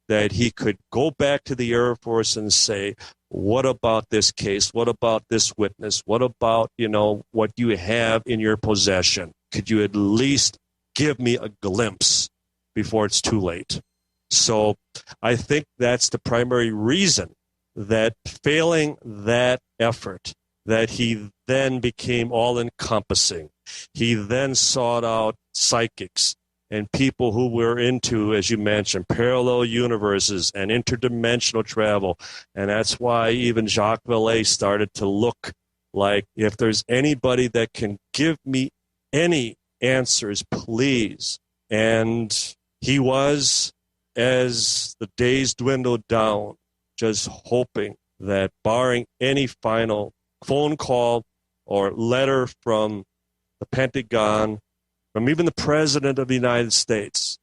that he could go back to the Air Force and say, "What about this case? What about this witness? What about, what you have in your possession? Could you at least give me a glimpse before it's too late?" So I think that's the primary reason that failing that effort, that he then became all-encompassing. He then sought out psychics and people who were into, as you mentioned, parallel universes and interdimensional travel. And that's why even Jacques Vallée started to look like, if there's anybody that can give me any answers, please. And he was, as the days dwindled down, just hoping that, barring any final phone call or letter from the Pentagon, from even the President of the United States,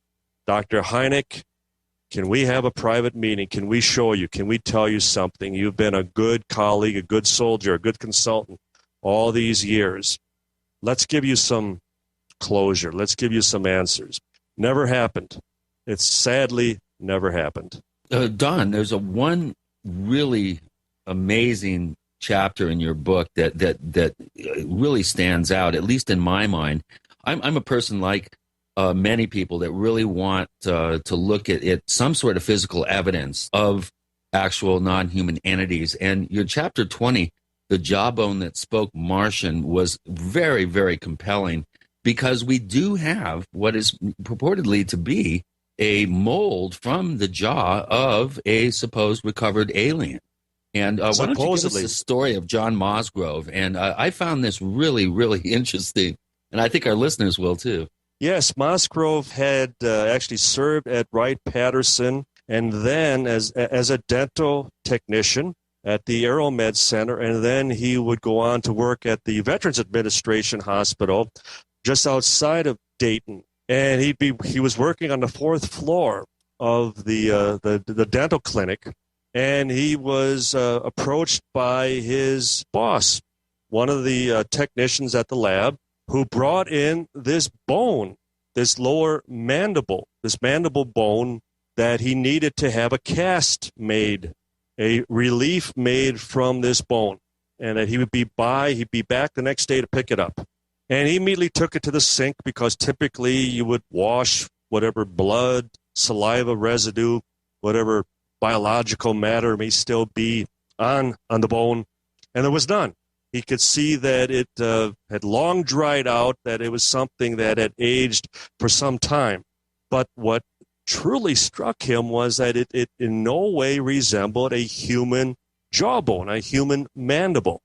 "Dr. Hynek, can we have a private meeting? Can we show you? Can we tell you something? You've been a good colleague, a good soldier, a good consultant all these years. Let's give you some closure. Let's give you some answers." Never happened. It sadly never happened. Don, there's one really amazing chapter in your book that really stands out, at least in my mind. I'm a person like many people that really want to look at some sort of physical evidence of actual non-human entities. And your chapter 20, The Jawbone That Spoke Martian, was very, very compelling, because we do have what is purportedly to be a mold from the jaw of a supposed recovered alien. And why don't you give us the story of John Mosgrove? And I found this really, really interesting, and I think our listeners will too. Yes, Mosgrove had actually served at Wright-Patterson, and then as a dental technician at the Aeromed Center, and then he would go on to work at the Veterans Administration Hospital just outside of Dayton. And he was working on the 4th floor of the dental clinic, and he was approached by his boss, one of the technicians at the lab, who brought in this bone, this lower mandible, this mandible bone that he needed to have a cast made, a relief made from this bone, and that he'd be back the next day to pick it up. And he immediately took it to the sink, because typically you would wash whatever blood, saliva residue, whatever biological matter may still be on the bone, and there was none. He could see that it had long dried out, that it was something that had aged for some time. But what truly struck him was that it in no way resembled a human jawbone, a human mandible.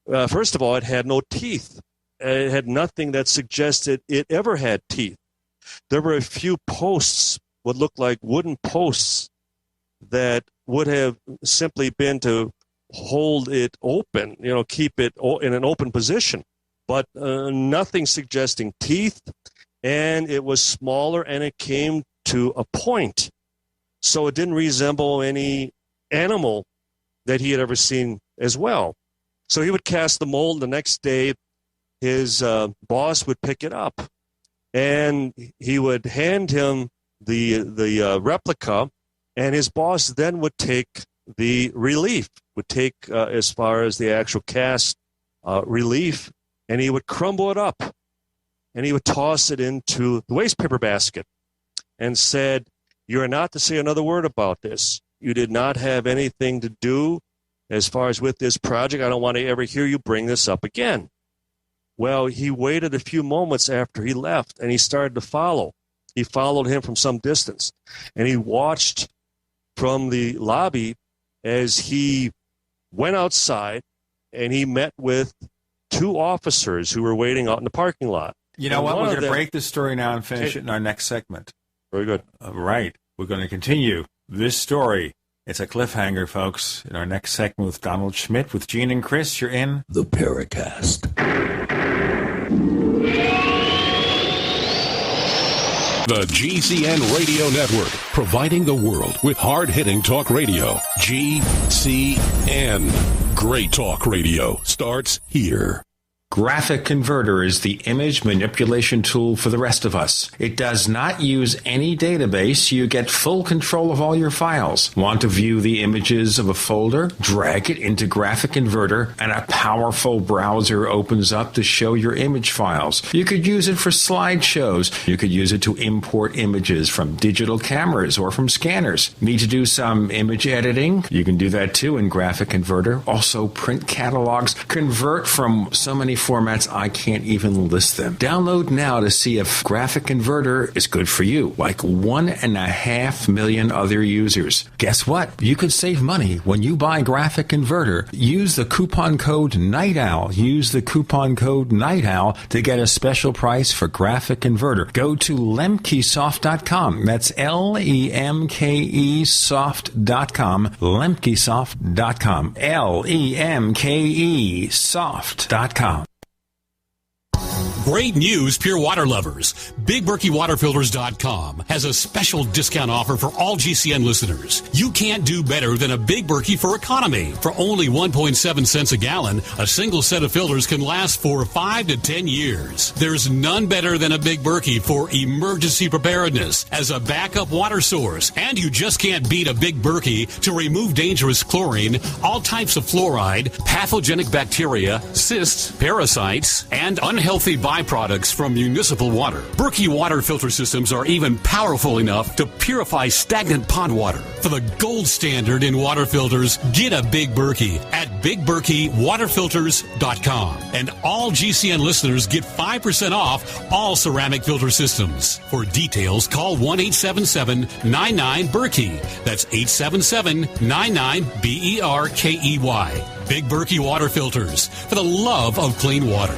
First of all, it had no teeth. It had nothing that suggested it ever had teeth. There were a few posts, what looked like wooden posts, that would have simply been to hold it open, keep it in an open position, but nothing suggesting teeth, and it was smaller, and it came to a point. So it didn't resemble any animal that he had ever seen as well. So he would cast the mold. The next day, his boss would pick it up, and he would hand him the replica, and his boss then would take the relief, would take as far as the actual cast relief, and he would crumble it up, and he would toss it into the waste paper basket and said, "You are not to say another word about this. You did not have anything to do as far as with this project. I don't want to ever hear you bring this up again." Well, he waited a few moments after he left, and he started to follow. He followed him from some distance, and he watched from the lobby as he went outside, and he met with 2 officers who were waiting out in the parking lot. You know what? We're going to break this story now and finish it in our next segment. Very good. All right. We're going to continue this story. It's a cliffhanger, folks. In our next segment with Donald Schmidt, with Gene and Chris, you're in the Paracast. The GCN Radio Network, providing the world with hard-hitting talk radio. GCN. Great talk radio starts here. Graphic Converter is the image manipulation tool for the rest of us. It does not use any database. You get full control of all your files. Want to view the images of a folder? Drag it into Graphic Converter, and a powerful browser opens up to show your image files. You could use it for slideshows. You could use it to import images from digital cameras or from scanners. Need to do some image editing? You can do that too in Graphic Converter. Also print catalogs. Convert from so many formats I can't even list them. Download now to see if Graphic Converter is good for you, like 1.5 million other users. Guess what? You could save money when you buy Graphic Converter. Use the coupon code NIGHTOWL. Use the coupon code NIGHTOWL to get a special price for Graphic Converter. Go to lemkesoft.com. That's LEMKE soft.com. lemkesoft.com. LEMKE soft.com. Great news, pure water lovers. BigBerkeyWaterFilters.com has a special discount offer for all GCN listeners. You can't do better than a Big Berkey for economy. For only 1.7 cents a gallon, a single set of filters can last for 5 to 10 years. There's none better than a Big Berkey for emergency preparedness as a backup water source. And you just can't beat a Big Berkey to remove dangerous chlorine, all types of fluoride, pathogenic bacteria, cysts, parasites, and unhealthy byproducts from municipal water. Berkey water filter systems are even powerful enough to purify stagnant pond water. For the gold standard in water filters, get a Big Berkey at BigBerkeyWaterFilters.com. And all GCN listeners get 5% off all ceramic filter systems. For details, call 1-877-99-BERKEY. That's 877-99-BERKEY. Big Berkey Water Filters, for the love of clean water.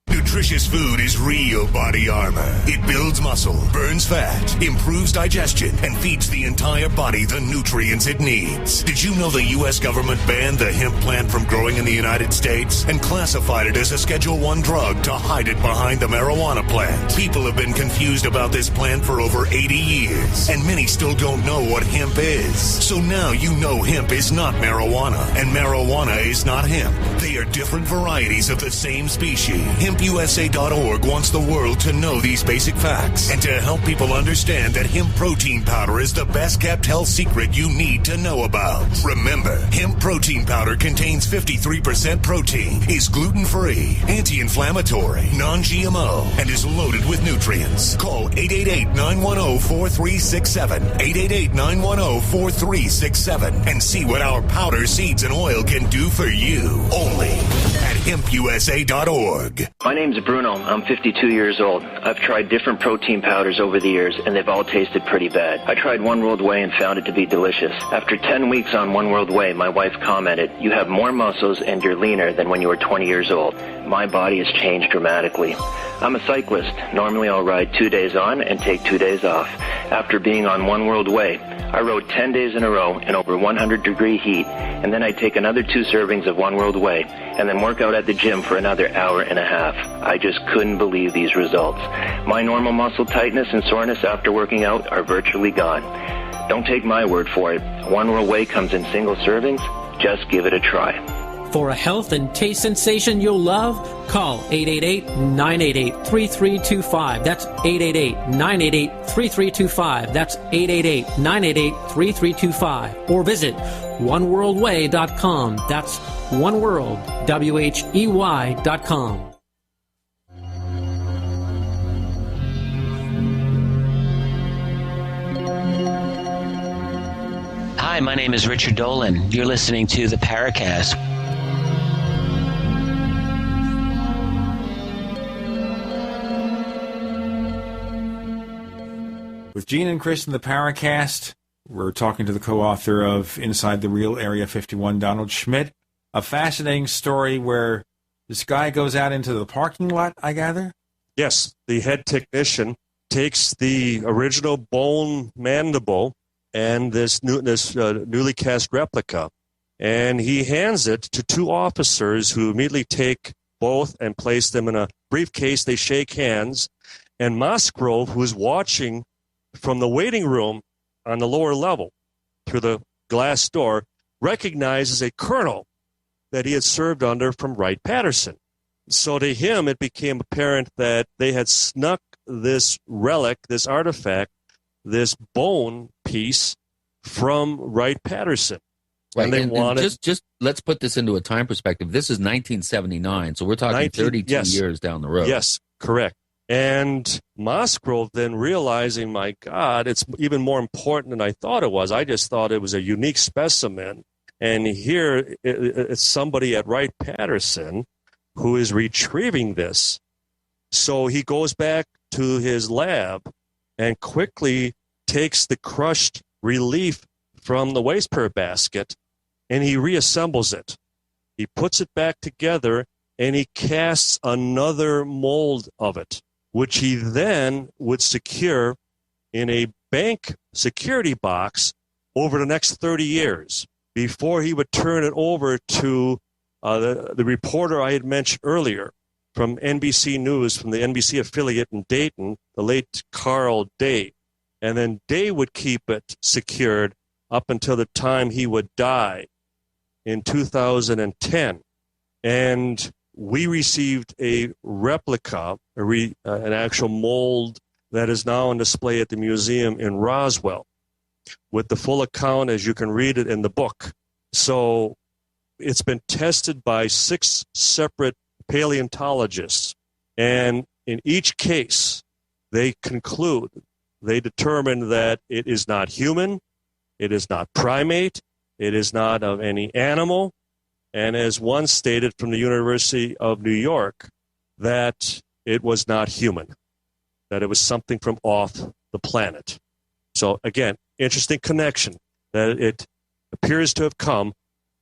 Nutritious food is real body armor. It builds muscle, burns fat, improves digestion, and feeds the entire body the nutrients it needs. Did you know the U.S. government banned the hemp plant from growing in the United States and classified it as a Schedule I drug to hide it behind the marijuana plant? People have been confused about this plant for over 80 years, and many still don't know what hemp is. So now you know hemp is not marijuana, and marijuana is not hemp. They are different varieties of the same species. HempUSA.org wants the world to know these basic facts and to help people understand that hemp protein powder is the best kept health secret you need to know about. Remember, hemp protein powder contains 53% protein, is gluten-free, anti-inflammatory, non-GMO, and is loaded with nutrients. Call 888-910-4367, 888-910-4367, and see what our powder, seeds, and oil can do for you. Only at HempUSA.org. My name's Bruno. I'm 52 years old. I've tried different protein powders over the years, and they've all tasted pretty bad. I tried One World Whey and found it to be delicious. After 10 weeks on One World Whey, my wife commented, "You have more muscles and you're leaner than when you were 20 years old." My body has changed dramatically. I'm a cyclist. Normally I'll ride 2 days on and take 2 days off. After being on One World Whey, I rode 10 days in a row in over 100-degree heat, and then I'd take another 2 servings of One World Whey, and then work out at the gym for another hour and a half. I just couldn't believe these results. My normal muscle tightness and soreness after working out are virtually gone. Don't take my word for it. One World Whey comes in single servings. Just give it a try. For a health and taste sensation you'll love, call 888-988-3325. That's 888-988-3325. That's 888-988-3325. Or visit oneworldwhey.com. That's oneworld.com. Hi, my name is Richard Dolan. You're listening to the Paracast. With Gene and Chris in the Paracast, we're talking to the co-author of Inside the Real Area 51, Donald Schmidt. A fascinating story where this guy goes out into the parking lot, I gather? Yes, the head technician takes the original bone mandible and this newly cast replica, and he hands it to 2 officers who immediately take both and place them in a briefcase. They shake hands, and Musgrove, who's watching from the waiting room on the lower level through the glass door, recognizes a colonel that he had served under from Wright-Patterson. So to him, it became apparent that they had snuck this relic, this artifact, this bone piece from Wright-Patterson. Right, and they wanted... just let's put this into a time perspective. This is 1979, so we're talking 32 years down the road. Yes, correct. And Musgrove then realizing, my God, it's even more important than I thought it was. I just thought it was a unique specimen. And here it's somebody at Wright-Patterson who is retrieving this. So he goes back to his lab and quickly takes the crushed relief from the waste paper basket and he reassembles it. He puts it back together and he casts another mold of it, which he then would secure in a bank security box over the next 30 years before he would turn it over to the reporter I had mentioned earlier. from NBC News, from the NBC affiliate in Dayton, the late Carl Day. And then Day would keep it secured up until the time he would die in 2010. And we received a replica, an actual mold that is now on display at the museum in Roswell with the full account as you can read it in the book. So it's been tested by 6 separate paleontologists. And in each case, they determine that it is not human, it is not primate, it is not of any animal, and as one stated from the University of New York, that it was not human, that it was something from off the planet. So again, interesting connection that it appears to have come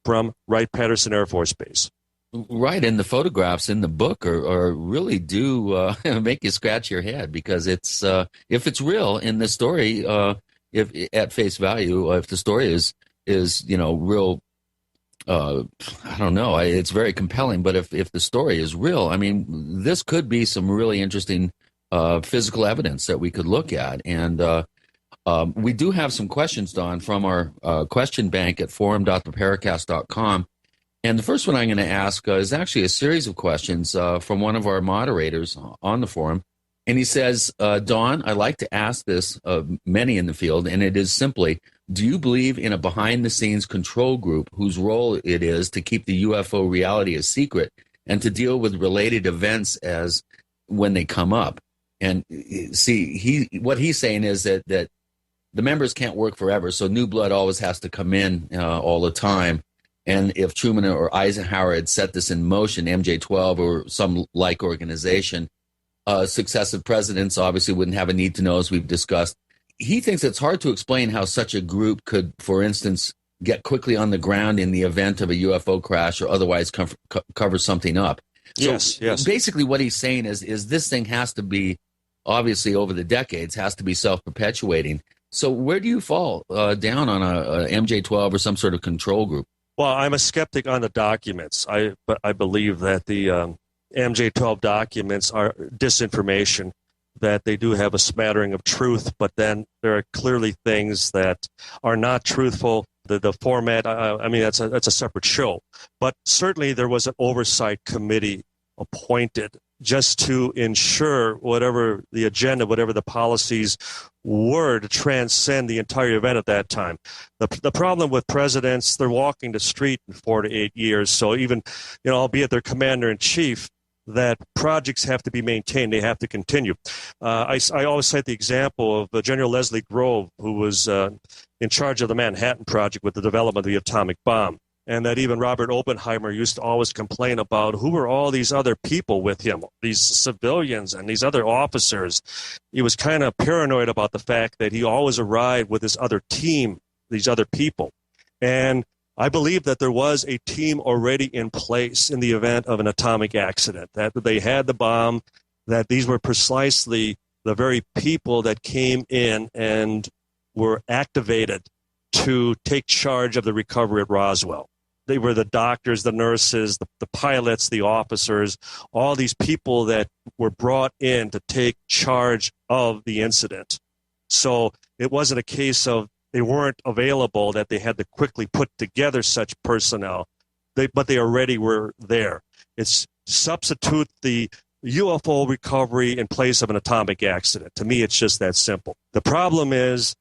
from Wright-Patterson Air Force Base. Right, and the photographs in the book are really do make you scratch your head, because it's if it's real in the story, if at face value, if the story is real, I don't know, it's very compelling. But if the story is real, I mean, this could be some really interesting physical evidence that we could look at. And we do have some questions, Don, from our question bank at forum.theparacast.com. And the first one I'm going to ask is actually a series of questions from one of our moderators on the forum. And he says, Don, I like to ask this of many in the field, and it is simply, do you believe in a behind-the-scenes control group whose role it is to keep the UFO reality a secret and to deal with related events as when they come up? And see, what he's saying is that the members can't work forever, so new blood always has to come in all the time. And if Truman or Eisenhower had set this in motion, MJ-12 or some like organization, successive presidents obviously wouldn't have a need to know, as we've discussed. He thinks it's hard to explain how such a group could, for instance, get quickly on the ground in the event of a UFO crash or otherwise cover something up. So yes. Basically what he's saying is this thing has to be, obviously over the decades, has to be self-perpetuating. So where do you fall down on a MJ-12 or some sort of control group? Well, I'm a skeptic on the documents. But I believe that the MJ-12 documents are disinformation, that they do have a smattering of truth, but then there are clearly things that are not truthful. The format, I mean, that's a separate show. But certainly there was an oversight committee appointed just to ensure whatever the agenda, whatever the policies were, to transcend the entire event at that time. The problem with presidents, they're walking the street in 4 to 8 years. So even, albeit their commander-in-chief, that projects have to be maintained. They have to continue. I always cite the example of General Leslie Grove, who was in charge of the Manhattan Project with the development of the atomic bomb. And that even Robert Oppenheimer used to always complain about who were all these other people with him, these civilians and these other officers. He was kind of paranoid about the fact that he always arrived with this other team, these other people. And I believe that there was a team already in place in the event of an atomic accident, that they had the bomb, that these were precisely the very people that came in and were activated to take charge of the recovery at Roswell. They were the doctors, the nurses, the pilots, the officers, all these people that were brought in to take charge of the incident. So it wasn't a case of they weren't available, that they had to quickly put together such personnel, but they already were there. It's substitute the UFO recovery in place of an atomic accident. To me, it's just that simple. The problem is,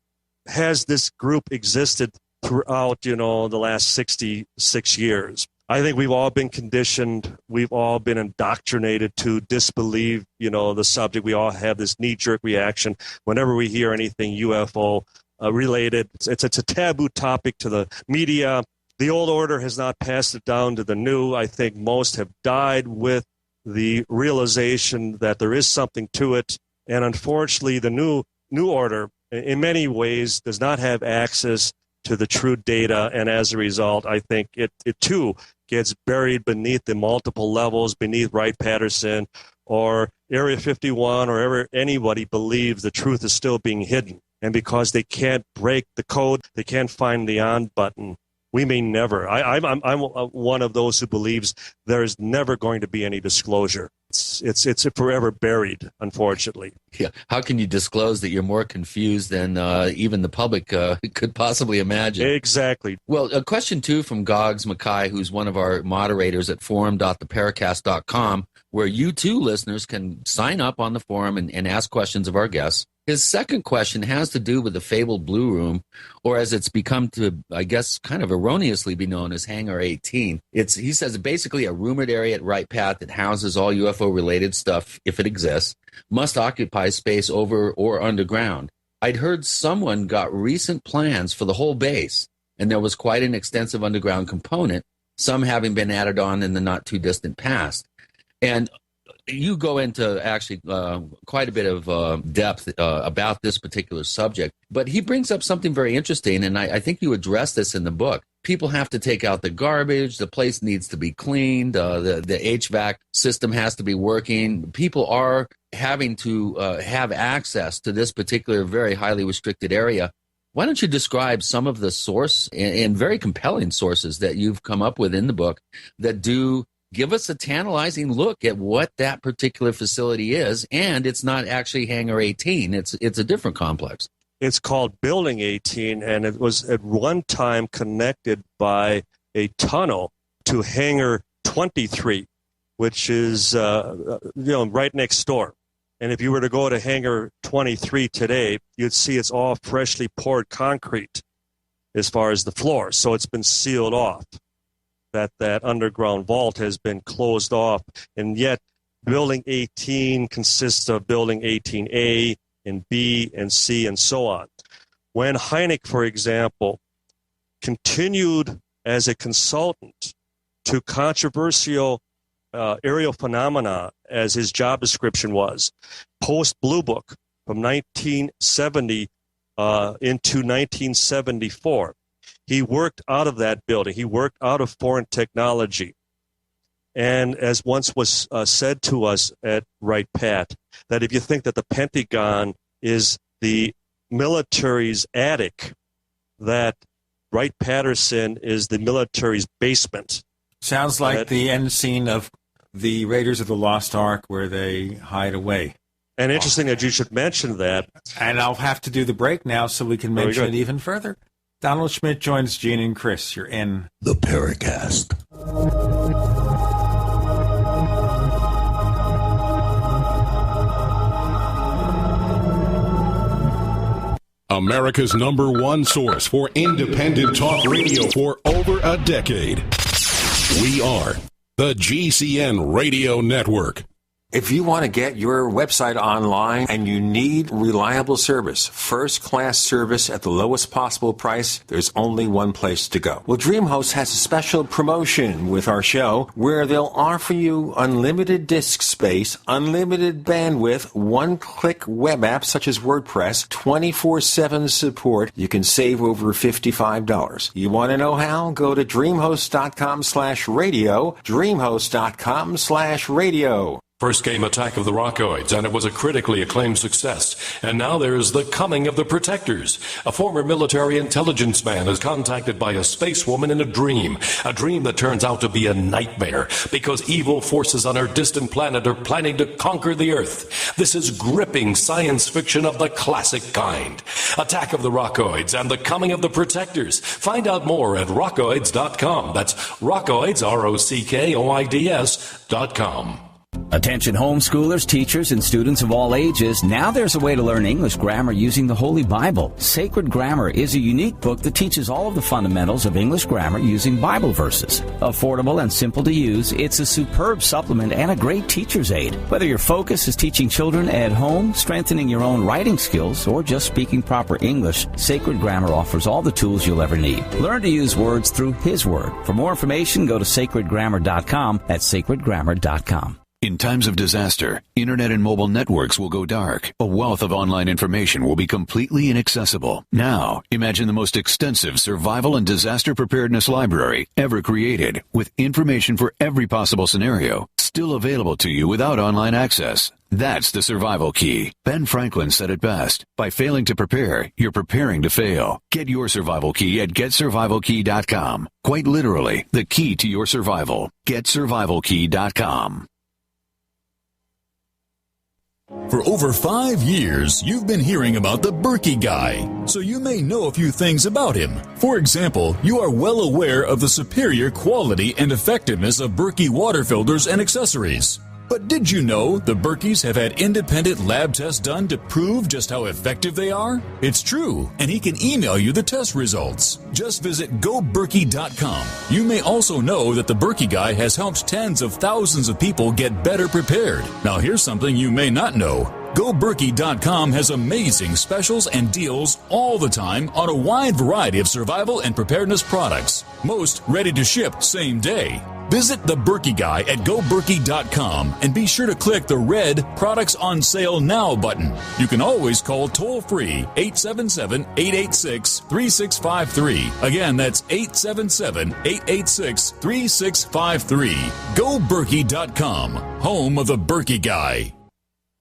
has this group existed throughout, the last 66 years? I think we've all been conditioned. We've all been indoctrinated to disbelieve, the subject. We all have this knee-jerk reaction whenever we hear anything UFO related. It's a taboo topic to the media. The old order has not passed it down to the new. I think most have died with the realization that there is something to it. And unfortunately, the new order, in many ways, does not have access to the true data. And as a result, I think it too gets buried beneath the multiple levels, beneath Wright-Patterson or Area 51, or wherever anybody believes the truth is still being hidden. And because they can't break the code, they can't find the on button, we may never. I'm one of those who believes there is never going to be any disclosure. It's forever buried, unfortunately. Yeah. How can you disclose that you're more confused than even the public could possibly imagine? Exactly. Well, a question, too, from Goggs Mackay, who's one of our moderators at forum.theparacast.com, where you, too, listeners, can sign up on the forum and ask questions of our guests. His second question has to do with the fabled Blue Room, or as it's become to, I guess, kind of erroneously be known as Hangar 18. He says, basically a rumored area at Wright Pat that houses all UFO-related stuff, if it exists, must occupy space over or underground. I'd heard someone got recent plans for the whole base, and there was quite an extensive underground component, some having been added on in the not-too-distant past. And you go into actually quite a bit of depth about this particular subject, but he brings up something very interesting, and I think you address this in the book. People have to take out the garbage. The place needs to be cleaned. The HVAC system has to be working. People are having to have access to this particular very highly restricted area. Why don't you describe some of the source and very compelling sources that you've come up with in the book that do give us a tantalizing look at what that particular facility is, and it's not actually Hangar 18. It's a different complex. It's called Building 18, and it was at one time connected by a tunnel to Hangar 23, which is right next door. And if you were to go to Hangar 23 today, you'd see it's all freshly poured concrete as far as the floor. So it's been sealed off. That underground vault has been closed off, and yet Building 18 consists of Building 18A and B and C and so on. When Hynek, for example, continued as a consultant to controversial aerial phenomena, as his job description was, post-Blue Book from 1970 into 1974, he worked out of that building. He worked out of foreign technology. And as once was said to us at Wright Pat, that if you think that the Pentagon is the military's attic, that Wright-Patterson is the military's basement. Sounds like the end scene of the Raiders of the Lost Ark where they hide away. And interesting that you should mention that. And I'll have to do the break now so we can mention it even further. Donald Schmidt joins Gene and Chris. You're in the Paracast. America's #1 source for independent talk radio for over a decade. We are the GCN Radio Network. If you want to get your website online and you need reliable service, first-class service at the lowest possible price, there's only one place to go. Well, DreamHost has a special promotion with our show where they'll offer you unlimited disk space, unlimited bandwidth, one-click web apps such as WordPress, 24/7 support. You can save over $55. You want to know how? Go to dreamhost.com/radio, dreamhost.com/radio. First came Attack of the Rockoids, and it was a critically acclaimed success. And now there's The Coming of the Protectors. A former military intelligence man is contacted by a space woman in a dream that turns out to be a nightmare because evil forces on her distant planet are planning to conquer the Earth. This is gripping science fiction of the classic kind. Attack of the Rockoids and The Coming of the Protectors. Find out more at rockoids.com. That's Rockoids, ROCKOIDS.com. Attention homeschoolers, teachers, and students of all ages, now there's a way to learn English grammar using the Holy Bible. Sacred Grammar is a unique book that teaches all of the fundamentals of English grammar using Bible verses. Affordable and simple to use, it's a superb supplement and a great teacher's aid. Whether your focus is teaching children at home, strengthening your own writing skills, or just speaking proper English, Sacred Grammar offers all the tools you'll ever need. Learn to use words through His Word. For more information, go to sacredgrammar.com. That's sacredgrammar.com. In times of disaster, internet and mobile networks will go dark. A wealth of online information will be completely inaccessible. Now, imagine the most extensive survival and disaster preparedness library ever created, with information for every possible scenario, still available to you without online access. That's the survival key. Ben Franklin said it best. By failing to prepare, you're preparing to fail. Get your survival key at getsurvivalkey.com. Quite literally, the key to your survival. Getsurvivalkey.com. For over 5 years, you've been hearing about the Berkey Guy, so you may know a few things about him. For example, you are well aware of the superior quality and effectiveness of Berkey water filters and accessories. But did you know the Berkeys have had independent lab tests done to prove just how effective they are? It's true, and he can email you the test results. Just visit goberkey.com. You may also know that the Berkey Guy has helped tens of thousands of people get better prepared. Now here's something you may not know. GoBerkey.com has amazing specials and deals all the time on a wide variety of survival and preparedness products. Most ready to ship same day. Visit the Berkey Guy at GoBerkey.com and be sure to click the red Products on Sale Now button. You can always call toll-free 877-886-3653. Again, that's 877-886-3653. GoBerkey.com, home of the Berkey Guy.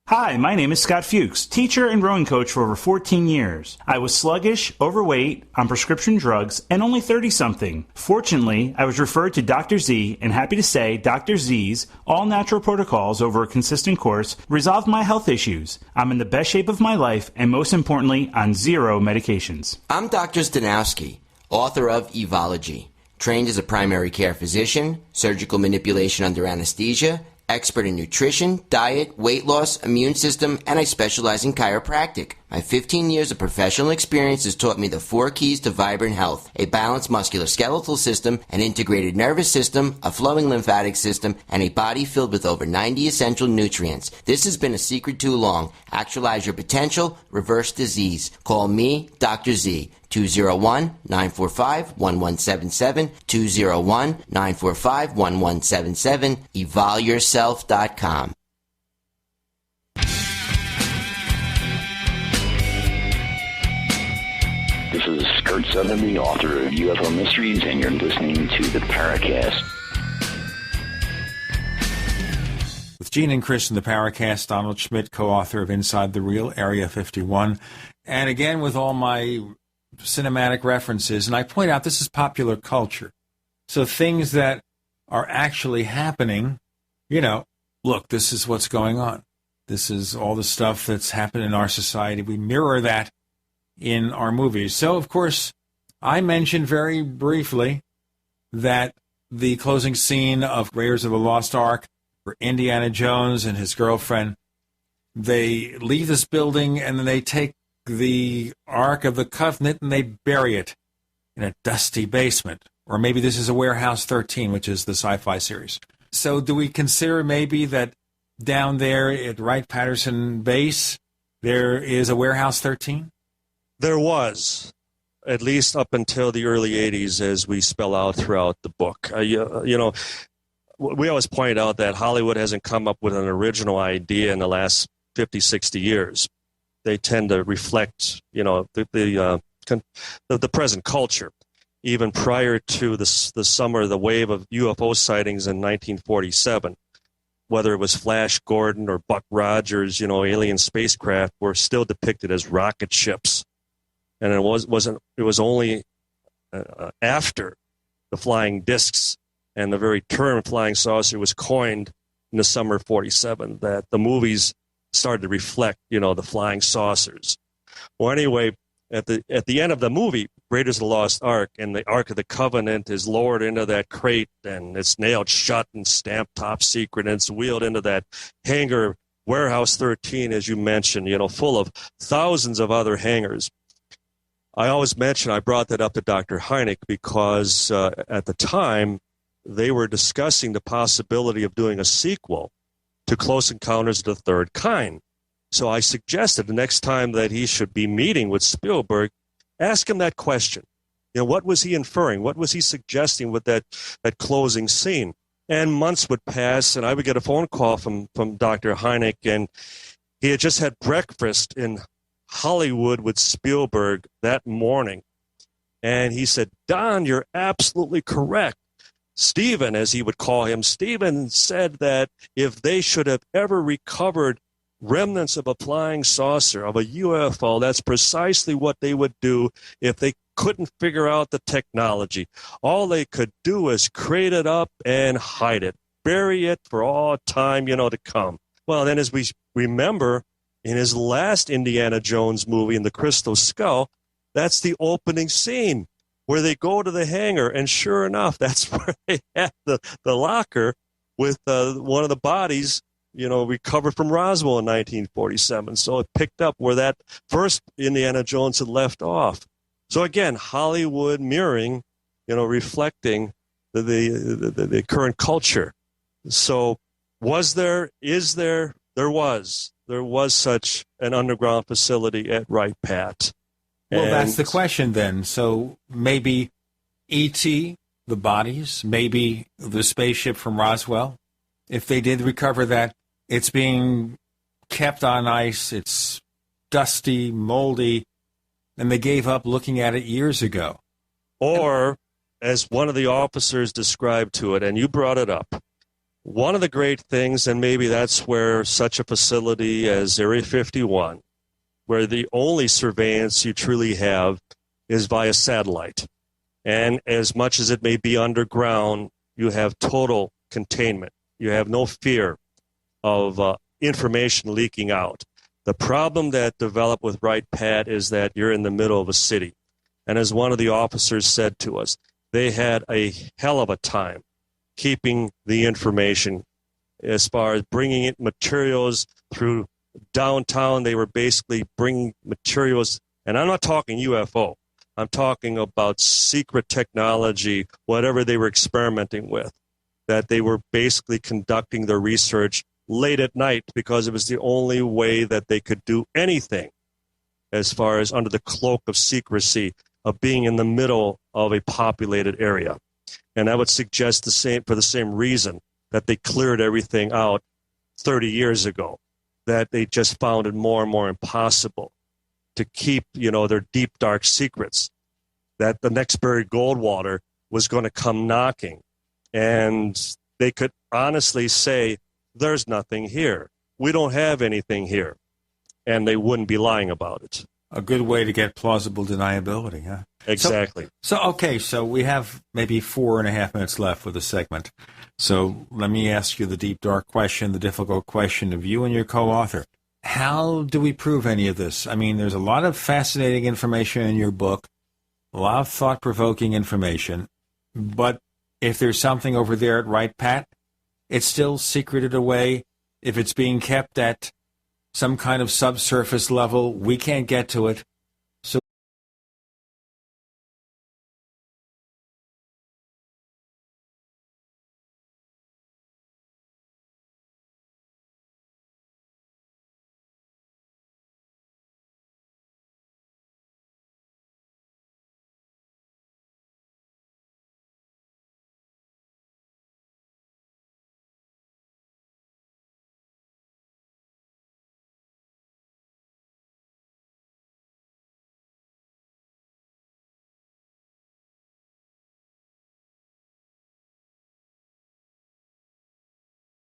Hi, my name is Scott Fuchs, teacher and rowing coach for over 14 years. I was sluggish, overweight, on prescription drugs, and only 30-something. Fortunately, I was referred to Dr. Z, and happy to say Dr. Z's all-natural protocols over a consistent course resolved my health issues. I'm in the best shape of my life, and most importantly, on 0 medications. I'm Dr. Stanowski, author of Evology, trained as a primary care physician, surgical manipulation under anesthesia, expert in nutrition, diet, weight loss, immune system, and I specialize in chiropractic. My 15 years of professional experience has taught me the 4 keys to vibrant health: a balanced musculoskeletal system, an integrated nervous system, a flowing lymphatic system, and a body filled with over 90 essential nutrients. This has been a secret too long. Actualize your potential, reverse disease. Call me, Dr. Z, 201-945-1177, 201-945-1177, evolyourself.com. This is Kurt Sutherland, the author of UFO Mysteries, and you're listening to the Paracast. With Gene and Chris in the Paracast, Donald Schmidt, co-author of Inside the Real, Area 51. And again, with all my cinematic references, and I point out this is popular culture. So things that are actually happening, you know, look, this is what's going on. This is all the stuff that's happened in our society. We mirror that in our movies. So, of course, I mentioned very briefly that the closing scene of Raiders of the Lost Ark, where Indiana Jones and his girlfriend, they leave this building and then they take the Ark of the Covenant and they bury it in a dusty basement. Or maybe this is a Warehouse 13, which is the sci-fi series. So do we consider maybe that down there at Wright-Patterson Base, there is a Warehouse 13? There was, at least up until the early 80s, as we spell out throughout the book. You know, we always point out that Hollywood hasn't come up with an original idea in the last 50, 60 years. They tend to reflect, you know, the present culture. Even prior to the summer, the wave of UFO sightings in 1947, whether it was Flash Gordon or Buck Rogers, you know, alien spacecraft were still depicted as rocket ships. And it was only after the flying discs and the very term flying saucer was coined in the summer of 47 that the movies started to reflect, you know, the flying saucers. Well, anyway, at the end of the movie, Raiders of the Lost Ark, and the Ark of the Covenant is lowered into that crate and it's nailed shut and stamped top secret, and it's wheeled into that hangar, Warehouse 13, as you mentioned, you know, full of thousands of other hangars. I always mention, I brought that up to Dr. Hynek because at the time they were discussing the possibility of doing a sequel to Close Encounters of the Third Kind. So I suggested the next time that he should be meeting with Spielberg, ask him that question. You know, what was he inferring? What was he suggesting with that closing scene? And months would pass, and I would get a phone call from Dr. Hynek, and he had just had breakfast in Hollywood with Spielberg that morning. And he said, Don, you're absolutely correct. Steven, as he would call him, Steven said that if they should have ever recovered remnants of a flying saucer, of a UFO. That's precisely what they would do if they couldn't figure out the technology. All they could do is crate it up and hide it, bury it for all time, to come. Well, then as we remember in his last Indiana Jones movie, in The Crystal Skull, that's the opening scene where they go to the hangar, and sure enough, that's where they had the locker with one of the bodies, recovered from Roswell in 1947. So it picked up where that first Indiana Jones had left off. So again, Hollywood mirroring, reflecting the current culture. So was there, is there, there was such an underground facility at Wright-Patt. Well, that's the question then. So maybe E.T., the bodies, maybe the spaceship from Roswell, if they did recover that, it's being kept on ice, it's dusty, moldy, and they gave up looking at it years ago. Or, as one of the officers described to it, and you brought it up, one of the great things, and maybe that's where such a facility as Area 51, where the only surveillance you truly have is via satellite. And as much as it may be underground, you have total containment. You have no fear of information leaking out. The problem that developed with Wright-Patt is that you're in the middle of a city. And as one of the officers said to us, they had a hell of a time keeping the information as far as bringing in materials through downtown. They were basically bringing materials, and I'm not talking UFO. I'm talking about secret technology, whatever they were experimenting with, that they were basically conducting their research late at night because it was the only way that they could do anything as far as under the cloak of secrecy of being in the middle of a populated area. And I would suggest the same for the same reason that they cleared everything out 30 years ago, that they just found it more and more impossible to keep, their deep, dark secrets, that the next buried Goldwater was going to come knocking. And they could honestly say, there's nothing here. We don't have anything here. And they wouldn't be lying about it. A good way to get plausible deniability, huh? Exactly. So we have maybe 4.5 minutes left for the segment. So let me ask you the deep, dark question, the difficult question of you and your co-author. How do we prove any of this? I mean, there's a lot of fascinating information in your book, a lot of thought-provoking information, but if there's something over there at Wright-Patt, it's still secreted away. If it's being kept at some kind of subsurface level, we can't get to it.